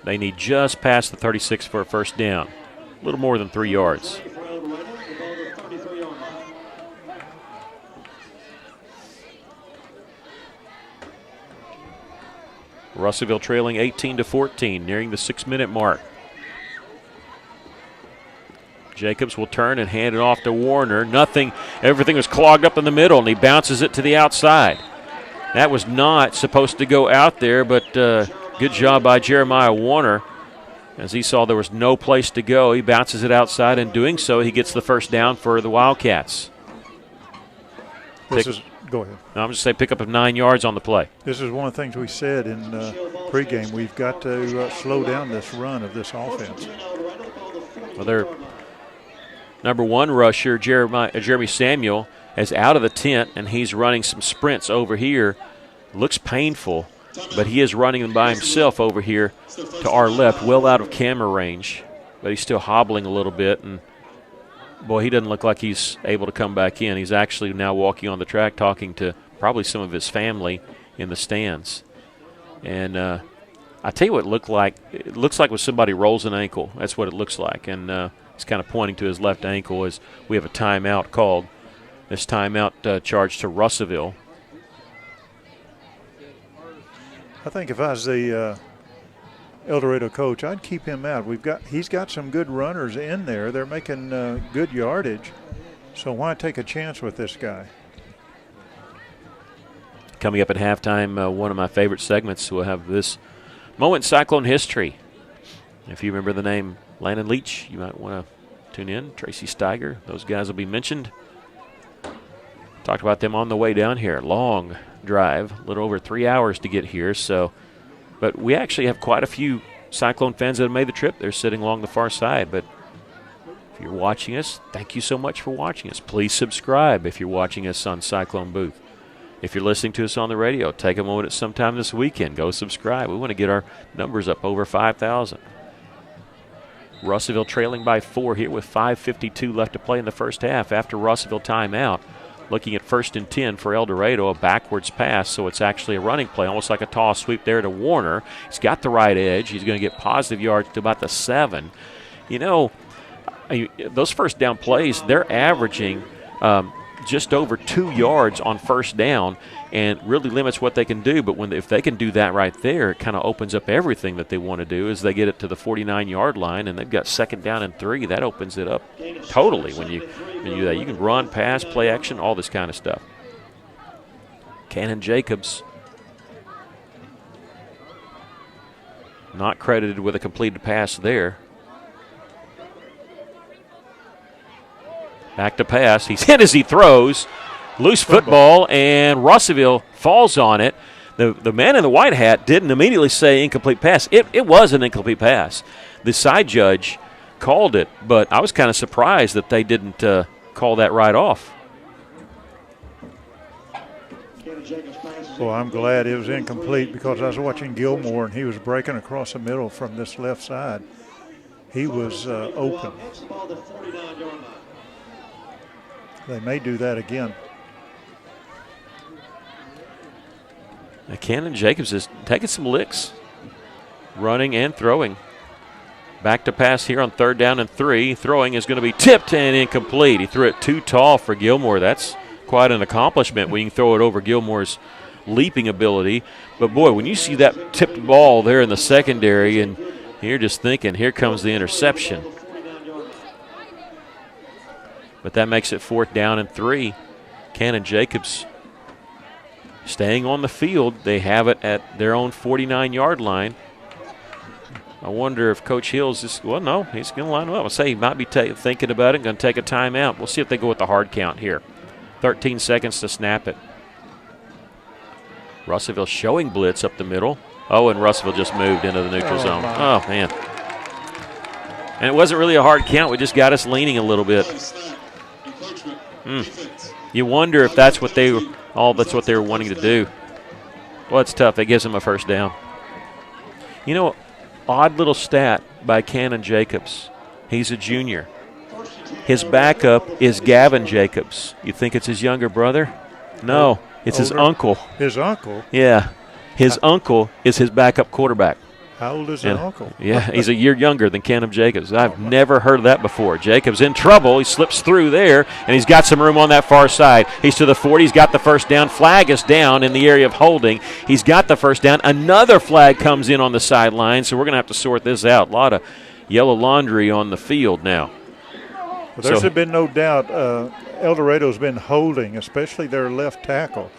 They need just past the 36 for a first down. A little more than 3 yards. Russellville trailing 18-14, nearing the 6-minute mark. Jacobs will turn and hand it off to Warner. Nothing. Everything was clogged up in the middle, and he bounces it to the outside. That was not supposed to go out there, but good job by Jeremiah Warner. As he saw there was no place to go, he bounces it outside. In doing so, he gets the first down for the Wildcats. Go ahead. No, I'm just saying pick up of 9 yards on the play. This is one of the things we said in pregame. We've got to slow down this run of this offense. Well, their number 1 rusher, Jeremy Samuel, is out of the tent, and he's running some sprints over here. Looks painful, but he is running them by himself over here to our left, well out of camera range. But he's still hobbling a little bit, and boy, he doesn't look like he's able to come back in. He's actually now walking on the track talking to probably some of his family in the stands. And I tell you what it looked like. It looks like when somebody rolls an ankle. That's what it looks like. And he's kind of pointing to his left ankle as we have a timeout called. This timeout charged to Russellville. I think if I was the El Dorado coach, I'd keep him out. He's got some good runners in there. They're making good yardage. So why take a chance with this guy? Coming up at halftime, one of my favorite segments, we'll have this moment in Cyclone history. If you remember the name Landon Leach, you might want to tune in. Tracy Steiger, those guys will be mentioned. Talked about them on the way down here. Long drive, a little over 3 hours to get here. But we actually have quite a few Cyclone fans that have made the trip. They're sitting along the far side. But if you're watching us, thank you so much for watching us. Please subscribe if you're watching us on Cyclone Booth. If you're listening to us on the radio, take a moment at some time this weekend. Go subscribe. We want to get our numbers up over 5,000. Russellville trailing by 4 here with 5:52 left to play in the first half after Russellville timeout. Looking at 1st and 10 for El Dorado, a backwards pass, so it's actually a running play, almost like a toss sweep there to Warner. He's got the right edge. He's going to get positive yards to about the 7. You know, those first down plays, they're averaging just over 2 yards on first down, and really limits what they can do. But if they can do that right there, it kind of opens up everything that they want to do as they get it to the 49-yard line, and they've got 2nd down and 3. That opens it up totally when you do that. You can run, pass, play action, all this kind of stuff. Cannon Jacobs not credited with a completed pass there. Back to pass. He's hit as he throws. Loose football, and Russellville falls on it. The man in the white hat didn't immediately say incomplete pass. It was an incomplete pass. The side judge called it, but I was kind of surprised that they didn't call that right off. Well, I'm glad it was incomplete because I was watching Gilmore, and he was breaking across the middle from this left side. He was open. They may do that again. Now, Cannon Jacobs is taking some licks, running and throwing. Back to pass here on 3rd down and 3. Throwing is going to be tipped and incomplete. He threw it too tall for Gilmore. That's quite an accomplishment when you can throw it over Gilmore's leaping ability. But, boy, when you see that tipped ball there in the secondary, and you're just thinking, here comes the interception. But that makes it 4th down and 3. Cannon Jacobs staying on the field. They have it at their own 49-yard line. I wonder if Coach Hill's just, well, no, he's going to line them up. I'll say he might be thinking about it, going to take a timeout. We'll see if they go with the hard count here. 13 seconds to snap it. Russellville showing blitz up the middle. Oh, and Russellville just moved into the neutral zone. Oh, man. And it wasn't really a hard count. We just got us leaning a little bit. You wonder if that's what they were wanting to do. Well, it's tough. That gives them a first down. You know, odd little stat by Cannon Jacobs. He's a junior. His backup is Gavin Jacobs. You think it's his younger brother? No, it's his uncle. His uncle? Yeah. His uncle is his backup quarterback. How old is his uncle? Yeah, he's a year younger than Kenneth Jacobs. I've never heard of that before. Jacobs in trouble. He slips through there, and he's got some room on that far side. He's to the 40. He's got the first down. Flag is down in the area of holding. He's got the first down. Another flag comes in on the sideline, so we're going to have to sort this out. A lot of yellow laundry on the field now. Well, there's been no doubt El Dorado's been holding, especially their left tackle.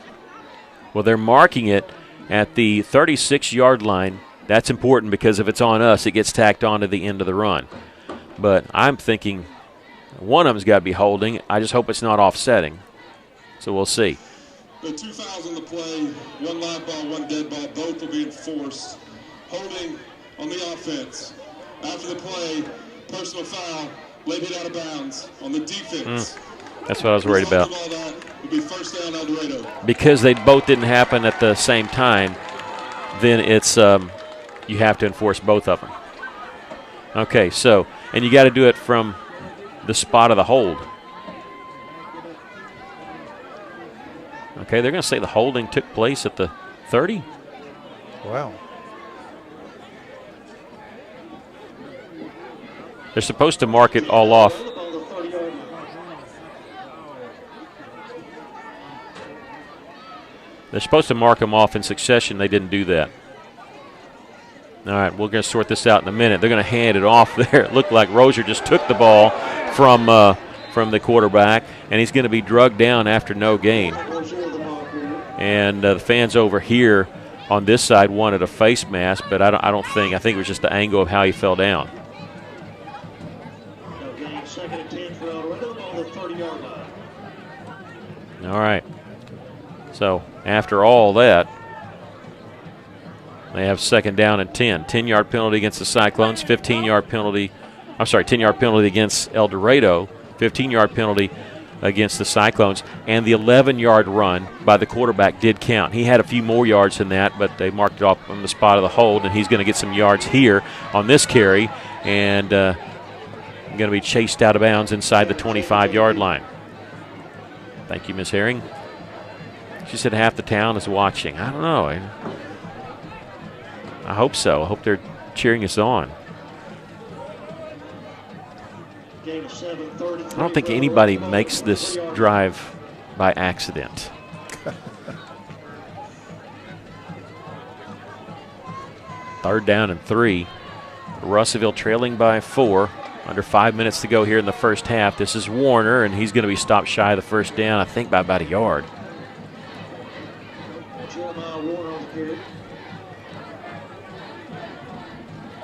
Well, they're marking it at the 36-yard line. That's important because if it's on us, it gets tacked on to the end of the run. But I'm thinking one of them's got to be holding. I just hope it's not offsetting. So we'll see. The 2 fouls on the play, 1 live ball, 1 dead ball, both will be enforced. Holding on the offense. After the play, personal foul, late hit out of bounds. On the defense. That's what I was worried about. Will be first down El Dorado. Because they both didn't happen at the same time, then it's you have to enforce both of them. Okay, so, and you got to do it from the spot of the hold. Okay, they're going to say the holding took place at the 30. Wow. They're supposed to mark it all off. They're supposed to mark them off in succession. They didn't do that. All right, we're going to sort this out in a minute. They're going to hand it off there. It looked like Rozier just took the ball from the quarterback, and he's going to be drugged down after no gain. And the fans over here on this side wanted a face mask, but I think it was just the angle of how he fell down. All right. So after all that, they have second down and 10. 10-yard penalty against the Cyclones, 10-yard penalty against El Dorado, 15-yard penalty against the Cyclones, and the 11-yard run by the quarterback did count. He had a few more yards than that, but they marked it off on the spot of the hold, and he's going to get some yards here on this carry, and going to be chased out of bounds inside the 25-yard line. Thank you, Ms. Herring. She said half the town is watching. I don't know. I hope so. I hope they're cheering us on. I don't think anybody makes this drive by accident. Third down and 3. Russellville trailing by 4. Under 5 minutes to go here in the first half. This is Warner, and he's going to be stopped shy of the first down, I think, by about a yard.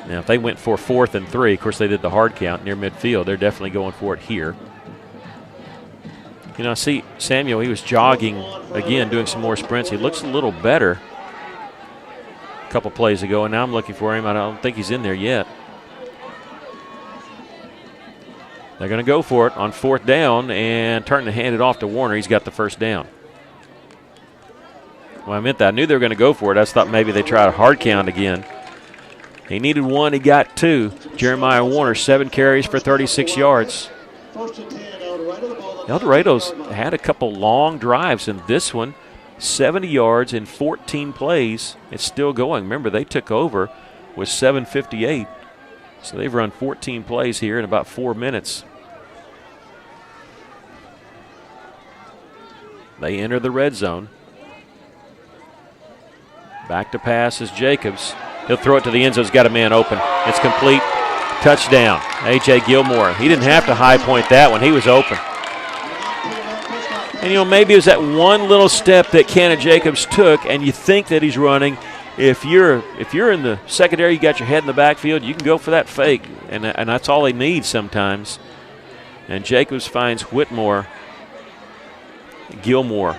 Now, if they went for 4th and 3, of course, they did the hard count near midfield. They're definitely going for it here. You know, see, Samuel, he was jogging again, doing some more sprints. He looks a little better a couple plays ago, and now I'm looking for him. I don't think he's in there yet. They're going to go for it on 4th down and turn to hand it off to Warner. He's got the first down. Well, I meant that. I knew they were going to go for it. I just thought maybe they tried a hard count again. He needed 1. He got 2. Jeremiah Warner, 7 carries for 36 yards. El Dorado's had a couple long drives, and this one, 70 yards in 14 plays. It's still going. Remember, they took over with 7:58. So they've run 14 plays here in about 4 minutes. They enter the red zone. Back to pass is Jacobs. He'll throw it to the end zone. He's got a man open. It's complete. Touchdown. A.J. Gilmore. He didn't have to high point that one. He was open. And, you know, maybe it was that one little step that Kenneth Jacobs took, and you think that he's running. If you're in the secondary, you got your head in the backfield, you can go for that fake, and that's all they need sometimes. And Jacobs finds Gilmore.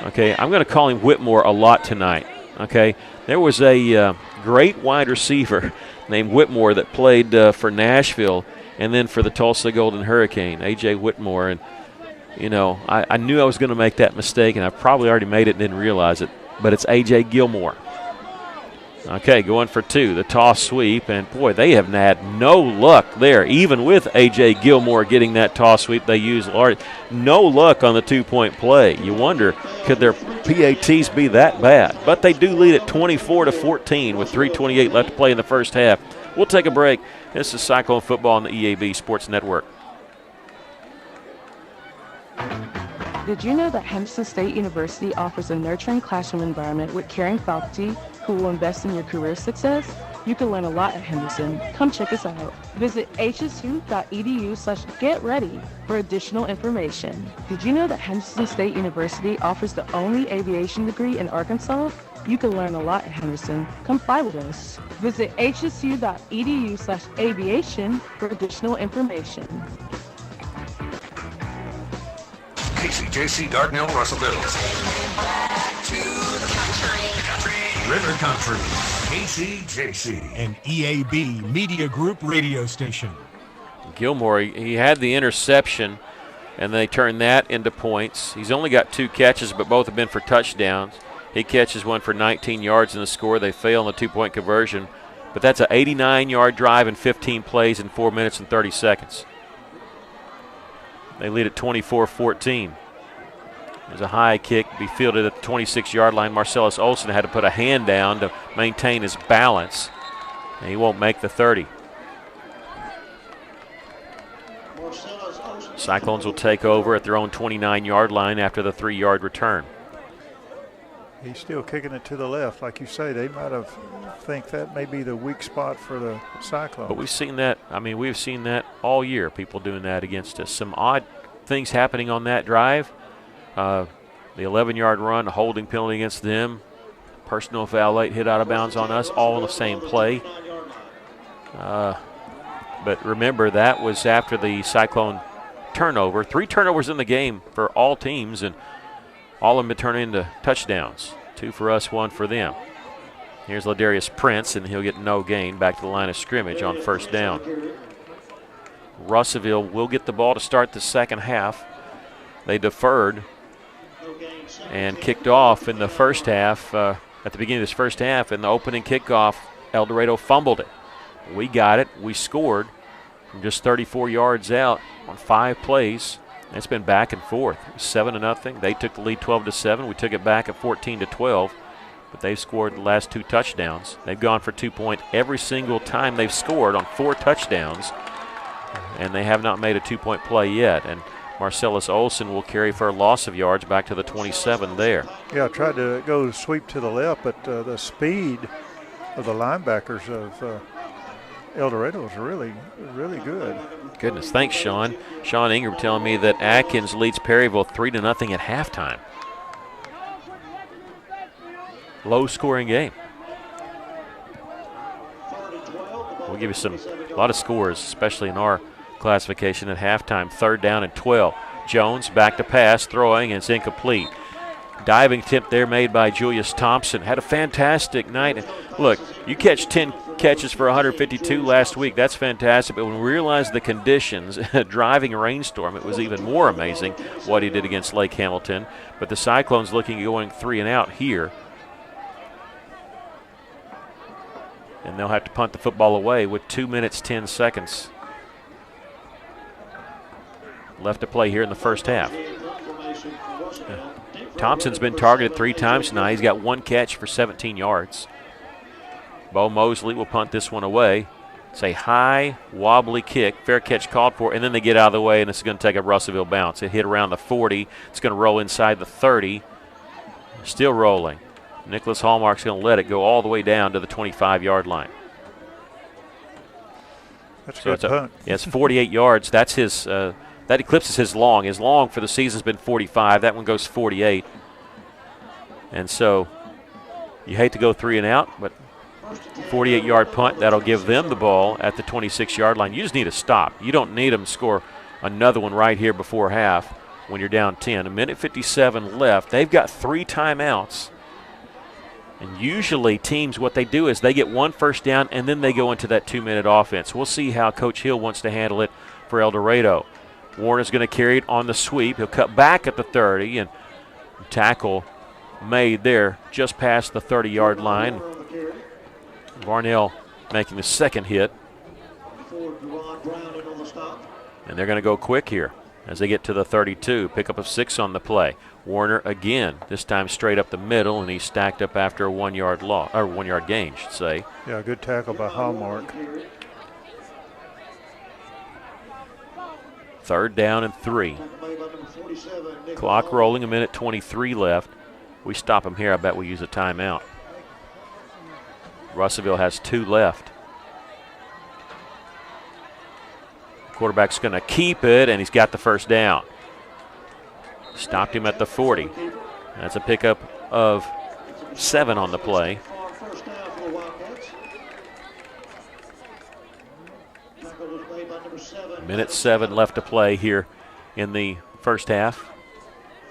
Okay, I'm going to call him Whitmore a lot tonight. Okay, there was a great wide receiver named Whitmore that played for Nashville and then for the Tulsa Golden Hurricane, A.J. Whitmore. And, you know, I knew I was going to make that mistake, and I probably already made it and didn't realize it. But it's A.J. Gilmore. Okay, going for two. The toss sweep, and boy, they have had no luck there. Even with A.J. Gilmore getting that toss sweep, they used large. No luck on the two-point play. You wonder, could their PATs be that bad? But they do lead at 24-14 with 3:28 left to play in the first half. We'll take a break. This is Cyclone Football on the EAB Sports Network. Did you know that Henderson State University offers a nurturing classroom environment with caring faculty who will invest in your career success? You can learn a lot at Henderson. Come check us out. Visit hsu.edu/getready for additional information. Did you know that Henderson State University offers the only aviation degree in Arkansas? You can learn a lot at Henderson. Come fly with us. Visit hsu.edu/aviation for additional information. KCJC Dardanelle Russellville. River Country. KCJC. An EAB Media Group radio station. Gilmore, he had the interception, and they turned that into points. He's only got 2 catches, but both have been for touchdowns. He catches one for 19 yards in the score. They fail on the 2-point conversion. But that's an 89-yard drive in 15 plays in 4 minutes and 30 seconds. They lead at 24-14. There's a high kick, be fielded at the 26-yard line. Marcellus Olson had to put a hand down to maintain his balance, and he won't make the 30. Cyclones will take over at their own 29-yard line after the 3-yard return. He's still kicking it to the left. Like you say, they might have think that may be the weak spot for the Cyclones. But we've seen that. I mean, we've seen that all year, people doing that against us. Some odd things happening on that drive. The 11-yard run, a holding penalty against them. Personal foul late, hit out of bounds on us, all in the same play. But remember, that was after the Cyclone turnover. 3 turnovers in the game for all teams, and all of them turn into touchdowns. 2 for us, 1 for them. Here's Ladarius Prince, and he'll get no gain back to the line of scrimmage on first down. Russellville will get the ball to start the second half. They deferred and kicked off in the first half. At the beginning of this first half, in the opening kickoff, El Dorado fumbled it. We got it. We scored from just 34 yards out on 5 plays. It's been back and forth, 7-0. They took the lead 12-7. We took it back at 14-12, but they've scored the last 2 touchdowns. They've gone for 2-point every single time they've scored on 4 touchdowns, and they have not made a 2-point play yet. And Marcellus Olson will carry for a loss of yards back to the 27 there. Yeah, I tried to go sweep to the left, but the speed of the linebackers of El Dorado is really, really good. Goodness, thanks, Sean. Sean Ingram telling me that Atkins leads Perryville 3-0 at halftime. Low-scoring game. We'll give you a lot of scores, especially in our classification at halftime. 3rd down and 12. Jones back to pass, throwing, and it's incomplete. Diving attempt there made by Julius Thompson. Had a fantastic night. Look, you catch 10 catches for 152 last week. That's fantastic. But when we realized the conditions, driving a rainstorm, it was even more amazing what he did against Lake Hamilton. But the Cyclones looking at going 3 and out here. And they'll have to punt the football away with 2 minutes, 10 seconds left to play here in the first half. Thompson's been targeted 3 times tonight. He's got 1 catch for 17 yards. Bo Mosley will punt this one away. It's a high, wobbly kick. Fair catch called for, and then they get out of the way, and this is going to take a Russellville bounce. It hit around the 40. It's going to roll inside the 30. Still rolling. Nicholas Hallmark's going to let it go all the way down to the 25-yard line. That's a good punt. Yeah, it's 48 yards. That's his. That eclipses his long. His long for the season's been 45. That one goes 48. And so you hate to go 3 and out, but 48-yard punt, that'll give them the ball at the 26-yard line. You just need a stop. You don't need them to score another one right here before half when you're down 10. 1:57 left. They've got 3 timeouts. And usually teams, what they do is they get 1 first down and then they go into that 2-minute offense. We'll see how Coach Hill wants to handle it for El Dorado. Warner's going to carry it on the sweep. He'll cut back at the 30, and tackle made there just past the 30-yard line. Varnell making the second hit. And they're going to go quick here as they get to the 32. Pick up of 6 on the play. Warner again, this time straight up the middle, and he's stacked up after a 1 yard loss, or 1 yard gain, should say. Yeah, good tackle by Hallmark. 3rd down and 3. Clock rolling, 1:23 left. We stop him here, I bet we use a timeout. Russellville has 2 left. Quarterback's going to keep it, and he's got the first down. Stopped him at the 40. That's a pickup of 7 on the play. Minute 7 left to play here in the first half.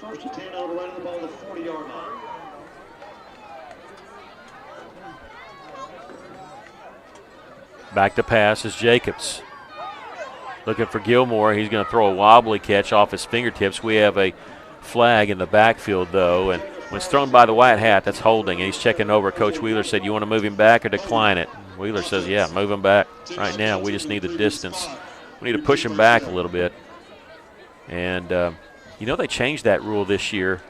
First and 10 on the right of the ball, the 40-yard line. Back to pass is Jacobs. Looking for Gilmore. He's going to throw a wobbly catch off his fingertips. We have a flag in the backfield, though, and when it's thrown by the white hat, that's holding. And he's checking over. Coach Wheeler said, you want to move him back or decline it? Wheeler says, yeah, move him back. Right now, we just need the distance. We need to push him back a little bit. And, they changed that rule this year.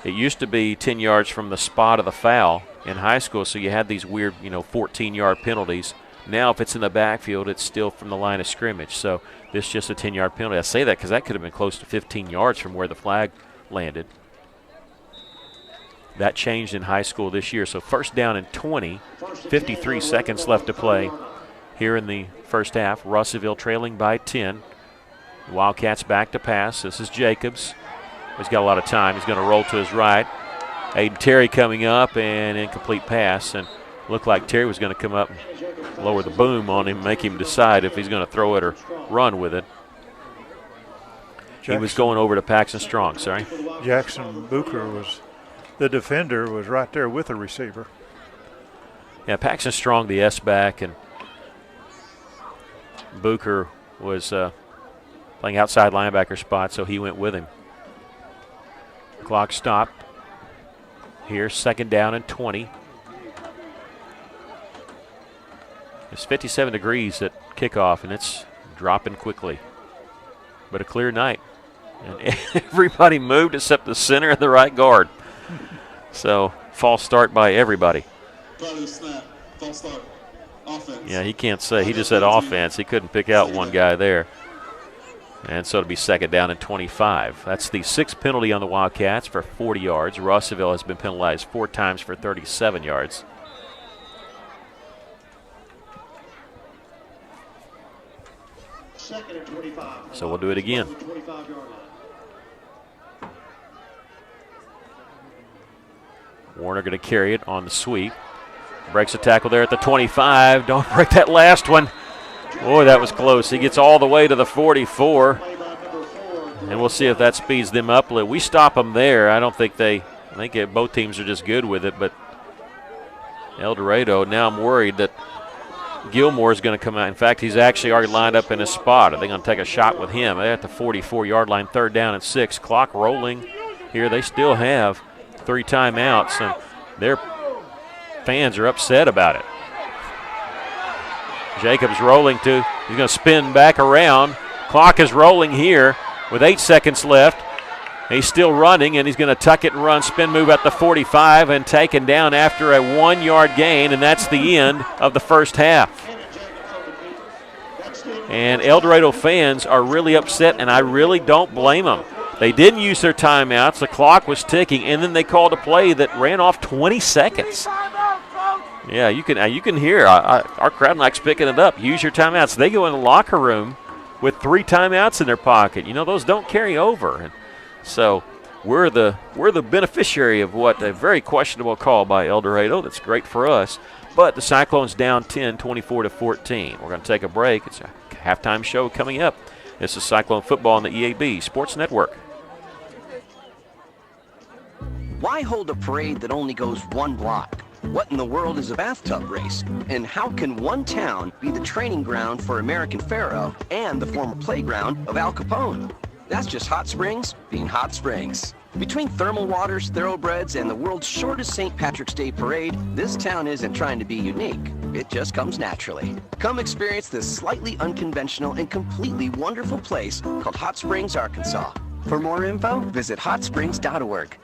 It used to be 10 yards from the spot of the foul in high school, so you had these weird, 14-yard penalties. Now, if it's in the backfield, it's still from the line of scrimmage. So this is just a 10-yard penalty. I say that because that could have been close to 15 yards from where the flag landed. That changed in high school this year. So 1st down and 20, 53 seconds left to play here in the first half. Russellville trailing by 10. The Wildcats back to pass. This is Jacobs. He's got a lot of time. He's going to roll to his right. Aiden Terry coming up, and incomplete pass. And looked like Terry was going to come up and lower the boom on him, make him decide if he's going to throw it or run with it. He was going over to Paxton Strong, sorry. Jackson Booker the defender was right there with the receiver. Yeah, Paxton Strong, the S-back, and Booker was playing outside linebacker spot, so he went with him. Clock stopped. Here, 2nd down and 20. It's 57 degrees at kickoff, and it's dropping quickly. But a clear night. And everybody moved except the center and the right guard. So, false start by everybody. Probably a snap. False start. Offense. Yeah, he can't say. He just said offense. He couldn't pick out one guy there. And so it'll be 2nd down and 25. That's the 6th penalty on the Wildcats for 40 yards. Russellville has been penalized 4 times for 37 yards. Second and 25. So we'll do it again. 25-yard line. Warner going to carry it on the sweep. Breaks a tackle there at the 25. Don't break that last one. Boy, that was close. He gets all the way to the 44. And we'll see if that speeds them up. We stop them there. I think both teams are just good with it. But El Dorado, now I'm worried that Gilmore is going to come out. In fact, he's actually already lined up in his spot. Are they going to take a shot with him? They're at the 44-yard line, 3rd down and 6. Clock rolling here. They still have 3 timeouts, and their fans are upset about it. Jacobs rolling he's going to spin back around. Clock is rolling here with 8 seconds left. He's still running, and he's going to tuck it and run, spin move at the 45, and taken down after a 1-yard gain, and that's the end of the first half. And El Dorado fans are really upset, and I really don't blame them. They didn't use their timeouts. The clock was ticking, and then they called a play that ran off 20 seconds. Yeah, you can hear our crowd likes picking it up. Use your timeouts. They go in the locker room with 3 timeouts in their pocket. Those don't carry over. And so we're the beneficiary of what a very questionable call by El Dorado. That's great for us. But the Cyclones down 10, 24-14. We're going to take a break. It's a halftime show coming up. This is Cyclone football on the EAB Sports Network. Why hold a parade that only goes 1 block? What in the world is a bathtub race? And how can one town be the training ground for American Pharaoh and the former playground of Al Capone? That's just Hot Springs being Hot Springs. Between thermal waters, thoroughbreds, and the world's shortest St. Patrick's Day parade, this town isn't trying to be unique. It just comes naturally. Come experience this slightly unconventional and completely wonderful place called Hot Springs, Arkansas. For more info, visit hotsprings.org.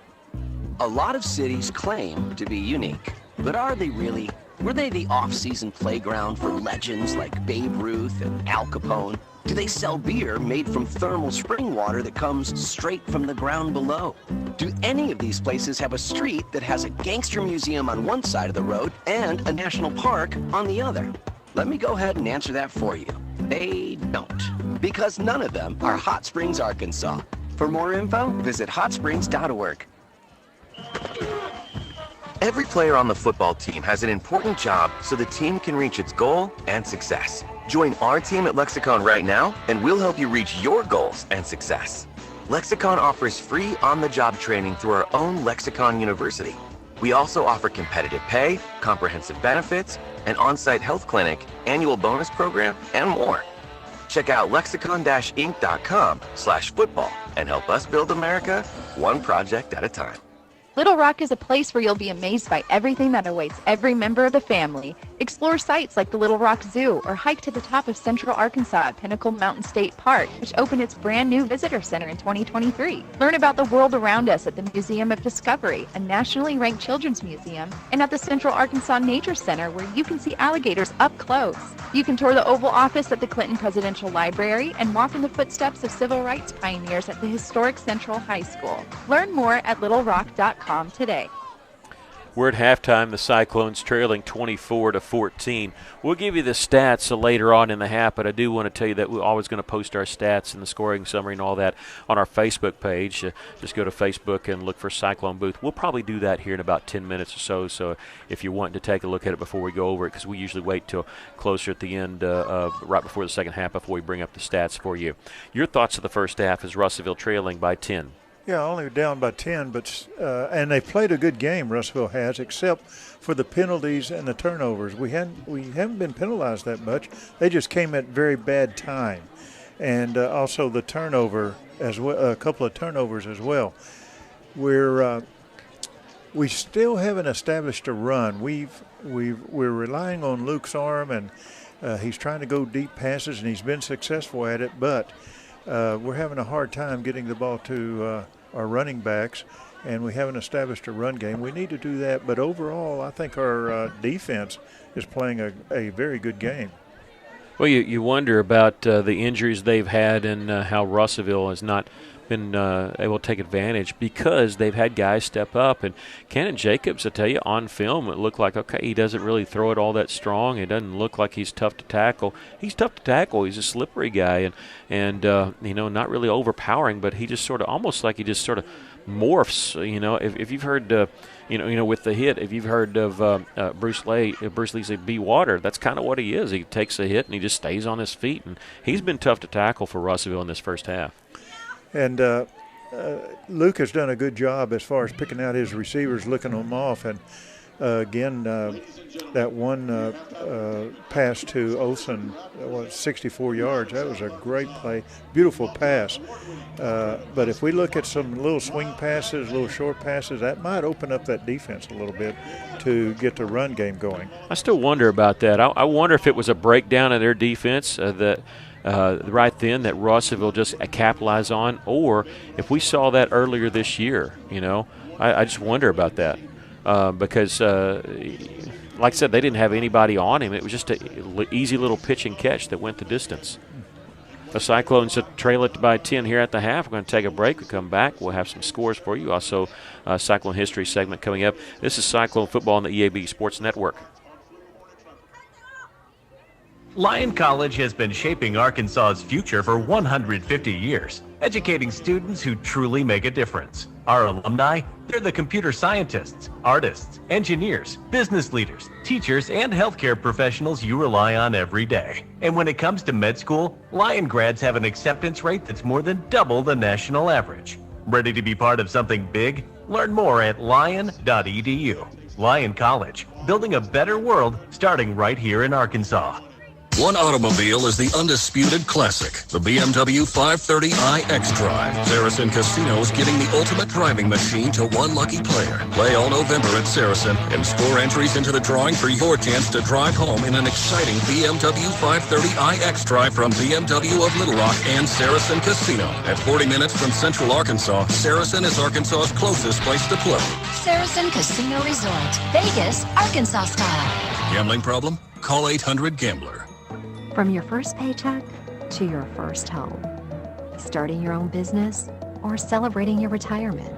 A lot of cities claim to be unique, but are they really? Were they the off-season playground for legends like Babe Ruth and Al Capone? Do they sell beer made from thermal spring water that comes straight from the ground below? Do any of these places have a street that has a gangster museum on one side of the road and a national park on the other? Let me go ahead and answer that for you. They don't, because none of them are Hot Springs, Arkansas. For more info, visit hotsprings.org. Every player on the football team has an important job so the team can reach its goal and success. Join our team at Lexicon right now, and we'll help you reach your goals and success. Lexicon offers free on-the-job training through our own Lexicon University. We also offer competitive pay, comprehensive benefits, an on-site health clinic, annual bonus program, and more. Check out lexicon-inc.com/football and help us build America one project at a time. Little Rock is a place where you'll be amazed by everything that awaits every member of the family. Explore sites like the Little Rock Zoo or hike to the top of Central Arkansas at Pinnacle Mountain State Park, which opened its brand new visitor center in 2023. Learn about the world around us at the Museum of Discovery, a nationally ranked children's museum, and at the Central Arkansas Nature Center, where you can see alligators up close. You can tour the Oval Office at the Clinton Presidential Library and walk in the footsteps of civil rights pioneers at the historic Central High School. Learn more at littlerock.com today. We're at halftime. The Cyclones trailing 24-14. We'll give you the stats later on in the half, but I do want to tell you that we're always going to post our stats and the scoring summary and all that on our Facebook page. Just go to Facebook and look for Cyclone Booth. We'll probably do that here in about 10 minutes or so. So if you're wanting to take a look at it before we go over it, because we usually wait till closer at the end, right before the second half, before we bring up the stats for you. Your thoughts of the first half is Russellville trailing by 10. Yeah, only down by 10, but and they played a good game, Russellville has, except for the penalties and the turnovers. We haven't been penalized that much. They just came at very bad time, and also the turnover as well, a couple of turnovers as well. We still haven't established a run. We're relying on Luke's arm, and he's trying to go deep passes, and he's been successful at it, but we're having a hard time getting the ball to our running backs, and we haven't established a run game. We need to do that, but overall I think our defense is playing a very good game. Well, you wonder about the injuries they've had and how Russellville has not been able to take advantage because they've had guys step up. And Cannon Jacobs, I tell you, on film, it looked like, okay, he doesn't really throw it all that strong. It doesn't look like he's tough to tackle. He's tough to tackle. He's a slippery guy and not really overpowering, but he just sort of almost like he just sort of morphs. If you've heard, with the hit, if you've heard of Bruce Lee say, be water, that's kind of what he is. He takes a hit and he just stays on his feet. And he's been tough to tackle for Russellville in this first half. And Luke has done a good job as far as picking out his receivers, looking them off. And, again, that one pass to Olsen was 64 yards. That was a great play, beautiful pass. But if we look at some little swing passes, little short passes, that might open up that defense a little bit to get the run game going. I still wonder about that. I wonder if it was a breakdown of their defense right then that Russellville just capitalized on, or if we saw that earlier this year. I just wonder about that because, like I said, they didn't have anybody on him. It was just an easy little pitch and catch that went the distance. The Cyclones trail it by 10 here at the half. We're going to take a break. We come back. We'll have some scores for you. Also, Cyclone History segment coming up. This is Cyclone Football on the EAB Sports Network. Lyon College has been shaping Arkansas's future for 150 years, educating students who truly make a difference. Our alumni, they're the computer scientists, artists, engineers, business leaders, teachers, and healthcare professionals you rely on every day. And when it comes to med school, Lyon grads have an acceptance rate that's more than double the national average. Ready to be part of something big? Learn more at lyon.edu. Lyon College, building a better world starting right here in Arkansas. One automobile is the undisputed classic, the BMW 530i xDrive. Saracen Casino is giving the ultimate driving machine to one lucky player. Play all November at Saracen and score entries into the drawing for your chance to drive home in an exciting BMW 530i xDrive from BMW of Little Rock and Saracen Casino. At 40 minutes from Central Arkansas, Saracen is Arkansas's closest place to play. Saracen Casino Resort, Vegas, Arkansas style. Gambling problem? Call 800-GAMBLER. From your first paycheck to your first home, starting your own business or celebrating your retirement,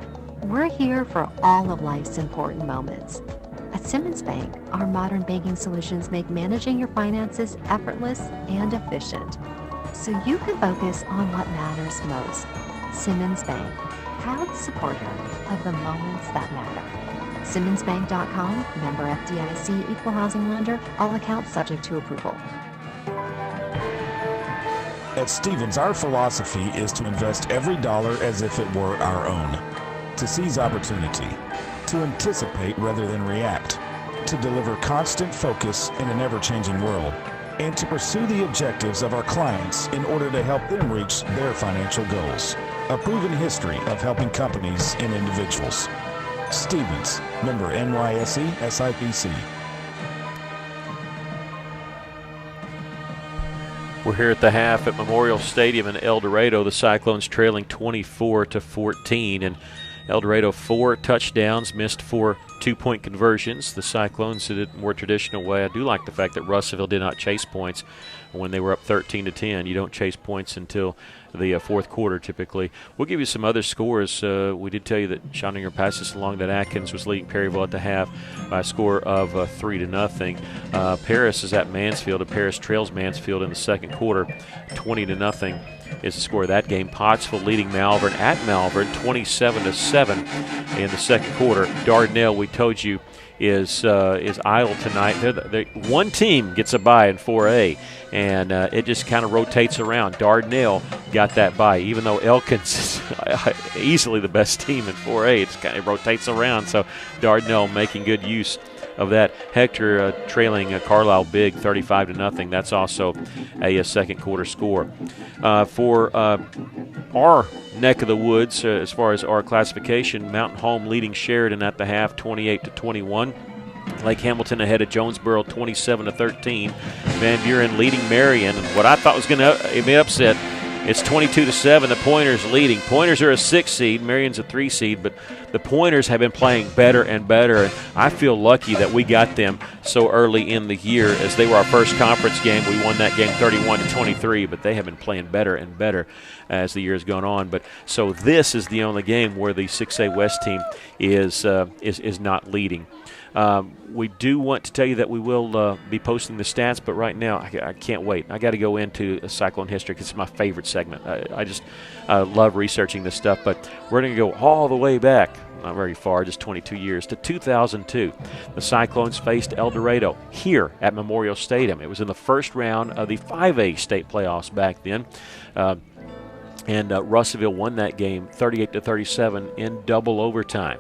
we're here for all of life's important moments. At Simmons Bank, our modern banking solutions make managing your finances effortless and efficient, so you can focus on what matters most. Simmons Bank, proud supporter of the moments that matter. SimmonsBank.com, member FDIC, equal housing lender, all accounts subject to approval. At Stevens, our philosophy is to invest every dollar as if it were our own, to seize opportunity, to anticipate rather than react, to deliver constant focus in an ever-changing world, and to pursue the objectives of our clients in order to help them reach their financial goals. A proven history of helping companies and individuals. Stevens, member NYSE, SIPC. We're here at the half at Memorial Stadium in El Dorado. The Cyclones trailing 24-14, and El Dorado 4 touchdowns, missed 4 two-point conversions. The Cyclones did it a more traditional way. I do like the fact that Russellville did not chase points when they were up 13-10. You don't chase points until the fourth quarter typically. We'll give you some other scores. We did tell you that Schottinger passes along that Atkins was leading Perryville at the half by a score of 3-0. Paris is at Mansfield, and Paris trails Mansfield in the second quarter 20-0 is the score of that game. Pottsville leading Malvern at Malvern 27-7 in the second quarter. Dardanelle, we told you, is idle tonight. One team gets a bye in 4A, and it just kind of rotates around. Dardanelle got that bye, even though Elkins is easily the best team in 4A. It kind of rotates around, so Dardanelle making good use of that. Hector trailing Carlisle big 35-0. That's also a second quarter score. For our neck of the woods, as far as our classification, Mountain Home leading Sheridan at the half 28-21. Lake Hamilton ahead of Jonesboro 27-13. Van Buren leading Marion, and what I thought was going to be upset, it's 22-7. The Pointers leading. Pointers are a 6 seed. Marion's a 3 seed, but the Pointers have been playing better and better, and I feel lucky that we got them so early in the year, as they were our first conference game. We won that game 31-23, but they have been playing better and better as the year has gone on. But so this is the only game where the 6A West team is not leading. We do want to tell you that we will be posting the stats, but right now I can't wait. I got to go into Cyclone history because it's my favorite segment. I just love researching this stuff, but we're going to go all the way back, not very far, just 22 years, to 2002. The Cyclones faced El Dorado here at Memorial Stadium. It was in the first round of the 5A state playoffs back then. And Russellville won that game 38-37 in double overtime.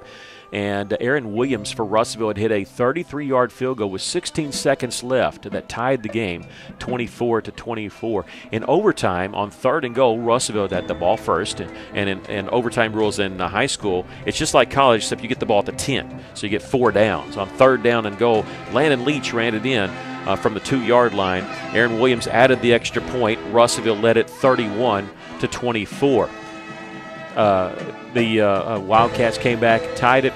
And Aaron Williams for Russellville had hit a 33-yard field goal with 16 seconds left that tied the game 24-24. In overtime, on 3rd and goal, Russellville had the ball first. And in overtime rules in high school, it's just like college, except you get the ball at the 10. So you get 4 downs. On 3rd down and goal, Landon Leach ran it in from the 2-yard line. Aaron Williams added the extra point. Russellville led it 31-24. The Wildcats came back, tied it.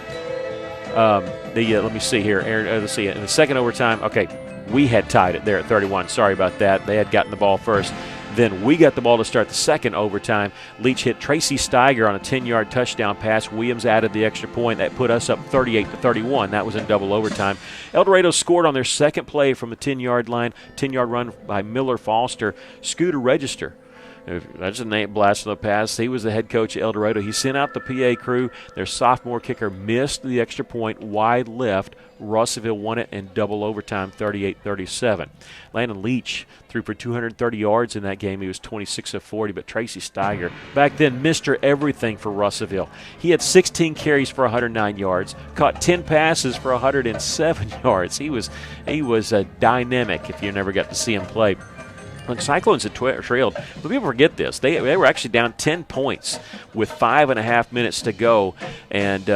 Let me see here. Let's see. In the second overtime, okay, we had tied it there at 31. Sorry about that. They had gotten the ball first. Then we got the ball to start the second overtime. Leach hit Tracy Steiger on a 10-yard touchdown pass. Williams added the extra point. That put us up 38-31. That was in double overtime. El Dorado scored on their second play from the 10-yard line. 10-yard run by Miller Foster. Scooter Register That's a name blast from the past. He was the head coach at El Dorado. He sent out the PA crew. Their sophomore kicker missed the extra point wide left. Russellville won it in double overtime, 38-37. Landon Leach threw for 230 yards in that game. He was 26 of 40, but Tracy Steiger, back then Mr. Everything for Russellville. He had 16 carries for 109 yards, caught 10 passes for 107 yards. He was dynamic if you never got to see him play. When Cyclones had trailed, but people forget this. They were actually down 10 points with 5.5 minutes to go, and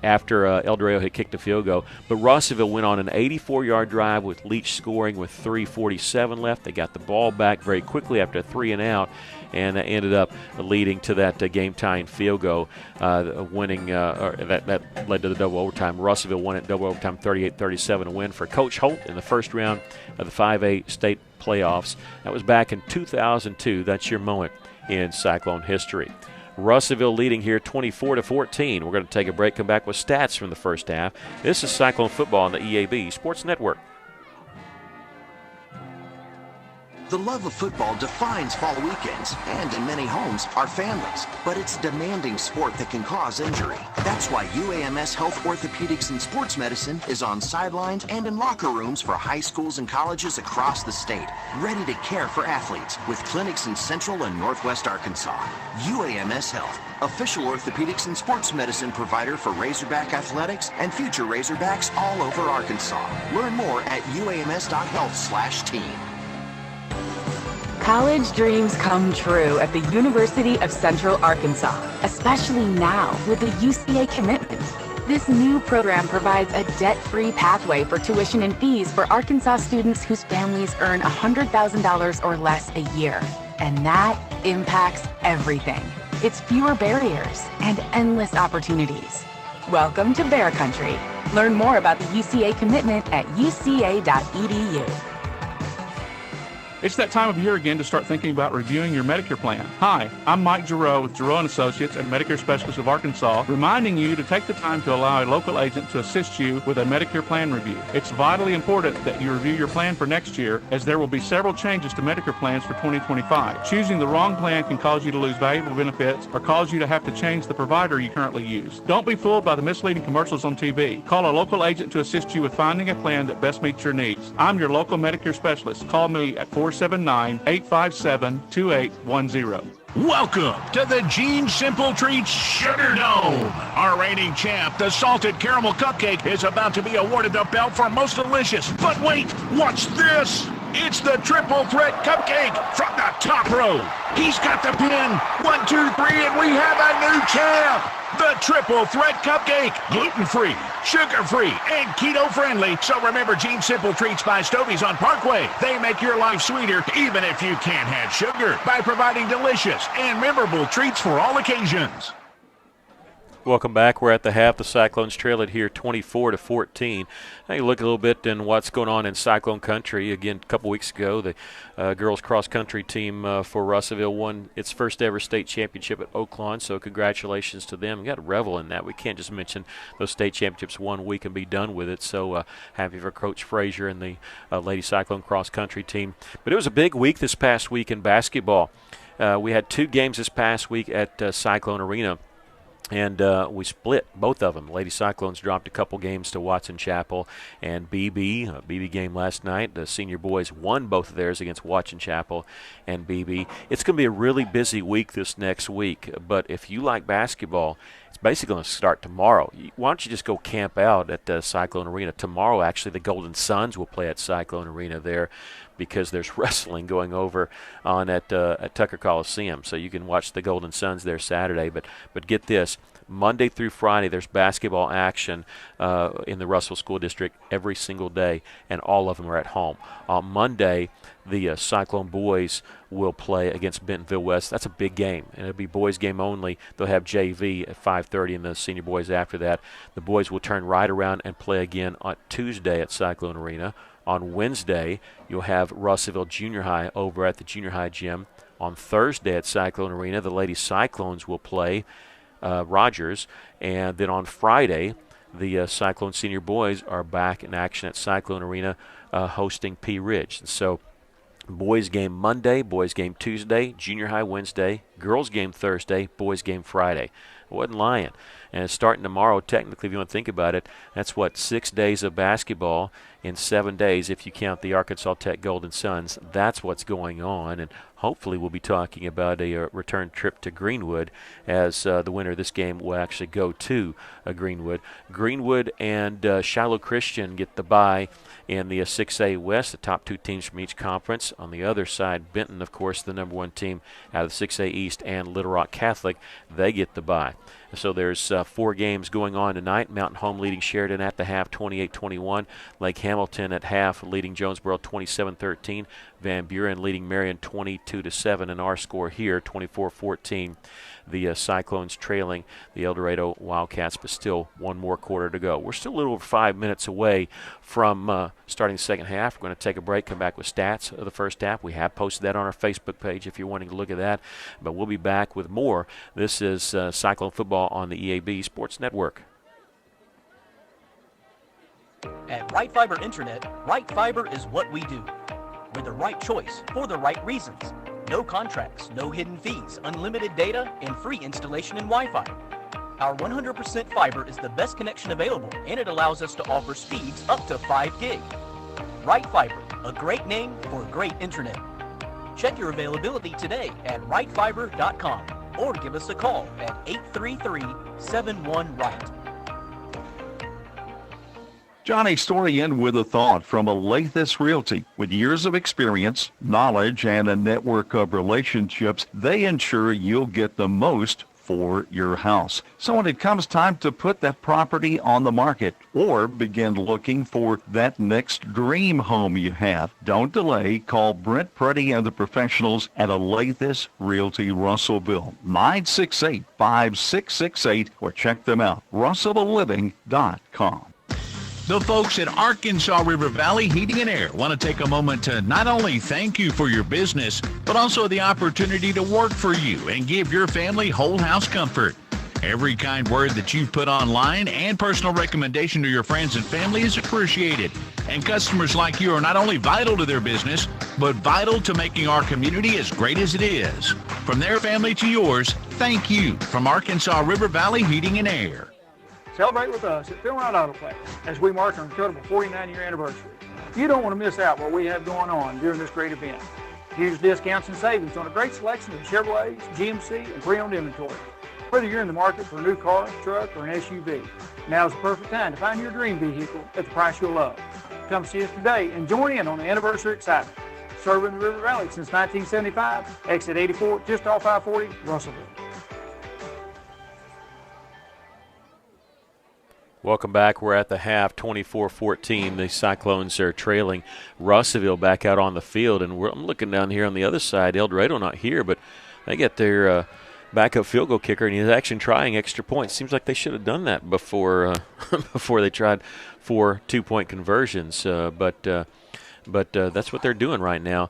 after El Dorado had kicked a field goal. But Russellville went on an 84-yard drive with Leach scoring with 3:47 left. They got the ball back very quickly after a 3-and-out, and ended up leading to that game-tying field goal, winning. That led to the double overtime. Russellville won it double overtime, 38-37, a win for Coach Holt in the first round of the 5A state playoffs. That was back in 2002. That's your moment in Cyclone history. Russellville leading here 24-14. We're going to take a break, come back with stats from the first half. This is Cyclone football on the EAB Sports Network. The love of football defines fall weekends, and in many homes, our families. But it's a demanding sport that can cause injury. That's why UAMS Health Orthopedics and Sports Medicine is on sidelines and in locker rooms for high schools and colleges across the state, ready to care for athletes with clinics in Central and Northwest Arkansas. UAMS Health, official orthopedics and sports medicine provider for Razorback Athletics and future Razorbacks all over Arkansas. Learn more at uams.health/team. College dreams come true at the University of Central Arkansas, especially now with the UCA commitment. This new program provides a debt-free pathway for tuition and fees for Arkansas students whose families earn $100,000 or less a year. And that impacts everything. It's fewer barriers and endless opportunities. Welcome to Bear Country. Learn more about the UCA commitment at uca.edu. It's that time of year again to start thinking about reviewing your Medicare plan. Hi, I'm Mike Giroux with Giroux & Associates and Medicare Specialists of Arkansas, reminding you to take the time to allow a local agent to assist you with a Medicare plan review. It's vitally important that you review your plan for next year, as there will be several changes to Medicare plans for 2025. Choosing the wrong plan can cause you to lose valuable benefits or cause you to have to change the provider you currently use. Don't be fooled by the misleading commercials on TV. Call a local agent to assist you with finding a plan that best meets your needs. I'm your local Medicare specialist. Call me at 479-857-2810. Welcome to the Gene Simple Treats Sugar Dome. Our reigning champ, the Salted Caramel Cupcake, is about to be awarded the belt for most delicious. But wait, watch this. It's the Triple Threat Cupcake from the top row. He's got the pin. 1, 2, 3, and we have a new champ. The Triple Threat Cupcake. Gluten-free, sugar-free, and keto-friendly. So remember Gene Simple Treats by Stovey's on Parkway. They make your life sweeter even if you can't have sugar by providing delicious and memorable treats for all occasions. Welcome back. We're at the half. The Cyclones trail it here 24-14. Now you look a little bit in what's going on in Cyclone country. Again, a couple weeks ago, the girls cross-country team for Russellville won its first ever state championship at Oaklawn, so congratulations to them. We got to revel in that. We can't just mention those state championships 1 week and be done with it, so happy for Coach Frazier and the Lady Cyclone cross-country team. But it was a big week this past week in basketball. We had 2 games this past week at Cyclone Arena. And we split both of them. Lady Cyclones dropped a couple games to Watson Chapel and BB. A BB game last night. The senior boys won both of theirs against Watson Chapel and BB. It's going to be a really busy week this next week. But if you like basketball, it's basically going to start tomorrow. Why don't you just go camp out at Cyclone Arena? Tomorrow, actually, the Golden Suns will play at Cyclone Arena there, because there's wrestling going over on at Tucker Coliseum. So you can watch the Golden Suns there Saturday. But get this, Monday through Friday there's basketball action in the Russell School District every single day, and all of them are at home. On Monday, the Cyclone boys will play against Bentonville West. That's a big game, and it'll be boys game only. They'll have JV at 5:30 and the senior boys after that. The boys will turn right around and play again on Tuesday at Cyclone Arena. On Wednesday, you'll have Russellville Junior High over at the Junior High gym. On Thursday at Cyclone Arena, the Lady Cyclones will play Rogers. And then on Friday, the Cyclone senior boys are back in action at Cyclone Arena hosting Pea Ridge. And so Boys game Monday, boys game Tuesday, junior high Wednesday, girls game Thursday, boys game Friday. I wasn't lying. And it's starting tomorrow, technically, if you want to think about it, that's 6 days of basketball in 7 days if you count the Arkansas Tech Golden Suns. That's what's going on. And hopefully we'll be talking about a return trip to Greenwood, as the winner of this game will actually go to Greenwood. Greenwood and Shiloh Christian get the bye in the 6A West, the top 2 teams from each conference. On the other side, Benton, of course, the number 1 team out of the 6A East, and Little Rock Catholic, they get the bye. So there's 4 games going on tonight. Mountain Home leading Sheridan at the half, 28-21. Lake Hamilton at half leading Jonesboro 27-13. Van Buren leading Marion 22-7. And our score here, 24-14. The Cyclones trailing the El Dorado Wildcats, but still 1 more quarter to go. We're still a little over 5 minutes away from starting the second half. We're going to take a break, come back with stats of the first half. We have posted that on our Facebook page if you're wanting to look at that. But we'll be back with more. This is Cyclone Football on the EAB Sports Network. At Right Fiber Internet, Right Fiber is what we do. We're the right choice for the right reasons. No contracts, no hidden fees, unlimited data, and free installation and Wi-Fi. Our 100% fiber is the best connection available, and it allows us to offer speeds up to 5 gig. Right Fiber, a great name for great internet. Check your availability today at rightfiber.com or give us a call at 833-71-RIGHT. Johnny Storian with a thought from Alathus Realty. With years of experience, knowledge, and a network of relationships, they ensure you'll get the most for your house. So when it comes time to put that property on the market or begin looking for that next dream home you have, don't delay. Call Brent Pruddy and the professionals at Alathus Realty Russellville, 968-5668, or check them out, russellvilleliving.com. The folks at Arkansas River Valley Heating and Air want to take a moment to not only thank you for your business, but also the opportunity to work for you and give your family whole house comfort. Every kind word that you've put online and personal recommendation to your friends and family is appreciated. And customers like you are not only vital to their business, but vital to making our community as great as it is. From their family to yours, thank you from Arkansas River Valley Heating and Air. Celebrate with us at Phil Wright Autoplex as we mark our incredible 49-year anniversary. You don't want to miss out what we have going on during this great event. Huge discounts and savings on a great selection of Chevrolets, GMC, and pre-owned inventory. Whether you're in the market for a new car, truck, or an SUV, now's the perfect time to find your dream vehicle at the price you'll love. Come see us today and join in on the anniversary excitement. Serving the River Valley since 1975, exit 84, just off I-40, Russellville. Welcome back. We're at the half, 24-14. The Cyclones are trailing Russellville back out on the field. And I'm looking down here on the other side. El Dorado not here, but they get their backup field goal kicker, and he's actually trying extra points. Seems like they should have done that before before they tried 4 2-point conversions. But that's what they're doing right now.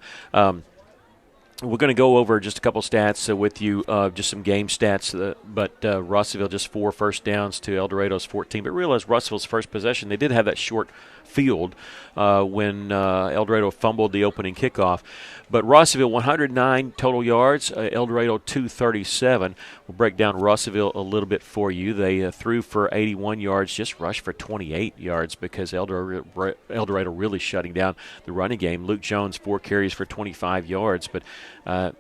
We're going to go over just a couple stats with you, just some game stats. But Russellville just 4 first downs to El Dorado's 14. But realize Russellville's first possession, they did have that short field when El Dorado fumbled the opening kickoff. But Russellville 109 total yards, El Dorado 237. We'll break down Russellville a little bit for you. They threw for 81 yards, just rushed for 28 yards because El Dorado really shutting down the running game. Luke Jones 4 carries for 25 yards, but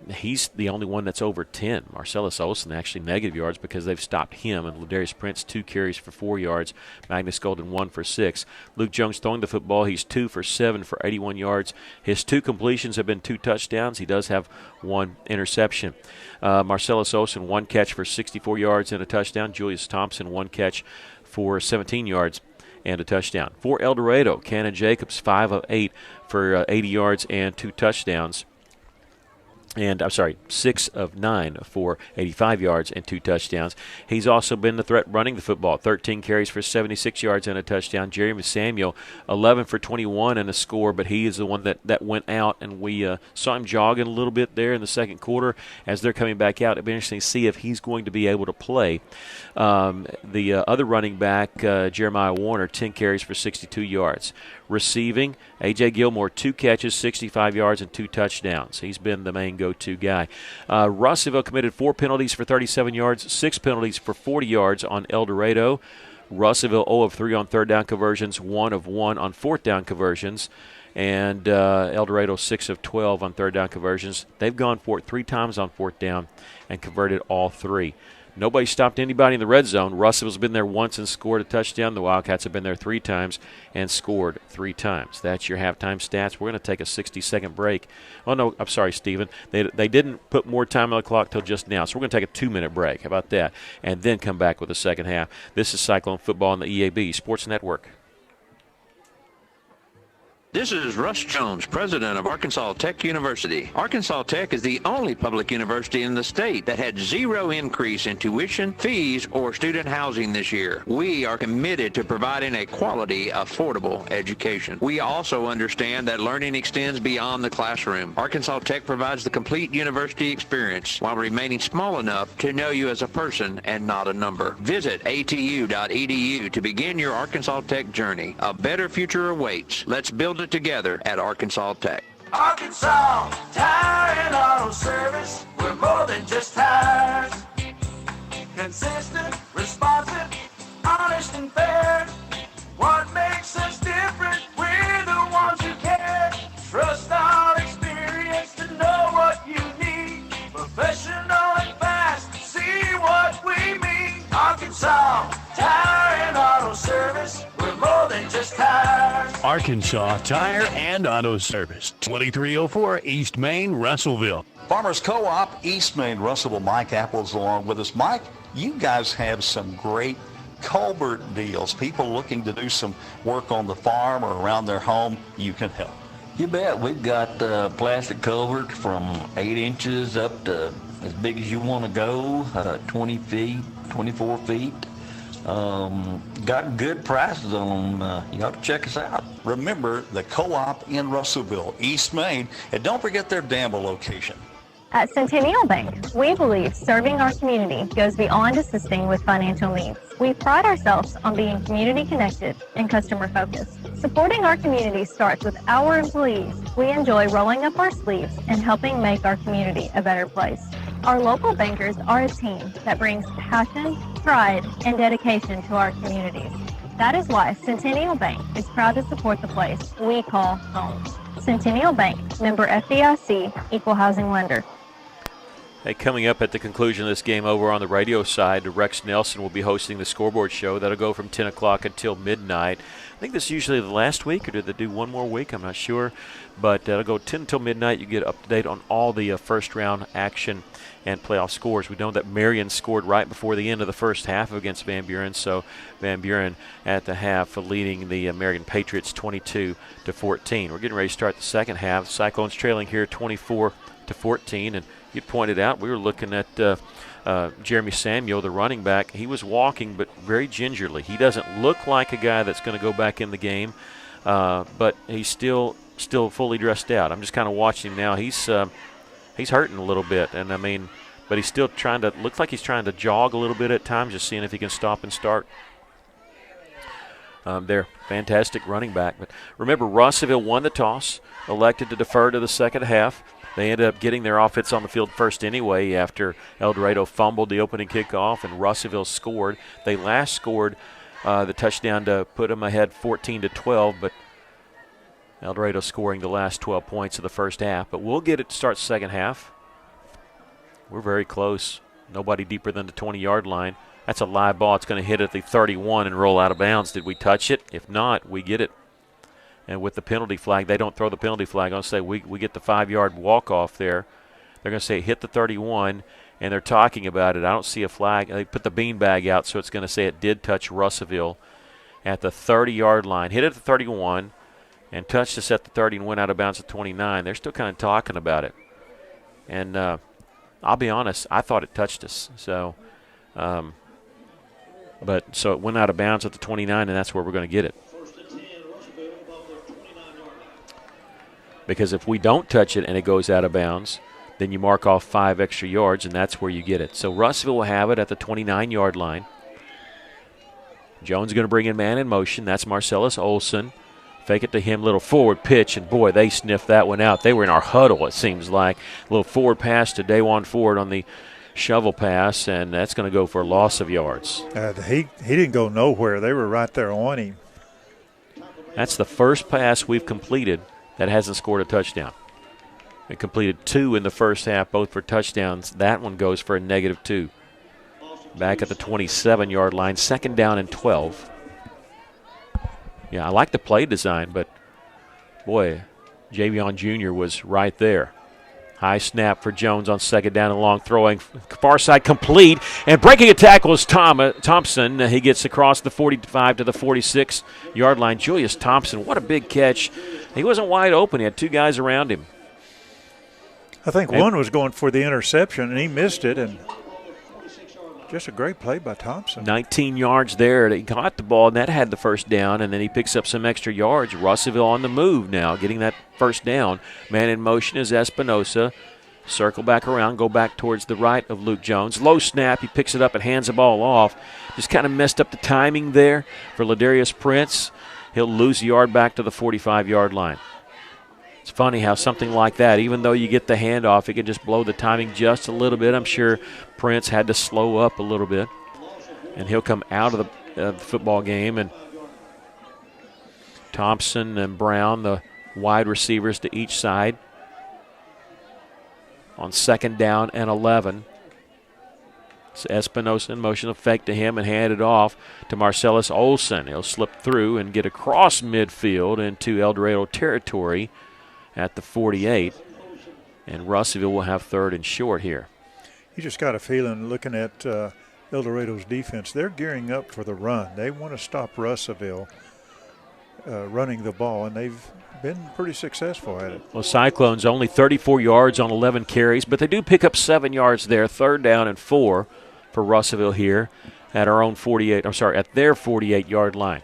he's the only one that's over 10. Marcellus Olsen actually negative yards because they've stopped him. And Ladarius Prince 2 carries for 4 yards. Magnus Golden 1 for 6. Luke Jones throwing the football. He's 2 for 7 for 81 yards. His 2 completions have been 2 touchdowns. He does have 1 interception. Marcellus Olsen 1 catch for 64 yards and a touchdown. Julius Thompson 1 catch for 17 yards and a touchdown. For El Dorado, Cannon Jacobs 5 of 8 for 80 yards and 2 touchdowns. And 6 of 9 for 85 yards and 2 touchdowns. He's also been the threat running the football. 13 carries for 76 yards and a touchdown. Jeremy Samuel, 11 for 21 and a score, but he is the one that went out, and we saw him jogging a little bit there in the second quarter as they're coming back out. It'll be interesting to see if he's going to be able to play. The other running back, Jeremiah Warner, 10 carries for 62 yards. Receiving, A.J. Gilmore, 2 catches, 65 yards, and 2 touchdowns. He's been the main go-to guy. Russellville committed 4 penalties for 37 yards, 6 penalties for 40 yards on El Dorado. Russellville 0 of 3 on third down conversions, 1 of 1 on fourth down conversions. And El Dorado 6 of 12 on third down conversions. They've gone for it 3 times on fourth down and converted all 3. Nobody stopped anybody in the red zone. Russellville's been there once and scored a touchdown. The Wildcats have been there 3 times and scored 3 times. That's your halftime stats. We're going to take a 60-second break. Oh, no, I'm sorry, Stephen. They didn't put more time on the clock till just now, so we're going to take a 2-minute break. How about that? And then come back with the second half. This is Cyclone Football on the EAB Sports Network. This is Russ Jones, president of Arkansas Tech University. Arkansas Tech is the only public university in the state that had 0 increase in tuition, fees, or student housing this year. We are committed to providing a quality, affordable education. We also understand that learning extends beyond the classroom. Arkansas Tech provides the complete university experience while remaining small enough to know you as a person and not a number. Visit atu.edu to begin your Arkansas Tech journey. A better future awaits. Let's build it together at Arkansas Tech. Arkansas Tire and Auto Service, we're more than just tires. Consistent, responsive, honest and fair. What makes us different? We're the ones who care. Trust our experience to know what you need. Professional and fast, see what we mean. Arkansas Tire and Auto Service, we're more than just tires. Arkansas Tire and Auto Service, 2304 East Main, Russellville. Farmers Co-op, East Main, Russellville. Mike Apple's along with us. Mike, you guys have some great culvert deals. People looking to do some work on the farm or around their home, you can help. You bet. We've got plastic culvert from 8 inches up to as big as you want to go, 20 feet, 24 feet. Got good prices on them. You ought to check us out. Remember the Co-op in Russellville, East Main, and don't forget their Danville location. At Centennial Bank, we believe serving our community goes beyond assisting with financial needs. We pride ourselves on being community connected and customer focused. Supporting our community starts with our employees. We enjoy rolling up our sleeves and helping make our community a better place. Our local bankers are a team that brings passion, pride, and dedication to our communities. That is why Centennial Bank is proud to support the place we call home. Centennial Bank, member FDIC, equal housing lender. Hey, coming up at the conclusion of this game over on the radio side, Rex Nelson will be hosting the scoreboard show. That'll go from 10 o'clock until midnight. I think this is usually the last week, or did they do one more week? I'm not sure. But it'll go 10 until midnight. You get up to date on all the first-round action and playoff scores. We know that Marion scored right before the end of the first half against Van Buren, so Van Buren at the half leading the Marion Patriots 22-14. We're getting ready to start the second half. Cyclones trailing here 24-14, and you pointed out we were looking at Jeremy Samuel, the running back. He was walking, but very gingerly. He doesn't look like a guy that's going to go back in the game, but he's still fully dressed out. I'm just kind of watching him now. He's hurting a little bit, and I mean, but he's still looks like he's trying to jog a little bit at times, just seeing if he can stop and start. They're fantastic running back. But remember, Russellville won the toss, elected to defer to the second half. They ended up getting their offense on the field first anyway after El Dorado fumbled the opening kickoff and Russellville scored. They last scored the touchdown to put them ahead 14-12, but El Dorado scoring the last 12 points of the first half. But we'll get it to start second half. We're very close. Nobody deeper than the 20-yard line. That's a live ball. It's going to hit at the 31 and roll out of bounds. Did we touch it? If not, we get it. And with the penalty flag, they don't throw the penalty flag. I'm going to say we get the 5-yard walk-off there. They're going to say hit the 31, and they're talking about it. I don't see a flag. They put the beanbag out, so it's going to say it did touch Russellville at the 30-yard line. Hit it at the 31 and touched us at the 30 and went out of bounds at 29. They're still kind of talking about it. And I'll be honest, I thought it touched us. So, so it went out of bounds at the 29, and that's where we're going to get it. Because if we don't touch it and it goes out of bounds, then you mark off 5 extra yards, and that's where you get it. So Russellville will have it at the 29-yard line. Jones going to bring in man in motion. That's Marcellus Olson. Fake it to him, little forward pitch, and boy, they sniffed that one out. They were in our huddle, it seems like. A little forward pass to Dajuan Ford on the shovel pass, and that's going to go for a loss of yards. He didn't go nowhere. They were right there on him. That's the first pass we've completed that hasn't scored a touchdown. We completed 2 in the first half, both for touchdowns. That one goes for a -2. Back at the 27-yard line, 2nd down and 12. Yeah, I like the play design, but, boy, Javion Jr. was right there. High snap for Jones on 2nd down and long, throwing far side complete. And breaking a tackle is Thompson. He gets across the 45 to the 46-yard line. Julius Thompson, what a big catch. He wasn't wide open. He had 2 guys around him. I think one was going for the interception, and he missed it, and just a great play by Thompson. 19 yards there. He caught the ball, and that had the first down, and then he picks up some extra yards. Russellville on the move now, getting that first down. Man in motion is Espinosa. Circle back around, go back towards the right of Luke Jones. Low snap, he picks it up and hands the ball off. Just kind of messed up the timing there for Ladarius Prince. He'll lose a yard back to the 45-yard line. It's funny how something like that, even though you get the handoff, it can just blow the timing just a little bit. I'm sure Prince had to slow up a little bit, and he'll come out of the football game. And Thompson and Brown, the wide receivers to each side, on 2nd down and 11. It's Espinosa in motion, a fake to him and hand it off to Marcellus Olson. He'll slip through and get across midfield into El Dorado territory at the 48, and Russellville will have 3rd and short here. You just got a feeling looking at El Dorado's defense, they're gearing up for the run. They want to stop Russellville running the ball, and they've been pretty successful at it. Well, Cyclones only 34 yards on 11 carries, but they do pick up 7 yards there. 3rd down and 4 for Russellville here at our own 48. I'm sorry, at their 48-yard line.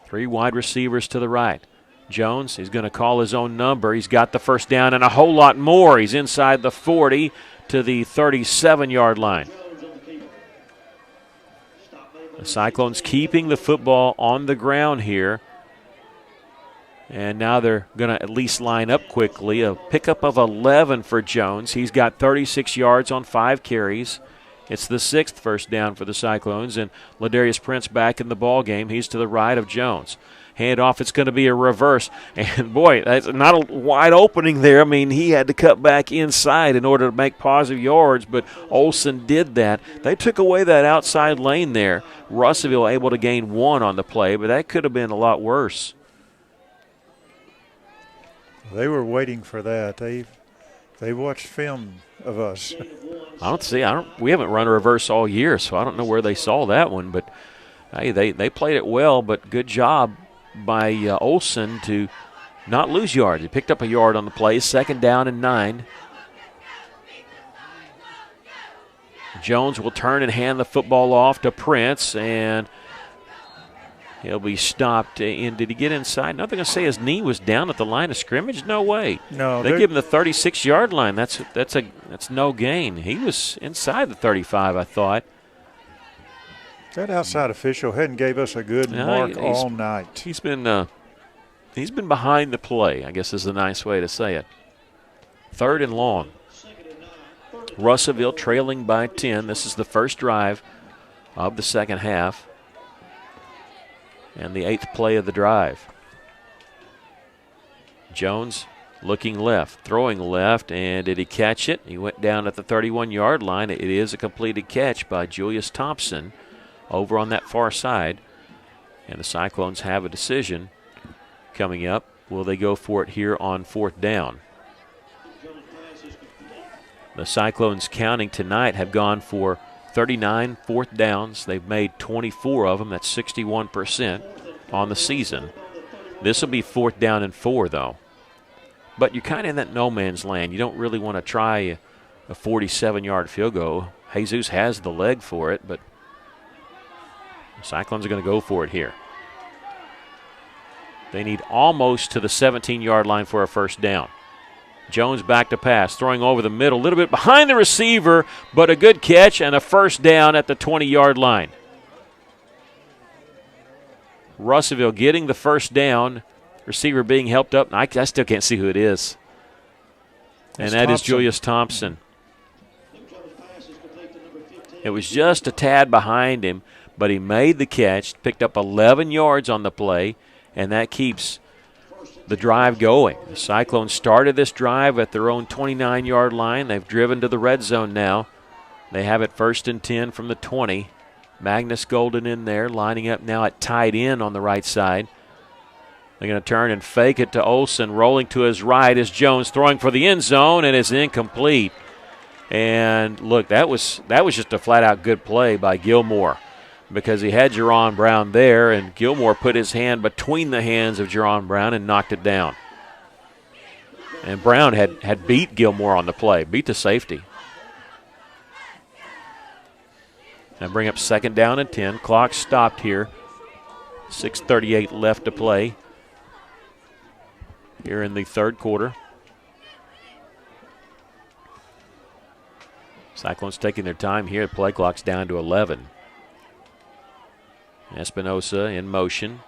3 wide receivers to the right. Jones, he's going to call his own number. He's got the first down and a whole lot more. He's inside the 40 to the 37-yard line. The Cyclones keeping the football on the ground here. And now they're going to at least line up quickly. A pickup of 11 for Jones. He's got 36 yards on 5 carries. It's the 6th first down for the Cyclones, and Ladarius Prince back in the ball game. He's to the right of Jones. Hand off, it's going to be a reverse. And, boy, that's not a wide opening there. I mean, he had to cut back inside in order to make positive yards, but Olson did that. They took away that outside lane there. Russellville able to gain 1 on the play, but that could have been a lot worse. They were waiting for that. They watched film of us. We haven't run a reverse all year, so I don't know where they saw that one, but hey, they played it well, but good job by Olson to not lose yards. He picked up a yard on the play, 2nd down and 9. Jones will turn and hand the football off to Prince, and he'll be stopped. Did he get inside? No, they're going to say his knee was down at the line of scrimmage. No way. No, they give him the 36-yard line. That's no gain. He was inside the 35, I thought. That outside official hadn't gave us a good mark all night. He's been behind the play, I guess is the nice way to say it. 3rd and long. Russellville trailing by 10. This is the first drive of the second half and the 8th play of the drive. Jones looking left, throwing left, and did he catch it? He went down at the 31-yard line. It is a completed catch by Julius Thompson over on that far side. And the Cyclones have a decision coming up. Will they go for it here on 4th down? The Cyclones counting tonight have gone for 39 4th downs. They've made 24 of them. That's 61% on the season. This will be 4th down and 4, though. But you're kind of in that no man's land. You don't really want to try a 47-yard field goal. Jesus has the leg for it, but the Cyclones are going to go for it here. They need almost to the 17-yard line for a first down. Jones back to pass, throwing over the middle, a little bit behind the receiver, but a good catch and a first down at the 20-yard line. Russellville getting the first down. Receiver being helped up. I still can't see who it is. And that is Julius Thompson. It was just a tad behind him, but he made the catch, picked up 11 yards on the play, and that keeps the drive going. The Cyclones started this drive at their own 29-yard line. They've driven to the red zone now. They have it 1st and 10 from the 20. Magnus Golden in there, lining up now at tight end on the right side. They're going to turn and fake it to Olsen. Rolling to his right is Jones, throwing for the end zone, and it's incomplete. And look, that was just a flat-out good play by Gilmore, because he had Jerron Brown there, and Gilmore put his hand between the hands of Jerron Brown and knocked it down. And Brown had beat Gilmore on the play, beat the safety. And bring up 2nd down and 10. Clock stopped here. 6:38 left to play here in the 3rd quarter. Cyclones taking their time here. The play clock's down to 11. Espinosa in motion.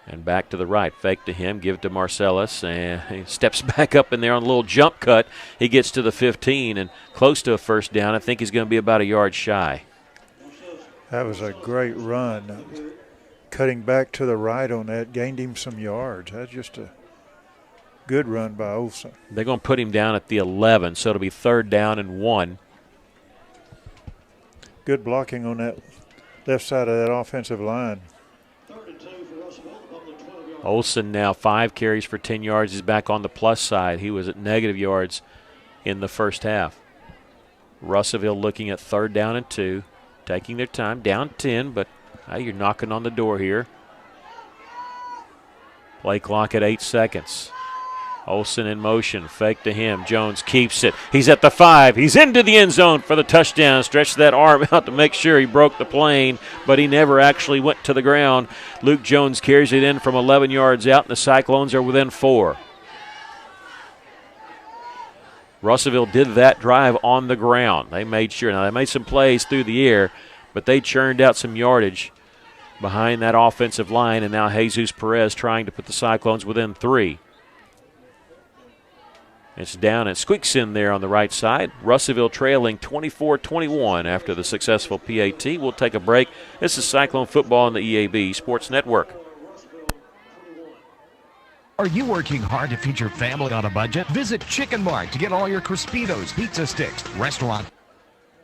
And back to the right. Fake to him. Give it to Marcellus. And he steps back up in there on a little jump cut. He gets to the 15 and close to a first down. I think he's going to be about a yard shy. That was a great run. Cutting back to the right on that gained him some yards. That's just a good run by Olsen. They're going to put him down at the 11, so it'll be 3rd down and 1. Good blocking on that left side of that offensive line. Olsen now 5 carries for 10 yards. He's back on the plus side. He was at negative yards in the first half. Russellville looking at 3rd down and 2. Taking their time, down 10, but you're knocking on the door here. Play clock at 8 seconds. Olsen in motion, fake to him. Jones keeps it. He's at the 5. He's into the end zone for the touchdown. Stretched that arm out to make sure he broke the plane, but he never actually went to the ground. Luke Jones carries it in from 11 yards out, and the Cyclones are within 4. Russellville did that drive on the ground. They made sure. Now, they made some plays through the air, but they churned out some yardage behind that offensive line, and now Jesus Perez trying to put the Cyclones within 3. It's down and squeaks in there on the right side. Russellville trailing 24-21 after the successful PAT. We'll take a break. This is Cyclone football on the EAB Sports Network. Are you working hard to feed your family on a budget? Visit Chicken Mart to get all your Crispitos, pizza sticks, restaurant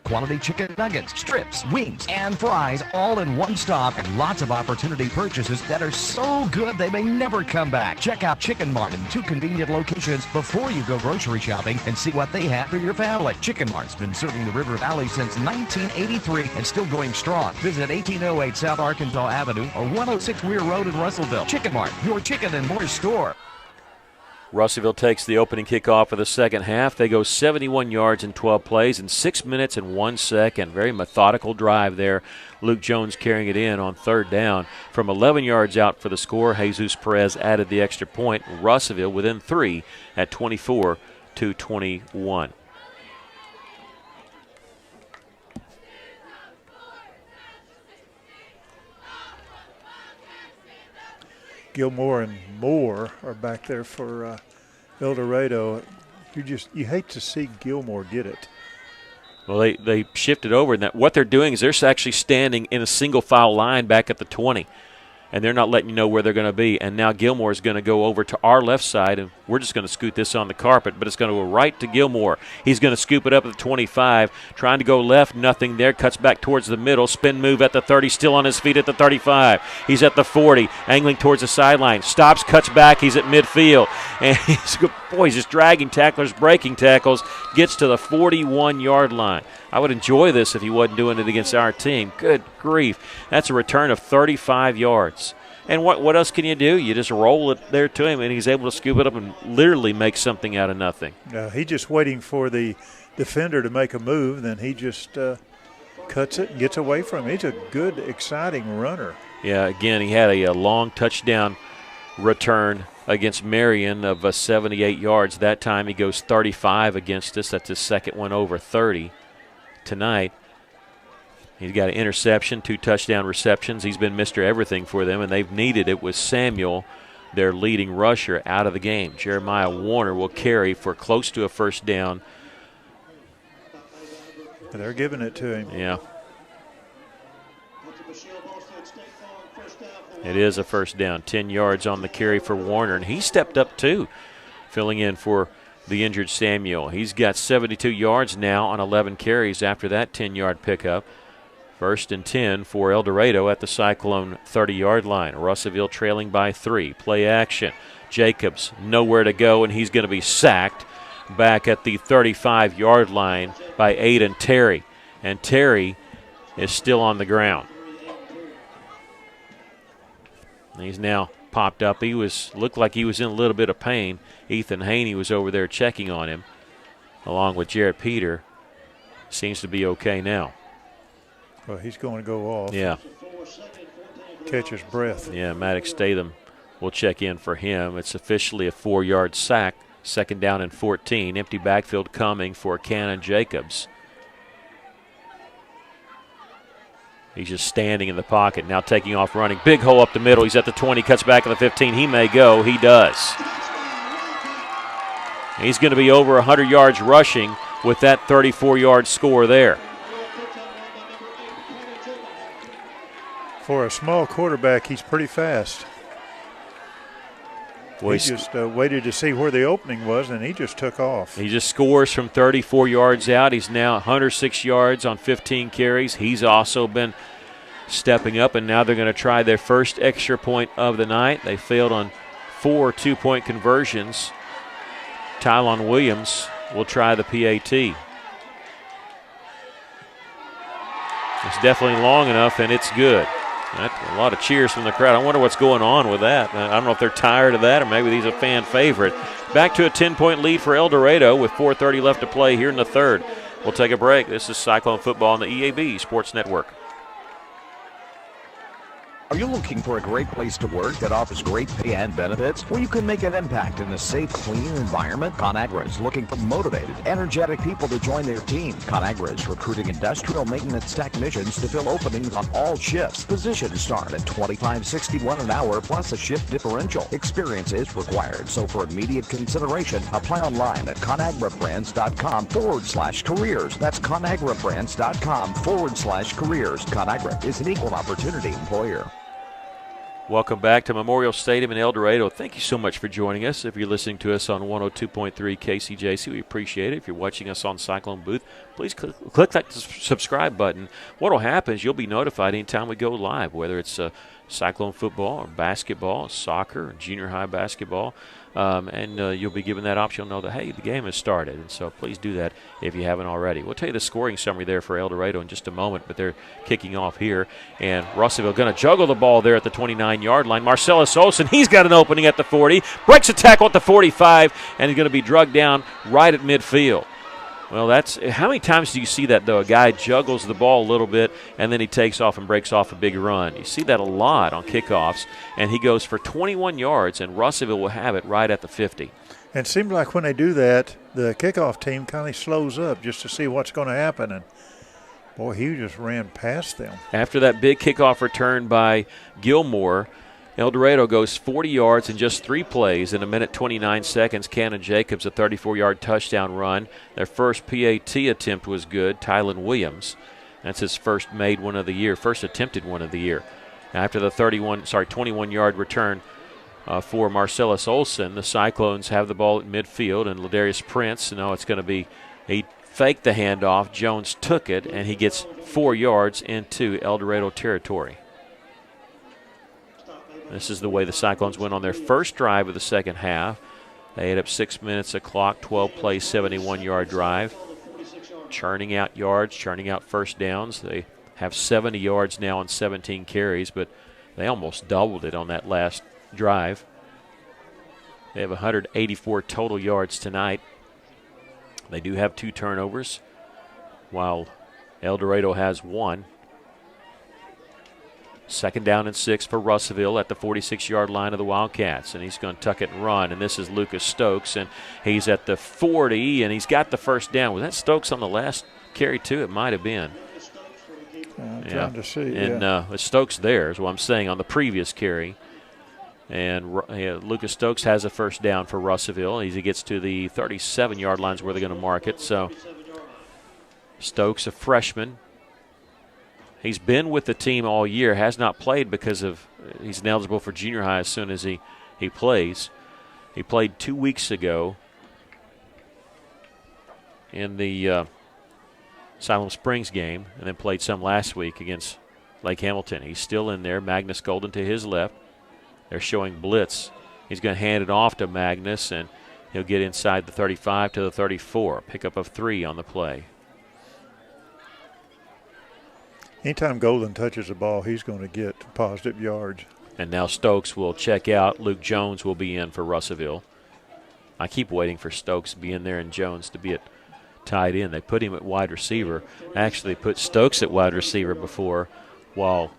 quality chicken nuggets, strips, wings, and fries all in one stop, and lots of opportunity purchases that are so good they may never come back. Check out Chicken Mart in 2 convenient locations before you go grocery shopping and see what they have for your family. Chicken Mart's been serving the River Valley since 1983 and still going strong. Visit 1808 South Arkansas Avenue or 106 Weir Road in Russellville. Chicken Mart, your chicken and more store. Russellville takes the opening kickoff of the second half. They go 71 yards in 12 plays in 6 minutes and 1 second. Very methodical drive there. Luke Jones carrying it in on 3rd down. From 11 yards out for the score, Jesus Perez added the extra point. Russellville within 3 at 24-21. Gilmore and Moore are back there for El Dorado. You hate to see Gilmore get it. Well, they shifted over, and what they're doing is they're actually standing in a single file line back at the 20, and they're not letting you know where they're going to be. And now Gilmore is going to go over to our left side, and we're just going to scoot this on the carpet, but it's going to go right to Gilmore. He's going to scoop it up at the 25, trying to go left, nothing there, cuts back towards the middle, spin move at the 30, still on his feet at the 35. He's at the 40, angling towards the sideline, stops, cuts back, he's at midfield, and he's just dragging tacklers, breaking tackles, gets to the 41-yard line. I would enjoy this if he wasn't doing it against our team. Good grief. That's a return of 35 yards. And what else can you do? You just roll it there to him, and he's able to scoop it up and literally make something out of nothing. He's just waiting for the defender to make a move, then he just cuts it and gets away from him. He's a good, exciting runner. Yeah, again, he had a long touchdown return against Marion of 78 yards. That time he goes 35 against us. That's his second one over 30 tonight. He's got an interception, 2 touchdown receptions. He's been Mr. Everything for them, and they've needed it with Samuel, their leading rusher, out of the game. Jeremiah Warner will carry for close to a first down. They're giving it to him. Yeah. It is a first down, 10 yards on the carry for Warner, and he stepped up too, filling in for the injured Samuel. He's got 72 yards now on 11 carries after that 10-yard pickup. 1st and 10 for El Dorado at the Cyclone 30-yard line. Russellville trailing by 3. Play action. Jacobs nowhere to go, and he's going to be sacked back at the 35-yard line by Aiden Terry. And Terry is still on the ground. He's now popped up. He looked like he was in a little bit of pain. Ethan Haney was over there checking on him, along with Jarrett Peter. Seems to be okay now. Well, he's going to go off. Yeah. Catch his breath. Yeah, Maddox Statham will check in for him. It's officially a 4-yard sack. 2nd down and 14. Empty backfield coming for Cannon Jacobs. He's just standing in the pocket, now taking off running. Big hole up the middle. He's at the 20, cuts back at the 15. He may go. He does. He's going to be over 100 yards rushing with that 34-yard score there. For a small quarterback, he's pretty fast. Well, he just waited to see where the opening was, and he just took off. He just scores from 34 yards out. He's now 106 yards on 15 carries. He's also been stepping up, and now they're going to try their first extra point of the night. They failed on 4 2-point conversions. Tylon Williams will try the PAT. It's definitely long enough, and it's good. A lot of cheers from the crowd. I wonder what's going on with that. I don't know if they're tired of that or maybe he's a fan favorite. Back to a 10-point lead for El Dorado with 4:30 left to play here in the third. We'll take a break. This is Cyclone Football on the EAB Sports Network. Are you looking for a great place to work that offers great pay and benefits, where you can make an impact in a safe, clean environment? ConAgra is looking for motivated, energetic people to join their team. ConAgra is recruiting industrial maintenance technicians to fill openings on all shifts. Positions start at $25.61 an hour plus a shift differential. Experience is required, so for immediate consideration, apply online at ConAgraBrands.com/careers. That's ConAgraBrands.com/careers. ConAgra is an equal opportunity employer. Welcome back to Memorial Stadium in El Dorado. Thank you so much for joining us. If you're listening to us on 102.3 KCJC, we appreciate it. If you're watching us on Cyclone Booth, please click that subscribe button. What will happen is you'll be notified anytime we go live, whether it's Cyclone football or basketball, soccer, or junior high basketball. And you'll be given that option. You'll know that, hey, the game has started. And so please do that if you haven't already. We'll tell you the scoring summary there for El Dorado in just a moment, but they're kicking off here. And Russellville going to juggle the ball there at the 29-yard line. Marcellus Olsen, he's got an opening at the 40, breaks a tackle at the 45, and he's going to be drugged down right at midfield. Well, that's how many times do you see that, though? A guy juggles the ball a little bit, and then he takes off and breaks off a big run. You see that a lot on kickoffs, and he goes for 21 yards, and Russellville will have it right at the 50. And it seems like when they do that, the kickoff team kind of slows up just to see what's going to happen. And, boy, he just ran past them. After that big kickoff return by Gilmore, El Dorado goes 40 yards in just 3 plays. In a minute 29 seconds, Cannon Jacobs, a 34-yard touchdown run. Their first PAT attempt was good, Tylon Williams. That's his first made one of the year, first attempted one of the year. After the 21-yard return for Marcellus Olsen, the Cyclones have the ball at midfield, and Ladarius Prince, it's going to be, he faked the handoff, Jones took it, and he gets 4 yards into El Dorado territory. This is the way the Cyclones went on their first drive of the second half. They ate up 6 minutes of clock, 12-play, 71-yard drive. Churning out yards, churning out first downs. They have 70 yards now on 17 carries, but they almost doubled it on that last drive. They have 184 total yards tonight. They do have 2 turnovers, while El Dorado has 1. 2nd down and 6 for Russellville at the 46-yard line of the Wildcats, and he's going to tuck it and run, and this is Lucas Stokes, and he's at the 40, and he's got the first down. Was that Stokes on the last carry, too? It might have been. trying to see. And Stokes there is what I'm saying on the previous carry. And Lucas Stokes has a first down for Russellville. As he gets to the 37-yard lines where they're going to mark it. So Stokes, a freshman. He's been with the team all year, has not played because of he's ineligible for junior high as soon as he plays. He played 2 weeks ago in the Siloam Springs game and then played some last week against Lake Hamilton. He's still in there. Magnus Golden to his left. They're showing blitz. He's going to hand it off to Magnus, and he'll get inside the 35 to the 34. Pickup of 3 on the play. Anytime Golden touches the ball, he's going to get positive yards. And now Stokes will check out. Luke Jones will be in for Russellville. I keep waiting for Stokes to be in there and Jones to be at tight end. They put him at wide receiver. Actually, put Stokes at wide receiver before, while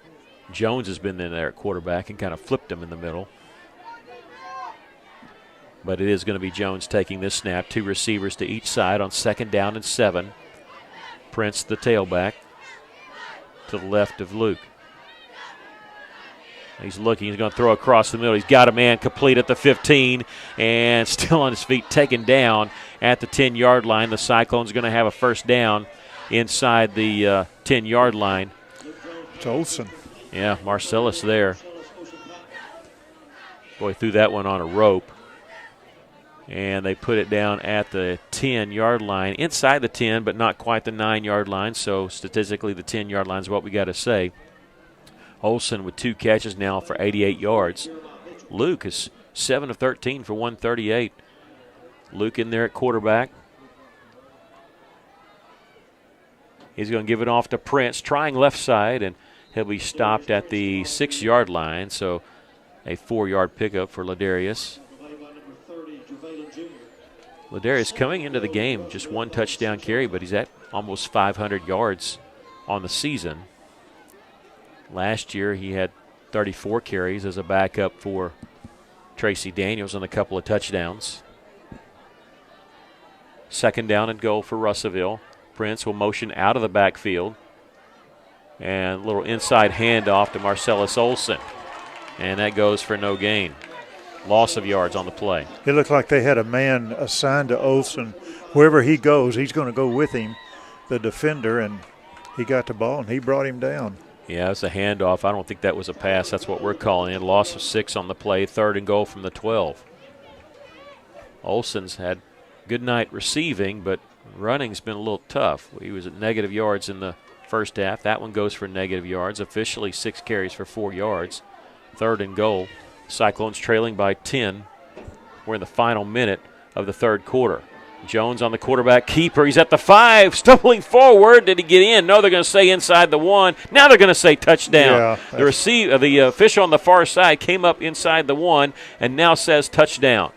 Jones has been in there at quarterback and kind of flipped him in the middle. But it is going to be Jones taking this snap. 2 receivers to each side on 2nd down and 7. Prince, the tailback, to the left of Luke. He's looking. He's going to throw across the middle. He's got a man complete at the 15 and still on his feet, taken down at the 10-yard line. The Cyclones are going to have a first down inside the 10-yard line. It's Olsen. Yeah, Marcellus there. Boy, threw that one on a rope. And they put it down at the 10-yard line, inside the 10, but not quite the 9-yard line. So statistically, the 10-yard line is what we got to say. Olsen with 2 catches now for 88 yards. Luke is 7 of 13 for 138. Luke in there at quarterback. He's going to give it off to Prince, trying left side, and he'll be stopped at the 6-yard line. So a 4-yard pickup for Ladarius. Ladarius coming into the game, just 1 touchdown carry, but he's at almost 500 yards on the season. Last year he had 34 carries as a backup for Tracy Daniels and a couple of touchdowns. 2nd down and goal for Russellville. Prince will motion out of the backfield. And a little inside handoff to Marcellus Olsen. And that goes for no gain. Loss of yards on the play. It looked like they had a man assigned to Olsen. Wherever he goes, he's going to go with him, the defender, and he got the ball and he brought him down. Yeah, it's a handoff. I don't think that was a pass. That's what we're calling it. Loss of 6 on the play. 3rd and goal from the 12. Olsen's had good night receiving, but running's been a little tough. He was at negative yards in the first half. That one goes for negative yards. Officially 6 carries for 4 yards. 3rd and goal. Cyclones trailing by 10. We're in the final minute of the 3rd quarter. Jones on the quarterback keeper. He's at the 5, stumbling forward. Did he get in? No, they're going to say inside the 1. Now they're going to say touchdown. Yeah, the official on the far side came up inside the 1 and now says touchdown.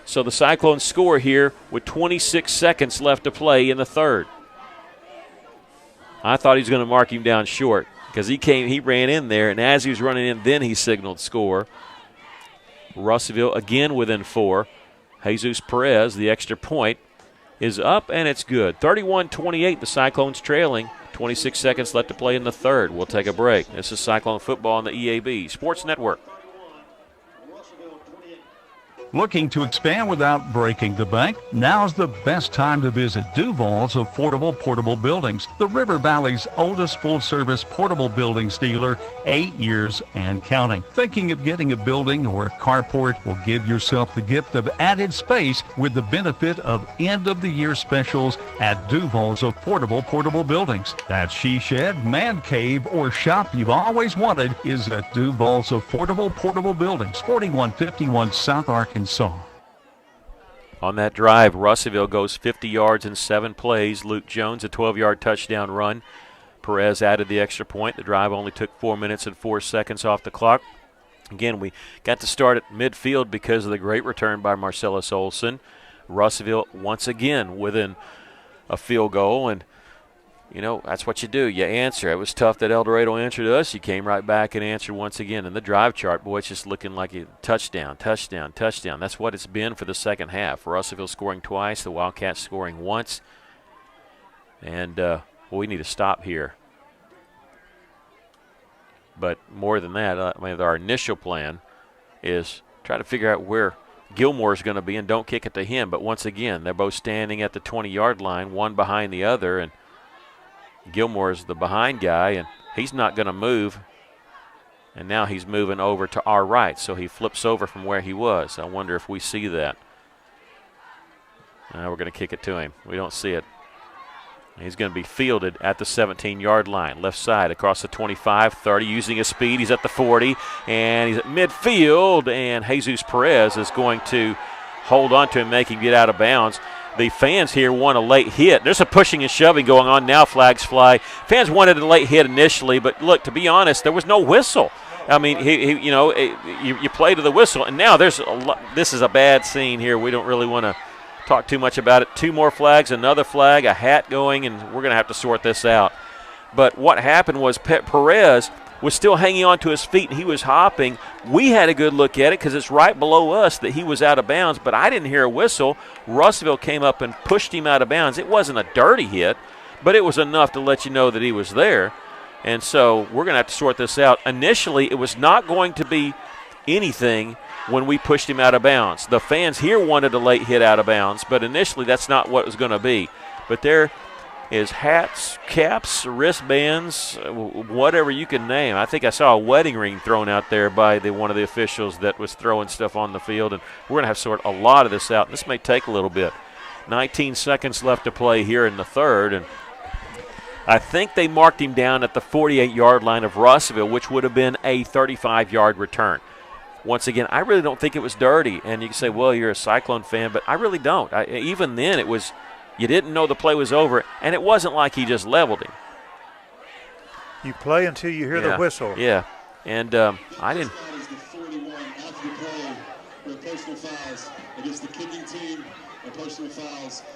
So the Cyclones score here with 26 seconds left to play in the 3rd. I thought he was going to mark him down short because he ran in there, and as he was running in, then he signaled score. Russellville again within 4. Jesus Perez, the extra point, is up, and it's good. 31-28, the Cyclones trailing. 26 seconds left to play in the 3rd. We'll take a break. This is Cyclone football on the EAB Sports Network. Looking to expand without breaking the bank? Now's the best time to visit Duval's Affordable Portable Buildings, the River Valley's oldest full-service portable buildings dealer, 8 years and counting. Thinking of getting a building or a carport? Will give yourself the gift of added space with the benefit of end-of-the-year specials at Duval's Affordable Portable Buildings. That she shed, man cave, or shop you've always wanted is at Duval's Affordable Portable Buildings, 4151 South Arkansas. On that drive, Russellville goes 50 yards in 7 plays. Luke Jones, a 12-yard touchdown run. Perez added the extra point. The drive only took 4 minutes and 4 seconds off the clock. Again, we got to start at midfield because of the great return by Marcellus Olsen. Russellville once again within a field goal, and you know, that's what you do. You answer. It was tough that El Dorado answered us. You came right back and answered once again. And the drive chart, boy, it's just looking like a touchdown, touchdown, touchdown. That's what it's been for the second half. Russellville scoring twice, the Wildcats scoring once. And we need to stop here. But more than that, our initial plan is try to figure out where Gilmore is going to be and don't kick it to him. But once again, they're both standing at the 20-yard line, one behind the other, and Gilmore is the behind guy, and he's not going to move. And now he's moving over to our right, so he flips over from where he was. I wonder if we see that. We're going to kick it to him. We don't see it. He's going to be fielded at the 17-yard line, left side across the 25, 30, using his speed. He's at the 40, and he's at midfield, and Jesus Perez is going to hold on to him, make him get out of bounds. The fans here want a late hit. There's a pushing and shoving going on now. Flags fly. Fans wanted a late hit initially, but look, to be honest, there was no whistle. I mean, you play to the whistle, and now this is a bad scene here. We don't really want to talk too much about it. 2 more flags, another flag, a hat going, and we're going to have to sort this out. But what happened was Perez was still hanging on to his feet, and he was hopping. We had a good look at it because it's right below us that he was out of bounds, but I didn't hear a whistle. Russellville came up and pushed him out of bounds. It wasn't a dirty hit, but it was enough to let you know that he was there. And so we're going to have to sort this out. Initially, it was not going to be anything when we pushed him out of bounds. The fans here wanted a late hit out of bounds, but initially that's not what it was going to be. But there is hats, caps, wristbands, whatever you can name. I think I saw a wedding ring thrown out there by one of the officials that was throwing stuff on the field, and we're going to have to sort a lot of this out. This may take a little bit. 19 seconds left to play here in the third, and I think they marked him down at the 48-yard line of Russellville, which would have been a 35-yard return. Once again, I really don't think it was dirty. And you can say, well, you're a Cyclone fan, but I really don't. Even then, it was you didn't know the play was over, and it wasn't like he just leveled him. You play until you hear the whistle. Yeah, and I didn't.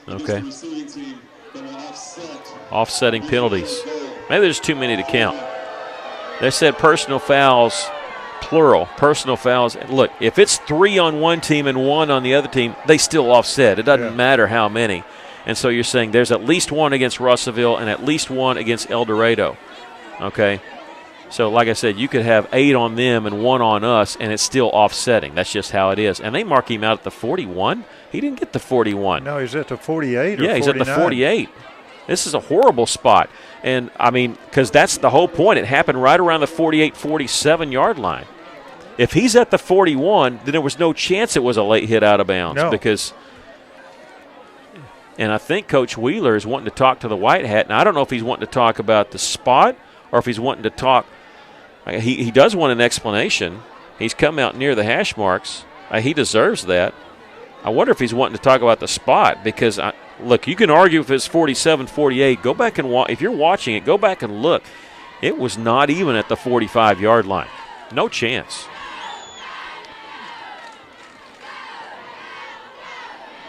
Okay. Offsetting penalties. Maybe there's too many to count. They said personal fouls, plural, personal fouls. Look, if it's 3 on one team and 1 on the other team, they still offset. It doesn't matter how many. And so you're saying there's at least 1 against Russellville and at least 1 against El Dorado. Okay? So like I said, you could have 8 on them and 1 on us, and it's still offsetting. That's just how it is. And they mark him out at the 41. He didn't get the 41. No, he's at the 48 or 49. Yeah, he's at the 48. This is a horrible spot. And, I mean, because that's the whole point. It happened right around the 48, 47-yard line. If he's at the 41, then there was no chance it was a late hit out of bounds. No. Because – and I think Coach Wheeler is wanting to talk to the white hat. And I don't know if he's wanting to talk about the spot or if he's wanting to talk – he does want an explanation. He's come out near the hash marks. He deserves that. I wonder if he's wanting to talk about the spot because, look, you can argue if it's 47, 48. Go back and watch. If you're watching it, go back and look. It was not even at the 45-yard line. No chance.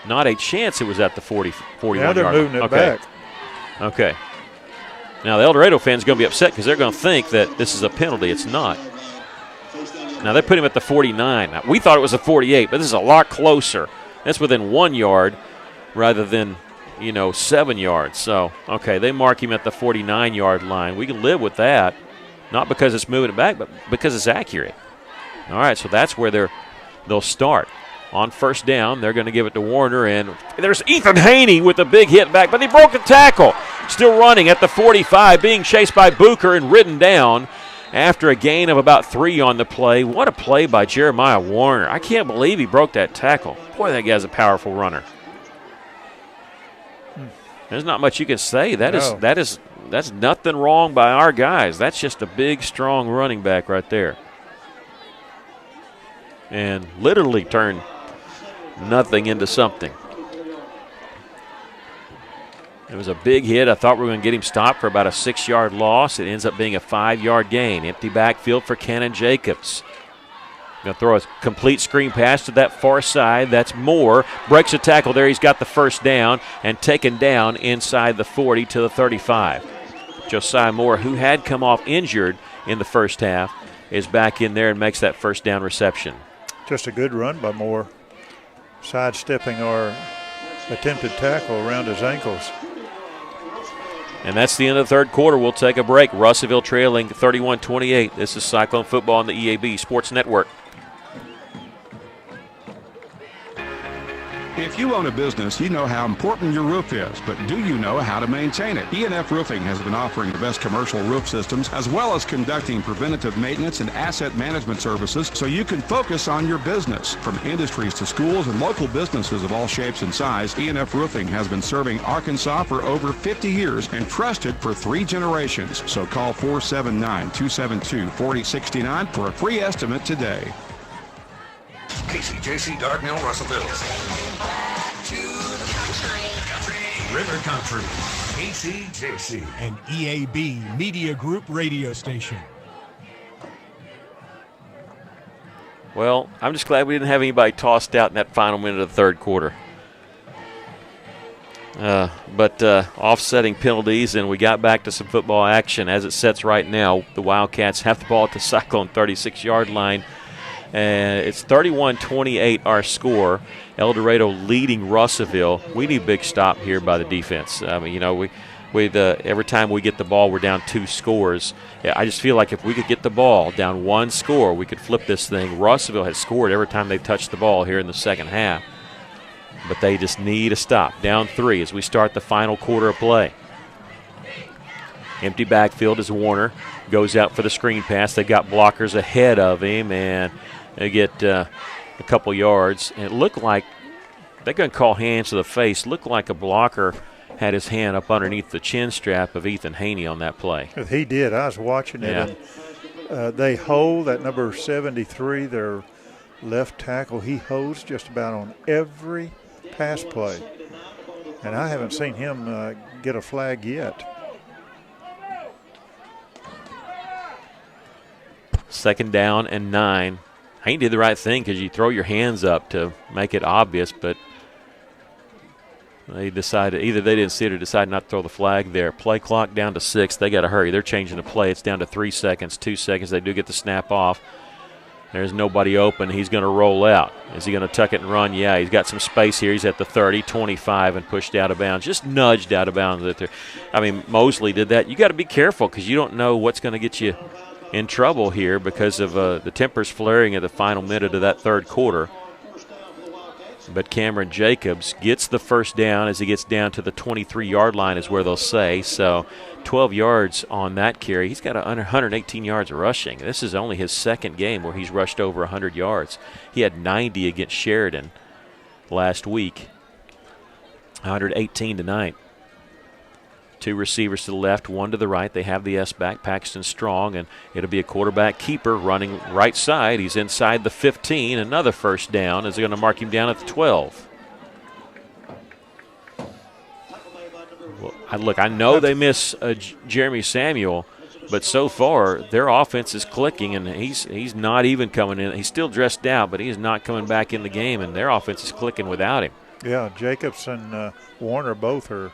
Not a chance it was at the 41-yard line. Now they're moving it back. Okay. Now the El Dorado fans are going to be upset because they're going to think that this is a penalty. It's not. Now they put him at the 49. Now, we thought it was a 48, but this is a lot closer. That's within 1 yard rather than, 7 yards. So, okay, they mark him at the 49-yard line. We can live with that, not because it's moving it back, but because it's accurate. All right, so that's where they'll start. On first down, they're going to give it to Warner, and there's Ethan Haney with a big hit back, but he broke a tackle. Still running at the 45, being chased by Booker and ridden down after a gain of about 3 on the play. What a play by Jeremiah Warner. I can't believe he broke that tackle. Boy, that guy's a powerful runner. There's not much you can say. That's nothing wrong by our guys. That's just a big, strong running back right there. And literally turned nothing into something. It was a big hit. I thought we were going to get him stopped for about a 6-yard loss. It ends up being a 5-yard gain. Empty backfield for Cannon Jacobs. Going to throw a complete screen pass to that far side. That's Moore. Breaks a tackle there. He's got the first down and taken down inside the 40 to the 35. Josiah Moore, who had come off injured in the first half, is back in there and makes that first down reception. Just a good run by Moore, sidestepping our attempted tackle around his ankles. And that's the end of the third quarter. We'll take a break. Russellville trailing 31-28. This is Cyclone football on the EAB Sports Network. If you own a business, you know how important your roof is, but do you know how to maintain it? E&F Roofing has been offering the best commercial roof systems as well as conducting preventative maintenance and asset management services so you can focus on your business. From industries to schools and local businesses of all shapes and size, E&F Roofing has been serving Arkansas for over 50 years and trusted for 3 generations. So call 479-272-4069 for a free estimate today. KCJC Dartmouth, Russellville. River Country, KCJC, and EAB Media Group radio station. Well, I'm just glad we didn't have anybody tossed out in that final minute of the third quarter. But offsetting penalties, and we got back to some football action. As it sets right now, the Wildcats have the ball at the Cyclone 36-yard line. It's 31-28 our score. El Dorado leading Russellville. We need a big stop here by the defense. I mean, you know, every time we get the ball, we're down 2 scores. I just feel like if we could get the ball down 1 score, we could flip this thing. Russellville has scored every time they've touched the ball here in the second half. But they just need a stop. Down 3 as we start the final quarter of play. Empty backfield as Warner goes out for the screen pass. They got blockers ahead of him, and they get a couple yards. And it looked like they're going to call hands to the face. Looked like a blocker had his hand up underneath the chin strap of Ethan Haney on that play. He did. I was watching it. Yeah. And, they hold that number 73, their left tackle. He holds just about on every pass play. And I haven't seen him get a flag yet. Second down and 9. Haney did the right thing because you throw your hands up to make it obvious, but they decided either they didn't see it or decided not to throw the flag there. Play clock down to 6. They got to hurry. They're changing the play. It's down to 3 seconds, 2 seconds. They do get the snap off. There's nobody open. He's going to roll out. Is he going to tuck it and run? Yeah, he's got some space here. He's at the 30, 25, and pushed out of bounds. Just nudged out of bounds. I mean, Mosley did that. You got to be careful because you don't know what's going to get you in trouble here because of the tempers flaring at the final minute of that third quarter. But Cameron Jacobs gets the first down as he gets down to the 23-yard line is where they'll say. So 12 yards on that carry. He's got 118 yards rushing. This is only his second game where he's rushed over 100 yards. He had 90 against Sheridan last week. 118 tonight. 2 receivers to the left, 1 to the right. They have the S-back, Paxton Strong, and it'll be a quarterback keeper running right side. He's inside the 15. Another first down as they're going to mark him down at the 12. Well, I know they miss Jeremy Samuel, but so far their offense is clicking, and he's not even coming in. He's still dressed out, but he's not coming back in the game, and their offense is clicking without him. Yeah, Jacobs and Warner both are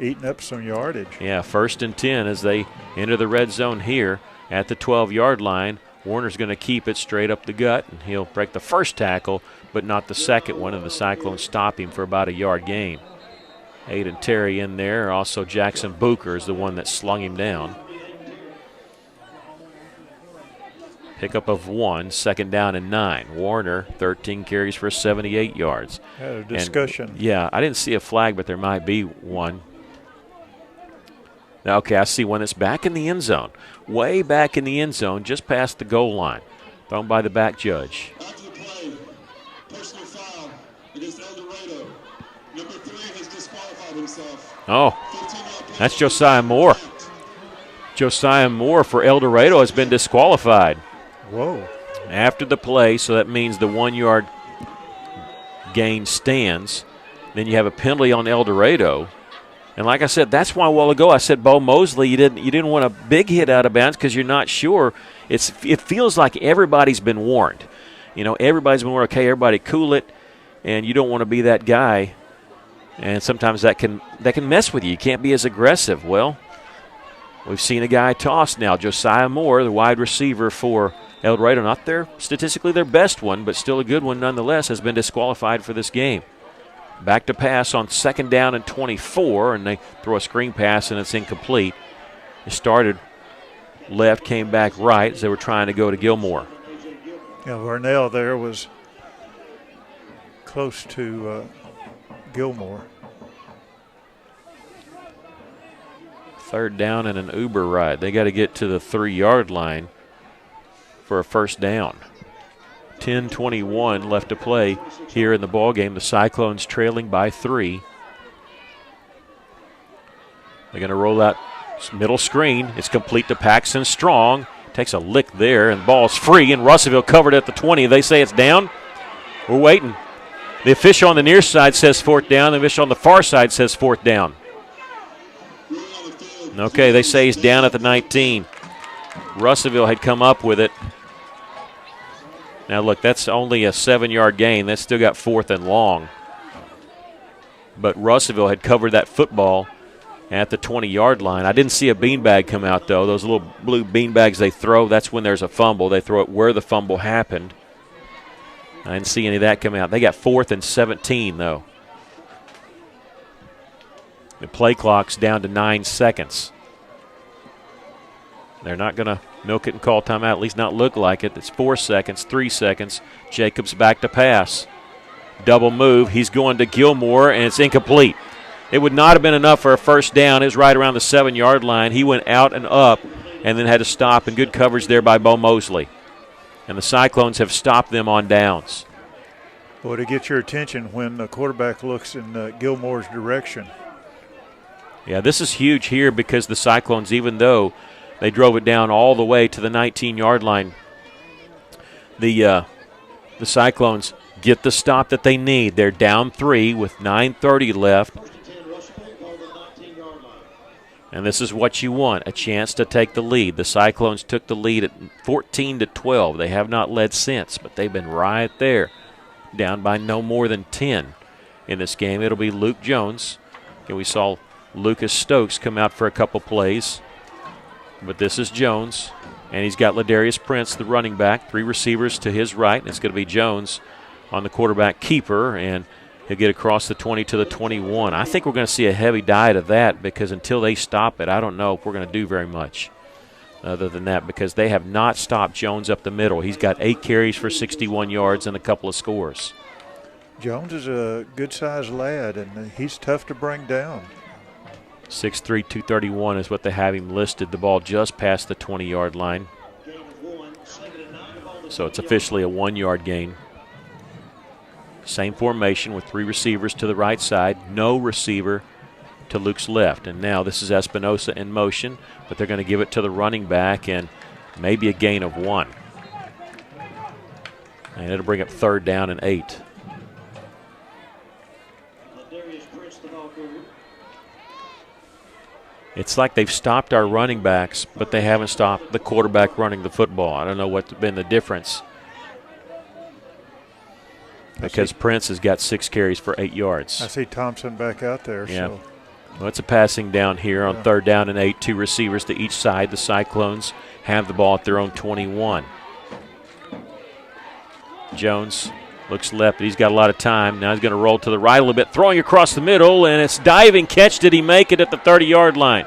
eating up some yardage. Yeah, 1st and 10 as they enter the red zone here at the 12-yard line. Warner's going to keep it straight up the gut, and he'll break the first tackle, but not the second one, and the Cyclones stop him for about a yard gain. Aiden Terry in there. Also Jackson Booker is the one that slung him down. Pickup of 1, 2nd down and 9. Warner, 13 carries for 78 yards. Had a discussion. And, yeah, I didn't see a flag, but there might be one. Okay, I see one that's back in the end zone. Way back in the end zone, just past the goal line. Thrown by the back judge. Oh, that's Josiah Moore. Josiah Moore for El Dorado has been disqualified. Whoa. After the play, so that means the 1-yard gain stands. Then you have a penalty on El Dorado. And like I said, that's why a while ago I said, Bo Mosley, you didn't want a big hit out of bounds because you're not sure. It feels like everybody's been warned. You know, everybody's been warned, okay, everybody cool it, and you don't want to be that guy. And sometimes that can mess with you. You can't be as aggressive. Well, we've seen a guy toss now. Josiah Moore, the wide receiver for El Dorado, not statistically their best one, but still a good one nonetheless, has been disqualified for this game. back to pass on 2nd down and 24, and they throw a screen pass, and it's incomplete. It started left, came back right as they were trying to go to Gilmore. Yeah, Vernell there was close to Gilmore. 3rd down and an Uber ride. They got to get to the 3-yard line for a first down. 10:21 left to play here in the ball game. The Cyclones trailing by 3. They're going to roll out middle screen. It's complete to Paxton Strong. Takes a lick there, and the ball's free, and Russellville covered at the 20. They say it's down. We're waiting. The official on the near side says 4th down. The official on the far side says 4th down. Okay, they say he's down at the 19. Russellville had come up with it. Now, look, that's only a 7-yard gain. That's still got 4th and long. But Russellville had covered that football at the 20-yard line. I didn't see a beanbag come out, though. Those little blue beanbags they throw, that's when there's a fumble. They throw it where the fumble happened. I didn't see any of that come out. They got 4th and 17, though. The play clock's down to 9 seconds. They're not going to milk it and call timeout, at least not look like it. It's 4 seconds, 3 seconds. Jacobs back to pass. Double move. He's going to Gilmore, and it's incomplete. It would not have been enough for a first down. It was right around the 7-yard line. He went out and up and then had to stop, and good coverage there by Bo Mosley. And the Cyclones have stopped them on downs. Boy, to get your attention when the quarterback looks in Gilmore's direction. Yeah, this is huge here because the Cyclones, even though they drove it down all the way to the 19-yard line, the Cyclones get the stop that they need. They're down 3 with 9:30 left. And this is what you want, a chance to take the lead. The Cyclones took the lead at 14-12. They have not led since, but they've been right there, down by no more than 10 in this game. It'll be Luke Jones. And we saw Lucas Stokes come out for a couple plays. But this is Jones, and he's got Ladarius Prince, the running back, 3 receivers to his right, and it's going to be Jones on the quarterback keeper, and he'll get across the 20 to the 21. I think we're going to see a heavy diet of that because until they stop it, I don't know if we're going to do very much other than that because they have not stopped Jones up the middle. He's got 8 carries for 61 yards and a couple of scores. Jones is a good-sized lad, and he's tough to bring down. 6'3", 231 is what they have him listed. The ball just past the 20-yard line. So it's officially a 1-yard gain. Same formation with 3 receivers to the right side. No receiver to Luke's left. And now this is Espinosa in motion, but they're going to give it to the running back and maybe a gain of 1. And it'll bring up 3rd down and 8. It's like they've stopped our running backs, but they haven't stopped the quarterback running the football. I don't know what's been the difference. Because Prince has got 6 carries for 8 yards. I see Thompson back out there. Yeah. So. Well, it's a passing down here on 3rd down and 8. 2 receivers to each side. The Cyclones have the ball at their own 21. Jones looks left, but he's got a lot of time. Now he's going to roll to the right a little bit, throwing across the middle, and it's diving catch. Did he make it at the 30-yard line?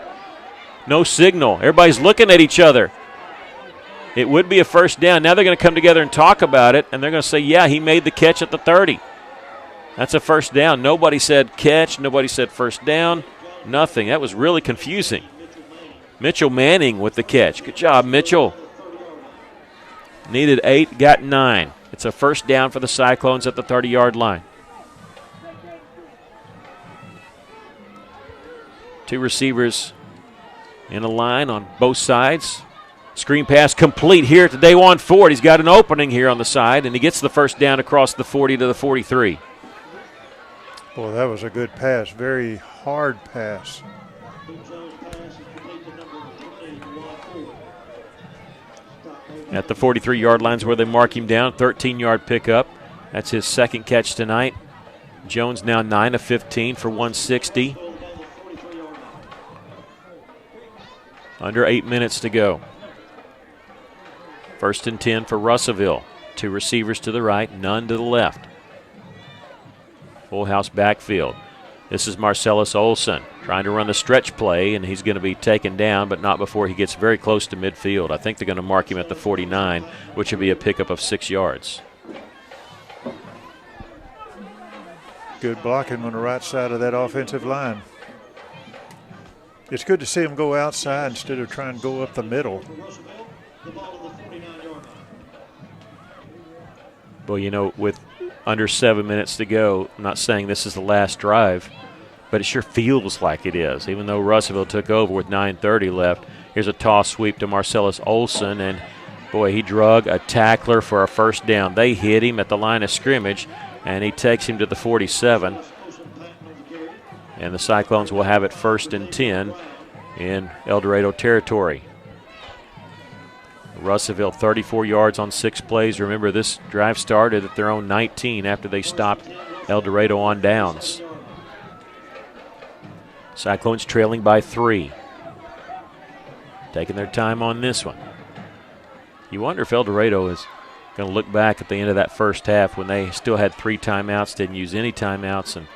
No signal. Everybody's looking at each other. It would be a first down. Now they're going to come together and talk about it, and they're going to say, yeah, he made the catch at the 30. That's a first down. Nobody said catch. Nobody said first down. Nothing. That was really confusing. Mitchell Manning with the catch. Good job, Mitchell. Needed 8, got 9. It's a first down for the Cyclones at the 30-yard line. 2 receivers in a line on both sides. Screen pass complete here to Dajuan Ford. He's got an opening here on the side, and he gets the first down across the 40 to the 43. Boy, that was a good pass. Very hard pass. At the 43-yard lines where they mark him down, 13-yard pickup. That's his 2nd catch tonight. Jones now 9 of 15 for 160. Under 8 minutes to go. 1st and 10 for Russellville. 2 receivers to the right, none to the left. Full house backfield. This is Marcellus Olson trying to run the stretch play, and he's going to be taken down, but not before he gets very close to midfield. I think they're going to mark him at the 49, which would be a pickup of 6 yards. Good blocking on the right side of that offensive line. It's good to see him go outside instead of trying to go up the middle. Well, you know, with under 7 minutes to go, I'm not saying this is the last drive, but it sure feels like it is, even though Russellville took over with 9:30 left. Here's a toss sweep to Marcellus Olson, and boy, he drug a tackler for a first down. They hit him at the line of scrimmage, and he takes him to the 47. And the Cyclones will have it 1st and 10 in El Dorado territory. Russellville 34 yards on 6 plays. Remember, this drive started at their own 19 after they stopped El Dorado on downs. Cyclones trailing by 3. Taking their time on this one. You wonder if El Dorado is going to look back at the end of that first half when they still had 3 timeouts, didn't use any timeouts, and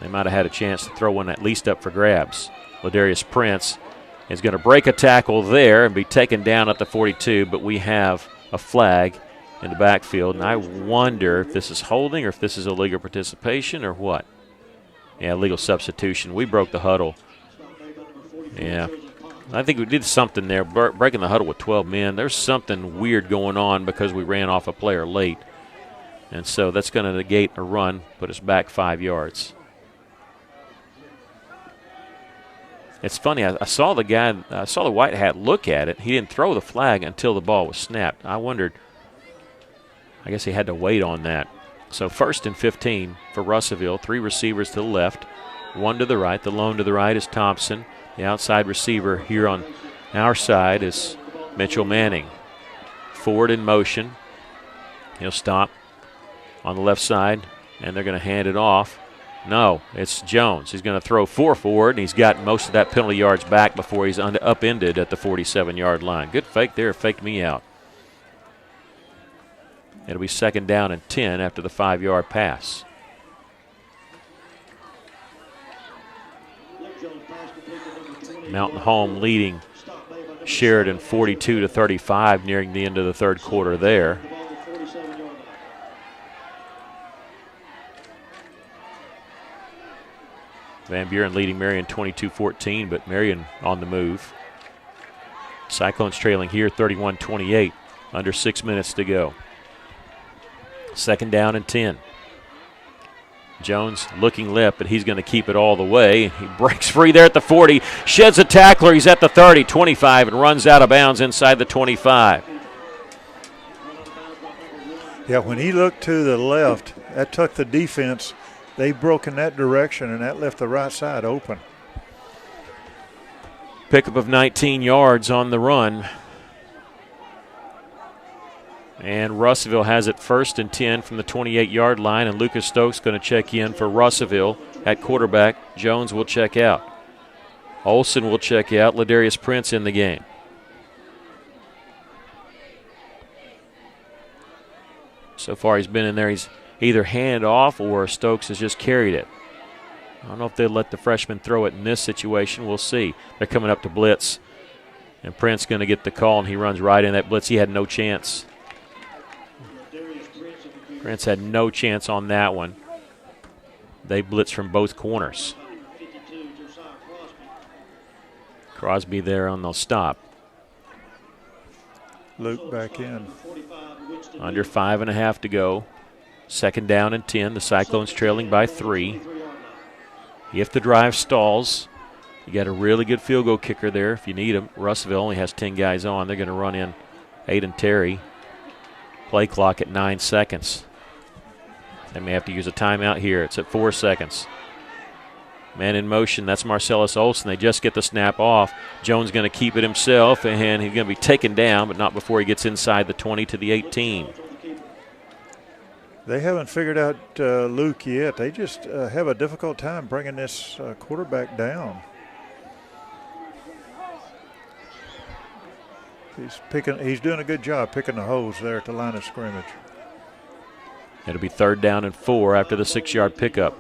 they might have had a chance to throw one at least up for grabs. Ladarius Prince is going to break a tackle there and be taken down at the 42, but we have a flag in the backfield, and I wonder if this is holding or if this is illegal participation or what. Yeah, legal substitution. We broke the huddle. Yeah, I think we did something there, breaking the huddle with 12 men. There's something weird going on because we ran off a player late, and so that's going to negate a run, put us back 5 yards. It's funny, I saw the guy, I saw the white hat look at it. He didn't throw the flag until the ball was snapped. I wondered, I guess he had to wait on that. So 1st and 15 for Russellville. 3 receivers to the left, 1 to the right. The lone to the right is Thompson. The outside receiver here on our side is Mitchell Manning. Forward in motion. He'll stop on the left side, and they're going to hand it off. No, it's Jones. He's going to throw 4 forward, and he's got most of that penalty yards back before he's upended at the 47-yard line. Good fake there, faked me out. It'll be 2nd down and 10 after the 5-yard pass. Mountain Home leading Sheridan 42-35 nearing the end of the 3rd quarter there. Van Buren leading Marion 22-14, but Marion on the move. Cyclones trailing here 31-28, under 6 minutes to go. 2nd down and 10. Jones looking left, but he's going to keep it all the way. He breaks free there at the 40, sheds a tackler. He's at the 30, 25, and runs out of bounds inside the 25. Yeah, when he looked to the left, that took the defense. They broke in that direction, and that left the right side open. Pickup of 19 yards on the run. And Russellville has it 1st and 10 from the 28-yard line, and Lucas Stokes going to check in for Russellville at quarterback. Jones will check out. Olson will check out. Ladarius Prince in the game. So far he's been in there. He's either hand off or Stokes has just carried it. I don't know if they'll let the freshman throw it in this situation. We'll see. They're coming up to blitz, and Prince going to get the call, and he runs right in that blitz. He had no chance. Prince had no chance on that one. They blitz from both corners. Crosby there on the stop. Luke back in. Under 5.5 to go. 2nd down and 10. The Cyclones trailing by 3. If the drive stalls, you got a really good field goal kicker there if you need him. Russellville only has 10 guys on. They're going to run in Aiden Terry. Play clock at 9 seconds. They may have to use a timeout here. It's at 4 seconds. Man in motion, that's Marcellus Olson. They just get the snap off. Jones going to keep it himself, and he's going to be taken down, but not before he gets inside the 20 to the 18. They haven't figured out Luke yet. They just have a difficult time bringing this quarterback down. He's doing a good job picking the holes there at the line of scrimmage. It'll be 3rd down and 4 after the 6-yard pickup.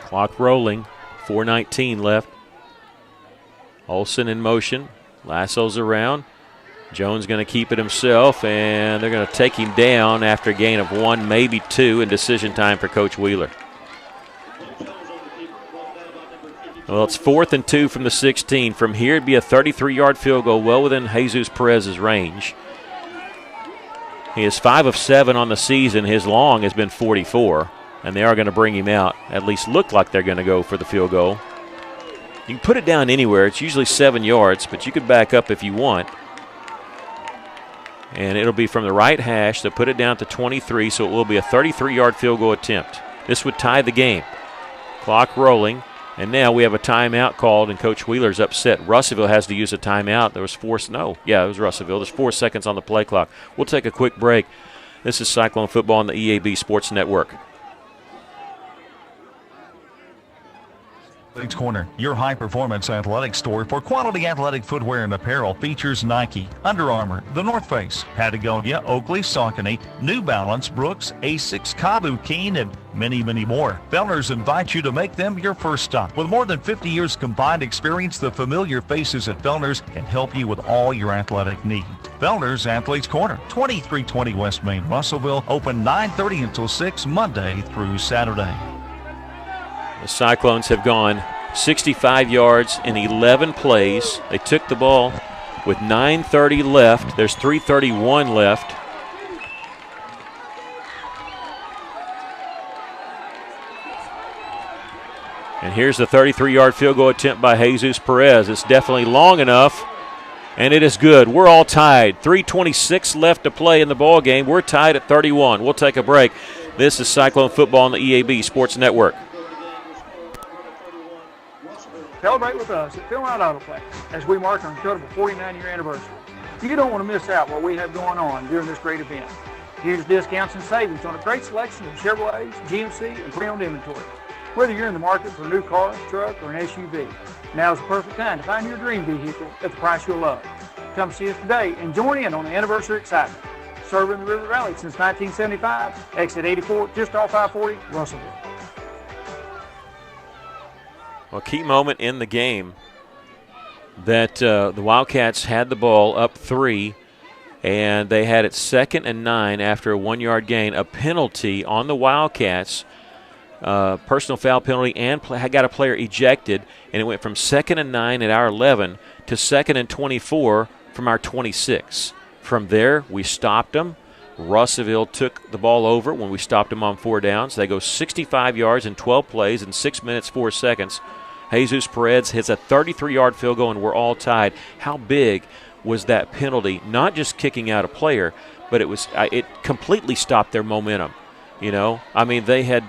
Clock rolling, 4:19 left. Olsen in motion, lassos around. Jones going to keep it himself, and they're going to take him down after a gain of 1, maybe 2, and decision time for Coach Wheeler. Well, it's 4th and 2 from the 16. From here, it'd be a 33-yard field goal, well within Jesus Perez's range. He is 5 of 7 on the season. His long has been 44, and they are going to bring him out. At least look like they're going to go for the field goal. You can put it down anywhere. It's usually 7 yards, but you could back up if you want. And it'll be from the right hash. They'll put it down to 23, so it will be a 33-yard field goal attempt. This would tie the game. Clock rolling, and now we have a timeout called, and Coach Wheeler's upset. Russellville has to use a timeout. There was it was Russellville. There's 4 seconds on the play clock. We'll take a quick break. This is Cyclone Football on the EAB Sports Network. Athletes Corner, your high-performance athletic store for quality athletic footwear and apparel, features Nike, Under Armour, The North Face, Patagonia, Oakley, Saucony, New Balance, Brooks, Asics, Kabu, Keen, and many, many more. Fellner's invites you to make them your first stop. With more than 50 years combined experience, the familiar faces at Fellner's can help you with all your athletic needs. Fellner's Athletes Corner, 2320 West Main, Russellville, open 9:30 until 6 Monday through Saturday. The Cyclones have gone 65 yards in 11 plays. They took the ball with 9:30 left. There's 3:31 left. And here's the 33-yard field goal attempt by Jesus Perez. It's definitely long enough, and it is good. We're all tied. 3:26 left to play in the ball game. We're tied at 31. We'll take a break. This is Cyclone Football on the EAB Sports Network. Celebrate with us at Philmont Autoplex as we mark our incredible 49-year anniversary. You don't want to miss out what we have going on during this great event. Huge discounts and savings on a great selection of Chevrolets, GMC, and pre-owned inventory. Whether you're in the market for a new car, truck, or an SUV, now is the perfect time to find your dream vehicle at the price you'll love. Come see us today and join in on the anniversary excitement. Serving the River Valley since 1975, exit 84, just off I-40, Russellville. A key moment in the game that the Wildcats had the ball up 3, and they had it 2nd and 9 after a 1-yard gain. A penalty on the Wildcats, personal foul penalty, and got a player ejected, and it went from 2nd and 9 at our 11 to 2nd and 24 from our 26. From there, we stopped them. Russellville took the ball over when we stopped them on 4 downs. They go 65 yards in 12 plays in 6 minutes, 4 seconds. Jesus Perez hits a 33-yard field goal, and we're all tied. How big was that penalty? Not just kicking out a player, but it completely stopped their momentum. You know, I mean, they had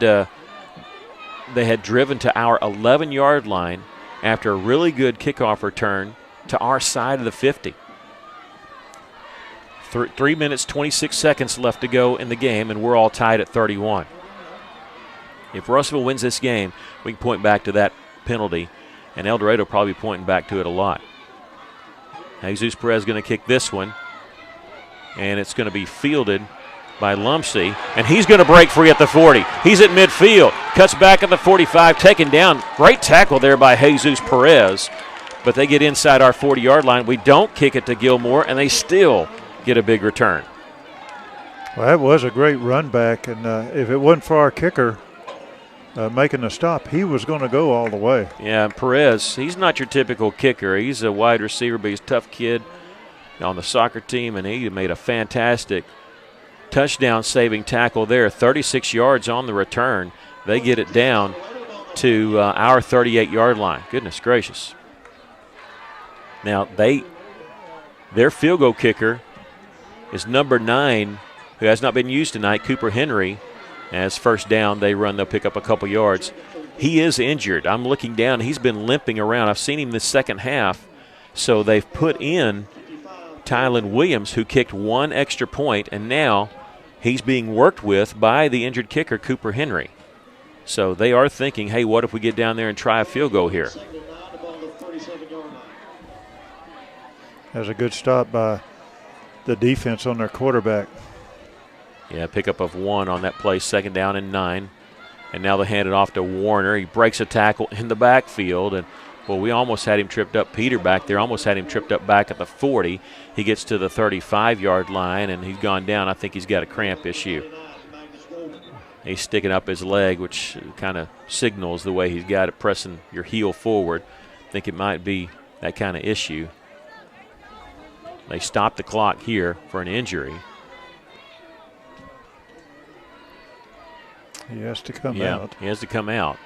driven to our 11-yard line after a really good kickoff return to our side of the 50. 3 minutes, 26 seconds left to go in the game, and we're all tied at 31. If Russellville wins this game, we can point back to that penalty, and El Dorado probably pointing back to it a lot. Jesus Perez going to kick this one, and it's going to be fielded by Lumpsey, and he's going to break free at the 40. He's at midfield, cuts back at the 45, taken down. Great tackle there by Jesus Perez, but they get inside our 40-yard line. We don't kick it to Gilmore, and they still get a big return. Well, that was a great run back, and if it wasn't for our kicker making a stop, he was going to go all the way. Yeah, Perez, he's not your typical kicker. He's a wide receiver, but he's a tough kid on the soccer team, and he made a fantastic touchdown-saving tackle there. 36 yards on the return. They get it down to our 38-yard line. Goodness gracious. Now, their field goal kicker is number 9, who has not been used tonight, Cooper Henry. As first down, they'll pick up a couple yards. He is injured. I'm looking down. He's been limping around. I've seen him this second half. So they've put in Tylen Williams, who kicked 1 extra point, and now he's being worked with by the injured kicker, Cooper Henry. So they are thinking, hey, what if we get down there and try a field goal here? That's a good stop by the defense on their quarterback. Yeah, pickup of 1 on that play, 2nd down and 9. And now they hand it off to Warner. He breaks a tackle in the backfield. And, well, we almost had him tripped up. Peter back there almost had him tripped up back at the 40. He gets to the 35-yard line, and he's gone down. I think he's got a cramp issue. He's sticking up his leg, which kind of signals the way he's got it, pressing your heel forward. I think it might be that kind of issue. They stopped the clock here for an injury. He has to come out. He has to come out.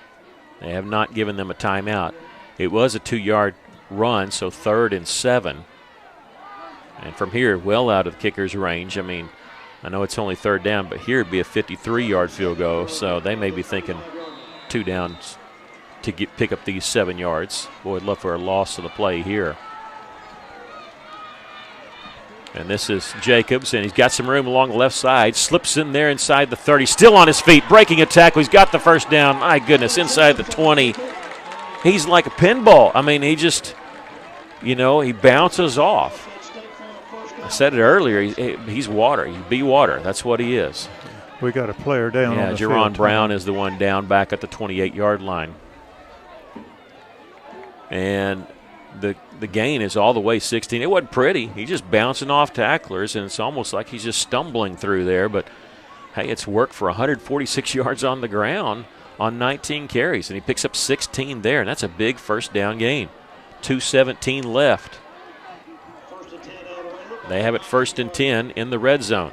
They have not given them a timeout. It was a 2-yard run, so 3rd and 7. And from here, well out of the kicker's range. I mean, I know it's only 3rd down, but here it'd be a 53-yard field goal, so they may be thinking 2 downs to pick up these 7 yards. Boy, I'd love for a loss of the play here. And this is Jacobs, and he's got some room along the left side. Slips in there inside the 30. Still on his feet, breaking a tackle. He's got the 1st down. My goodness, inside the 20. He's like a pinball. I mean, he just, he bounces off. I said it earlier. He's water. He's be water. That's what he is. We got a player down on the field. Jerron Brown is the one down back at the 28-yard line. And the gain is all the way 16. It wasn't pretty. He's just bouncing off tacklers, and it's almost like he's just stumbling through there. But, hey, it's worked for 146 yards on the ground on 19 carries, and he picks up 16 there, and that's a big 1st down gain. 2:17 left. They have it 1st and 10 in the red zone.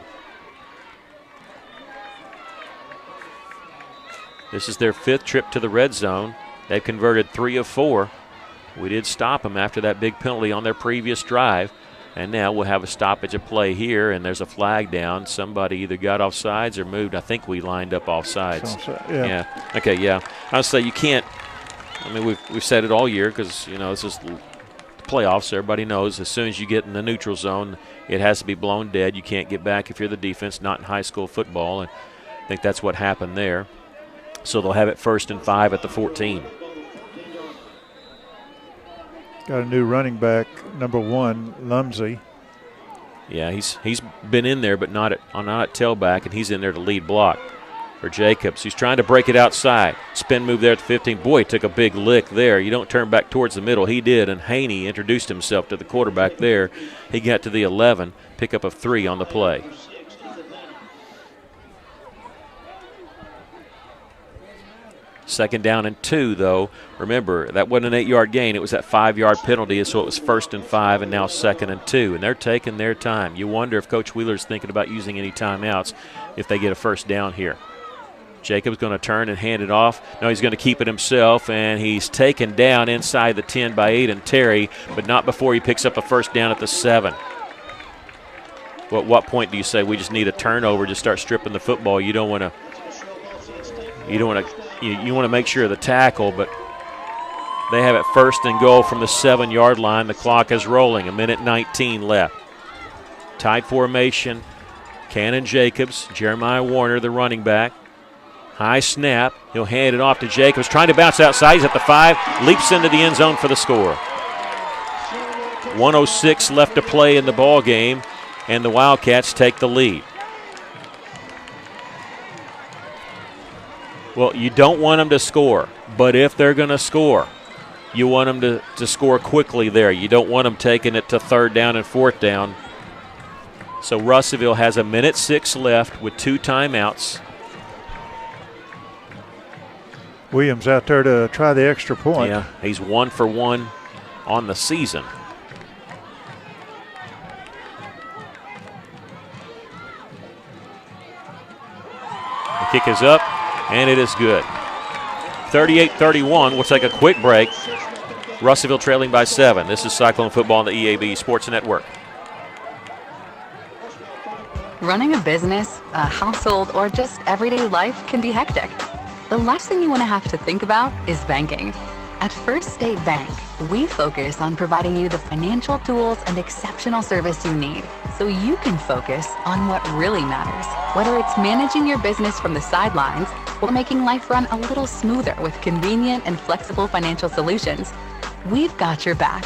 This is their 5th trip to the red zone. They've converted 3 of 4. We did stop them after that big penalty on their previous drive. And now we'll have a stoppage of play here, and there's a flag down. Somebody either got off sides or moved. I think we lined up off sides. Yeah. Okay, yeah. I would say you can't – I mean, we've said it all year because, this is the playoffs. Everybody knows as soon as you get in the neutral zone, it has to be blown dead. You can't get back if you're the defense, not in high school football. And I think that's what happened there. So they'll have it 1st and 5 at the 14. Got a new running back, number 1, Lumsey. Yeah, he's been in there, but not at tailback, and he's in there to lead block for Jacobs. He's trying to break it outside. Spin move there at the 15. Boy, he took a big lick there. You don't turn back towards the middle. He did, and Haney introduced himself to the quarterback there. He got to the 11, pickup of 3 on the play. Second down and 2, though. Remember, that wasn't an 8-yard gain. It was that 5-yard penalty, so it was 1st and 5 and now 2nd and 2. And they're taking their time. You wonder if Coach Wheeler's thinking about using any timeouts if they get a 1st down here. Jacobs going to turn and hand it off. No, he's going to keep it himself, and he's taken down inside the 10 by Aiden Terry, but not before he picks up a 1st down at the 7. Well, at what point do you say we just need a turnover to start stripping the football? You want to make sure of the tackle, but they have it 1st and goal from the 7-yard line. The clock is rolling. 1:19 left. Tight formation. Cannon Jacobs, Jeremiah Warner, the running back. High snap. He'll hand it off to Jacobs. Trying to bounce outside. He's at the 5. Leaps into the end zone for the score. 1:06 left to play in the ball game, and the Wildcats take the lead. Well, you don't want them to score, but if they're going to score, you want them to score quickly there. You don't want them taking it to 3rd down and 4th down. So Russellville has 1:06 left with 2 timeouts. Williams out there to try the extra point. Yeah, he's 1 for 1 on the season. The kick is up. And it is good. 38-31. We'll take a quick break. Russellville trailing by 7. This is Cyclone Football on the EAB Sports Network. Running a business, a household, or just everyday life can be hectic. The last thing you want to have to think about is banking. At First State Bank, we focus on providing you the financial tools and exceptional service you need so you can focus on what really matters. Whether it's managing your business from the sidelines or making life run a little smoother with convenient and flexible financial solutions. We've got your back.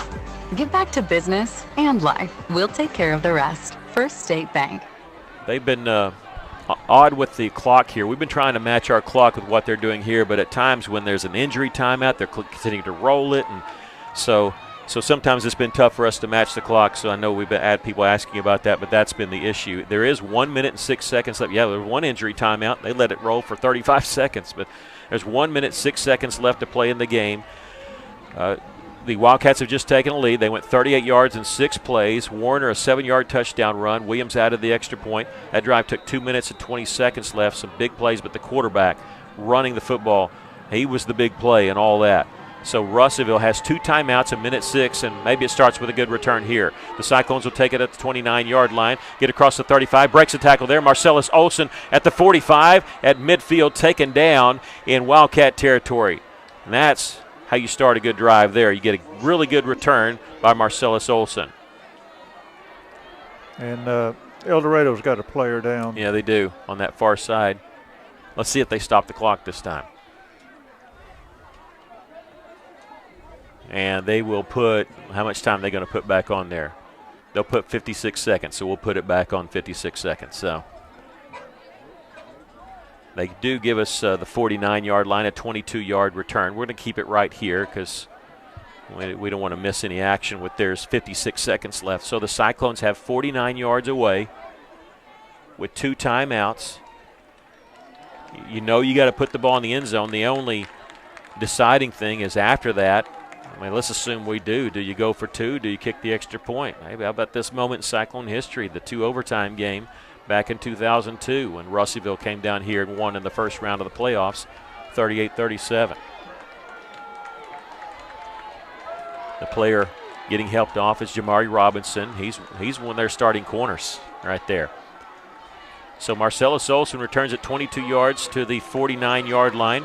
Get back to business and life. We'll take care of the rest. First State Bank. They've been odd with the clock here. We've been trying to match our clock with what they're doing here, but at times when there's an injury timeout, they're continuing to roll it, and so sometimes it's been tough for us to match the clock. So I know we've had people asking about that, but that's been the issue. There is 1 minute and 6 seconds left. Yeah, there's one injury timeout. They let it roll for 35 seconds, but there's 1 minute 6 seconds left to play in the game. The Wildcats have just taken a lead. They went 38 yards in 6 plays. Warner, a 7-yard touchdown run. Williams added the extra point. That drive took 2 minutes and 20 seconds left. Some big plays, but the quarterback running the football, he was the big play and all that. So Russellville has 2 timeouts, 1:06, and maybe it starts with a good return here. The Cyclones will take it at the 29-yard line, get across the 35, breaks a tackle there. Marcellus Olson at the 45, at midfield, taken down in Wildcat territory. And that's how you start a good drive there. You get a really good return by Marcellus Olson. And El Dorado's got a player down. Yeah, they do on that far side. Let's see if they stop the clock this time. And they will put, how much time are they going to put back on there? They'll put 56 seconds, so we'll put it back on 56 seconds. So they do give us the 49-yard line, a 22-yard return. We're going to keep it right here because we don't want to miss any action with there's 56 seconds left. So the Cyclones have 49 yards away with 2 timeouts. You know you got to put the ball in the end zone. The only deciding thing is after that, I mean, let's assume we do. Do you go for 2? Do you kick the extra point? Maybe how about this moment in Cyclone history, the 2 overtime game back in 2002 when Russellville came down here and won in the first round of the playoffs, 38-37. The player getting helped off is Jamari Robinson. He's one of their starting corners right there. So Marcellus Olson returns at 22 yards to the 49-yard line.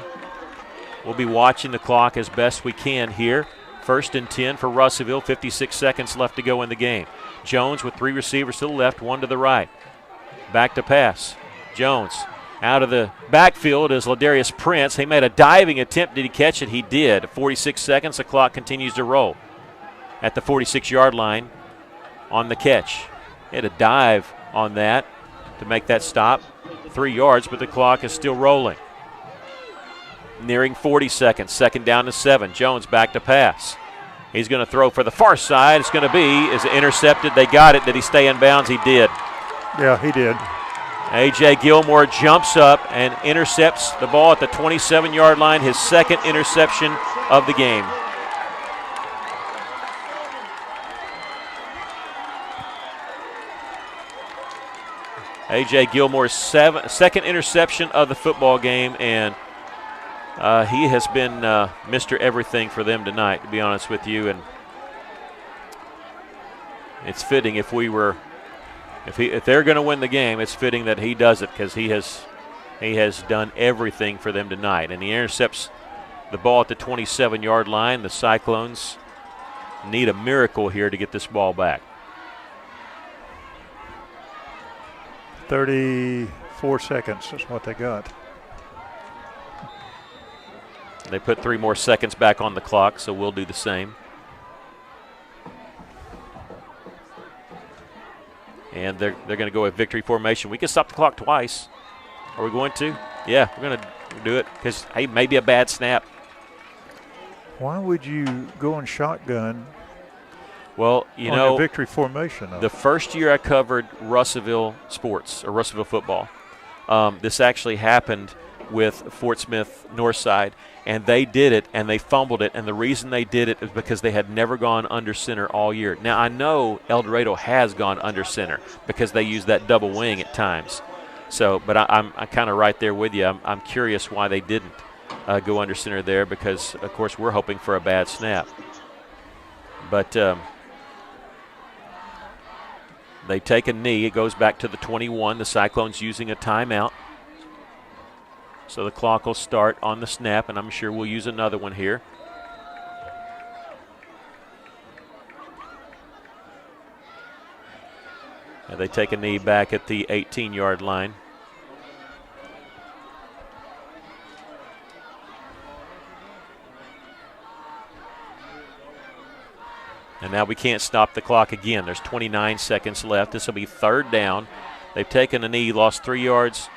We'll be watching the clock as best we can here. 1st and 10 for Russellville, 56 seconds left to go in the game. Jones with 3 receivers to the left, 1 to the right. Back to pass. Jones out of the backfield is Ladarius Prince. He made a diving attempt. Did he catch it? He did. 46 seconds. The clock continues to roll. At the 46-yard line on the catch. He had a dive on that to make that stop. 3 yards, but the clock is still rolling. Nearing 40 seconds. 2nd down to 7. Jones back to pass. He's going to throw for the far side. It's going to be, is it intercepted? They got it. Did he stay in bounds? He did. Yeah, he did. A.J. Gilmore jumps up and intercepts the ball at the 27-yard line, his 2nd interception of the game. A.J. Gilmore's 2nd interception of the football game, and he has been Mr. Everything for them tonight, to be honest with you. And it's fitting if they're going to win the game, it's fitting that he does it because he has done everything for them tonight. And he intercepts the ball at the 27-yard line. The Cyclones need a miracle here to get this ball back. 34 seconds is what they got. They put 3 more seconds back on the clock, so we'll do the same. And they're going to go with victory formation. We can stop the clock twice. Are we going to? Yeah, we're going to do it because, hey, maybe a bad snap. Why would you go on shotgun? Well, you know, victory formation. The first year I covered Russellville sports or Russellville football, this actually happened with Fort Smith Northside, and they did it and they fumbled it, and the reason they did it is because they had never gone under center all year. Now I know El Dorado has gone under center because they use that double wing at times. So, but I'm kind of right there with you. I'm curious why they didn't go under center there because, of course, we're hoping for a bad snap. But they take a knee. It goes back to the 21. The Cyclones using a timeout. So the clock will start on the snap, and I'm sure we'll use another one here. And they take a knee back at the 18-yard line. And now we can't stop the clock again. There's 29 seconds left. This will be 3rd down. They've taken a knee, lost 3 yards.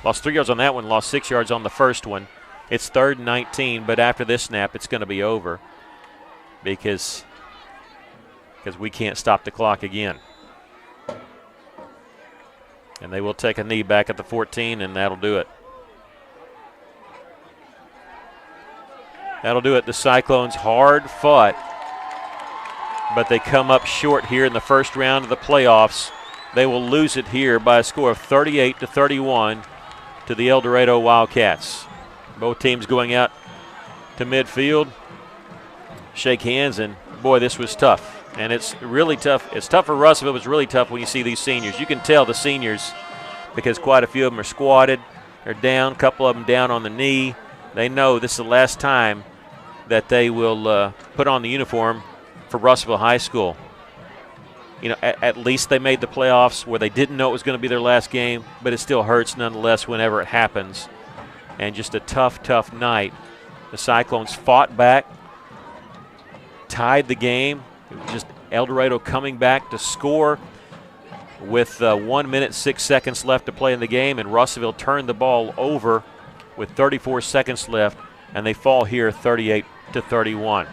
Lost 3 yards on that one, lost 6 yards on the first one. It's 3rd and 19, but after this snap, it's going to be over because we can't stop the clock again. And they will take a knee back at the 14, and that'll do it. That'll do it. The Cyclones hard fought, but they come up short here in the first round of the playoffs. They will lose it here by a score of 38-31 to the El Dorado Wildcats. Both teams going out to midfield, shake hands, and boy, this was tough. And it's really tough. It's tough for Russellville. It's really tough when you see these seniors. You can tell the seniors, because quite a few of them are squatted. They're down, a couple of them down on the knee. They know this is the last time that they will put on the uniform for Russellville High School. You know, at least they made the playoffs where they didn't know it was going to be their last game, but it still hurts nonetheless whenever it happens. And just a tough, tough night. The Cyclones fought back, tied the game. It was just El Dorado coming back to score with 1 minute, 6 seconds left to play in the game, and Russellville turned the ball over with 34 seconds left, and they fall here 38-31.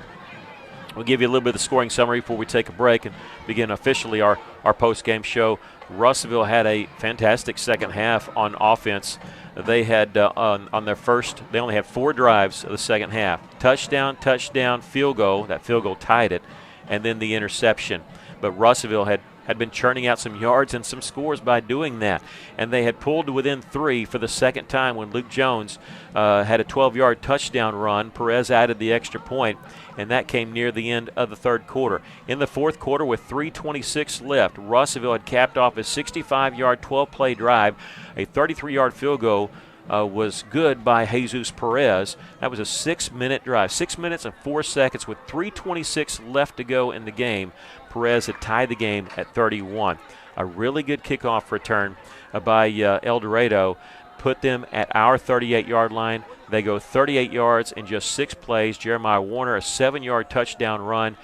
We'll give you a little bit of the scoring summary before we take a break and begin officially our post-game show. Russellville had a fantastic second half on offense. They had on their first, they only had 4 drives of the second half. Touchdown, field goal. That field goal tied it, and then the interception. But Russellville had been churning out some yards and some scores by doing that. And they had pulled to within 3 for the second time when Luke Jones had a 12-yard touchdown run. Perez added the extra point, and that came near the end of the third quarter. In the fourth quarter, with 3:26 left, Russellville had capped off a 65-yard, 12-play drive. A 33-yard field goal was good by Jesus Perez. That was a 6-minute drive, 6 minutes and 4 seconds with 3:26 left to go in the game. Perez had tied the game at 31. A really good kickoff return by El Dorado put them at our 38-yard line. They go 38 yards in just 6 plays. Jeremiah Warner, a 7-yard touchdown run.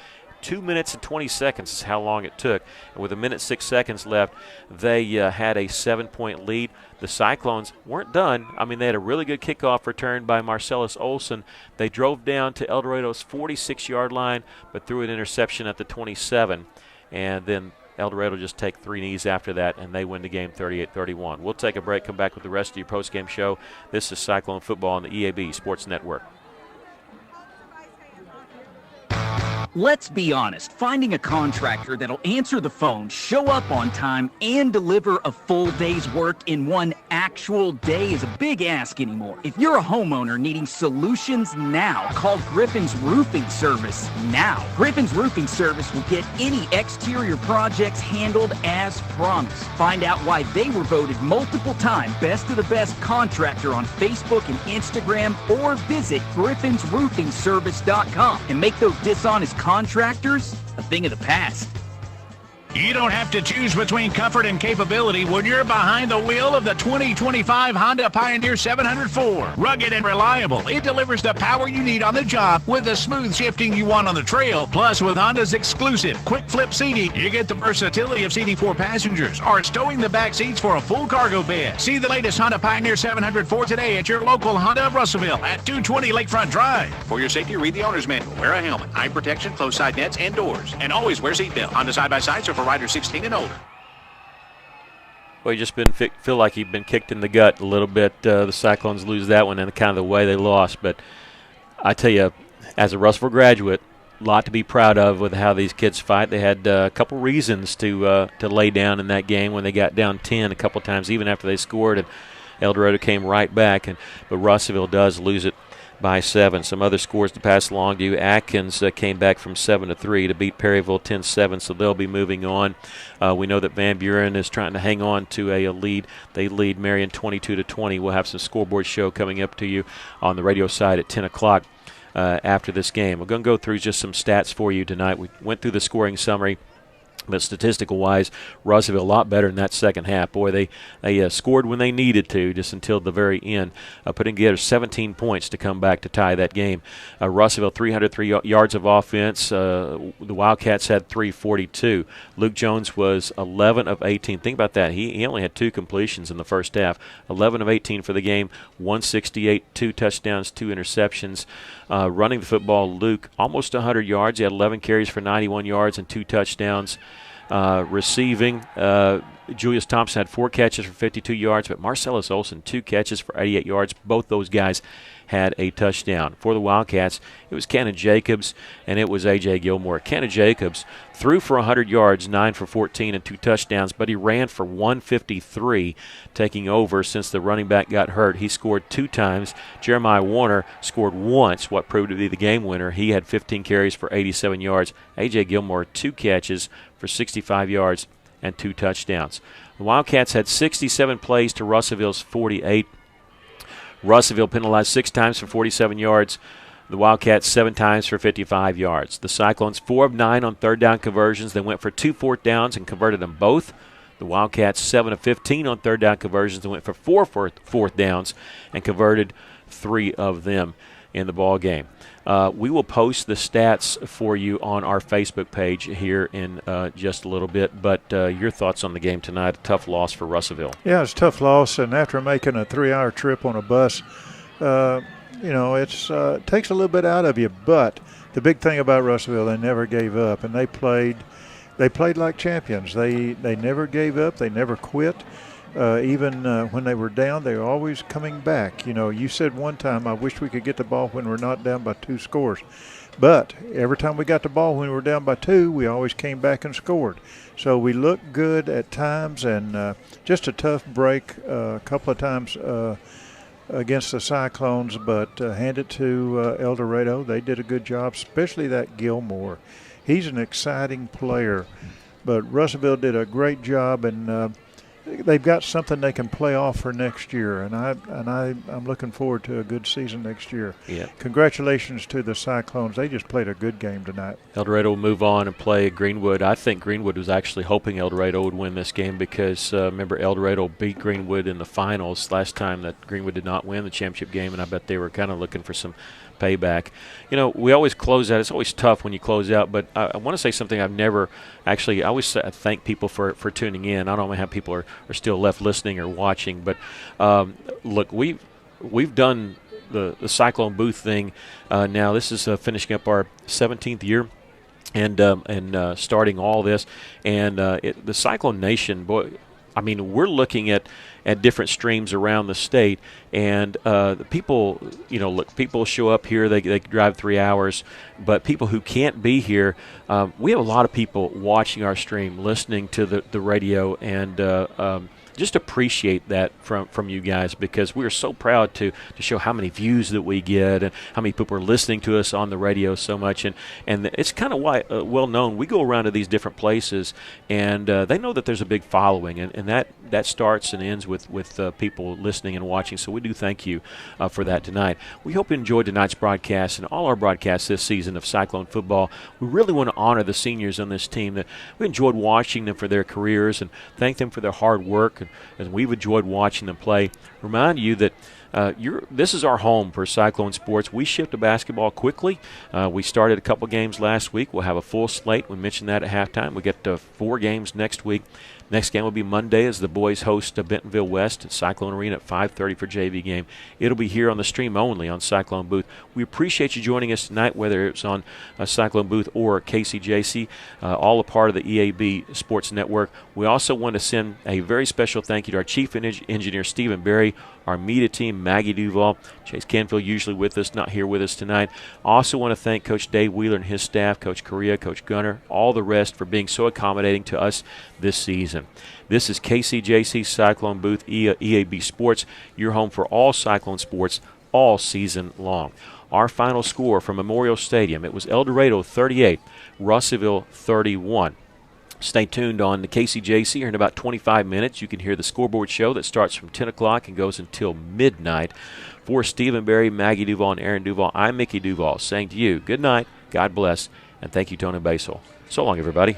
2 minutes and 20 seconds is how long it took. And with 1 minute 6 seconds left, they had a 7-point lead. The Cyclones weren't done. I mean, they had a really good kickoff return by Marcellus Olson. They drove down to El Dorado's 46-yard line, but threw an interception at the 27. And then El Dorado just take 3 knees after that, and they win the game 38-31. We'll take a break, come back with the rest of your postgame show. This is Cyclone Football on the EAB Sports Network. Let's be honest, finding a contractor that'll answer the phone, show up on time, and deliver a full day's work in one actual day is a big ask anymore. If you're a homeowner needing solutions now, call Griffin's Roofing Service now. Griffin's Roofing Service will get any exterior projects handled as promised. Find out why they were voted multiple time Best of the Best contractor on Facebook and Instagram, or visit griffinsroofingservice.com and make those dishonest contractors a thing of the past. You don't have to choose between comfort and capability when you're behind the wheel of the 2025 Honda Pioneer 704. Rugged and reliable, it delivers the power you need on the job with the smooth shifting you want on the trail. Plus, with Honda's exclusive quick flip seating, you get the versatility of seating 4 passengers or stowing the back seats for a full cargo bed. See the latest Honda Pioneer 704 today at your local Honda of Russellville at 220 Lakefront Drive. For your safety, read the owner's manual. Wear a helmet, eye protection, closed side nets, and doors. And always wear seatbelt. Honda side-by-sides are for riders 16 and older. Well, you just feel like you've been kicked in the gut a little bit. The Cyclones lose that one and kind of the way they lost. But I tell you, as a Russellville graduate, a lot to be proud of with how these kids fight. They had a couple reasons to lay down in that game when they got down 10 a couple times, even after they scored, and El Dorado came right back. But Russellville does lose it by 7. Some other scores to pass along to you. Atkins came back from 7-3 to beat Perryville 10-7, so they'll be moving on. We know that Van Buren is trying to hang on to a lead. They lead Marion 22-20. We'll have some scoreboard show coming up to you on the radio side at 10 o'clock after this game. We're going to go through just some stats for you tonight. We went through the scoring summary. But statistical-wise, Russellville a lot better in that second half. Boy, they scored when they needed to, just until the very end, putting together 17 points to come back to tie that game. Russellville 303 yards of offense. The Wildcats had 342. Luke Jones was 11 of 18. Think about that. He only had 2 completions in the first half. 11 of 18 for the game, 168, 2 touchdowns, 2 interceptions. Running the football, Luke almost 100 yards. He had 11 carries for 91 yards and 2 touchdowns. Receiving, Julius Thompson had 4 catches for 52 yards, but Marcellus Olsen 2 catches for 88 yards. Both those guys had a touchdown. For the Wildcats, it was Cannon Jacobs and it was A.J. Gilmore. Cannon Jacobs threw for 100 yards, 9 for 14 and 2 touchdowns, but he ran for 153, taking over since the running back got hurt. He scored 2 times. Jeremiah Warner scored once, what proved to be the game winner. He had 15 carries for 87 yards. A.J. Gilmore, 2 catches for 65 yards and 2 touchdowns. The Wildcats had 67 plays to Russellville's 48. Russellville penalized 6 times for 47 yards. The Wildcats 7 times for 55 yards. The Cyclones 4 of 9 on third down conversions. They went for 2 fourth downs and converted them both. The Wildcats 7 of 15 on third down conversions. They went for 4 fourth downs and converted 3 of them in the ball game. We will post the stats for you on our Facebook page here in just a little bit. But your thoughts on the game tonight? A tough loss for Russellville. Yeah, it's a tough loss. And after making a 3-hour trip on a bus, it takes a little bit out of you. But the big thing about Russellville, they never gave up, and they played like champions. They never gave up. They never quit. Even when they were down, they were always coming back. You said one time, I wish we could get the ball when we're not down by 2 scores. But every time we got the ball when we were down by 2, we always came back and scored. So we looked good at times, and just a tough break a couple of times against the Cyclones, but hand it to El Dorado. They did a good job, especially that Gilmore. He's an exciting player, but Russellville did a great job, and they've got something they can play off for next year, and I'm looking forward to a good season next year. Yeah. Congratulations to the Cyclones. They just played a good game tonight. El Dorado will move on and play Greenwood. I think Greenwood was actually hoping El Dorado would win this game because, remember, El Dorado beat Greenwood in the finals last time that Greenwood did not win the championship game, and I bet they were kind of looking for some payback. We always close out. It's always tough when you close out, but I want to say something I've never actually – I always thank people for tuning in. I don't know how people are still left listening or watching, but look, we've done the Cyclone booth thing now. This is finishing up our 17th year. And starting all this, and the Cyclone Nation, boy, I mean, we're looking at different streams around the state, and the people, people show up here, they drive 3 hours, but people who can't be here, we have a lot of people watching our stream, listening to the radio, and just appreciate that from you guys, because we are so proud to show how many views that we get and how many people are listening to us on the radio so much. And it's kind of why well known. We go around to these different places, and they know that there's a big following, and that starts and ends with people listening and watching. So we do thank you for that tonight. We hope you enjoyed tonight's broadcast and all our broadcasts this season of Cyclone football. We really want to honor the seniors on this team. That we enjoyed watching them for their careers and thank them for their hard work. And we've enjoyed watching them play. Remind you that this is our home for Cyclone sports. We shift to basketball quickly. We started a couple games last week. We'll have a full slate. We mentioned that at halftime. We get 4 games next week. Next game will be Monday as the boys host Bentonville West at Cyclone Arena at 5:30 for JV game. It'll be here on the stream only on Cyclone Booth. We appreciate you joining us tonight, whether it's on Cyclone Booth or KCJC, all a part of the EAB Sports Network. We also want to send a very special thank you to our Chief Engineer, Stephen Berry, our media team, Maggie Duval, Chase Canfield usually with us, not here with us tonight. Also want to thank Coach Dave Wheeler and his staff, Coach Correa, Coach Gunner, all the rest for being so accommodating to us this season. This is KCJC Cyclone Booth, EAB Sports, your home for all Cyclone sports all season long. Our final score from Memorial Stadium, it was El Dorado 38, Russellville 31. Stay tuned on the KCJC here in about 25 minutes. You can hear the scoreboard show that starts from 10 o'clock and goes until midnight. For Stephen Berry, Maggie Duval, and Aaron Duval, I'm Mickey Duval saying to you, good night, God bless, and thank you, Tony Basel. So long, everybody.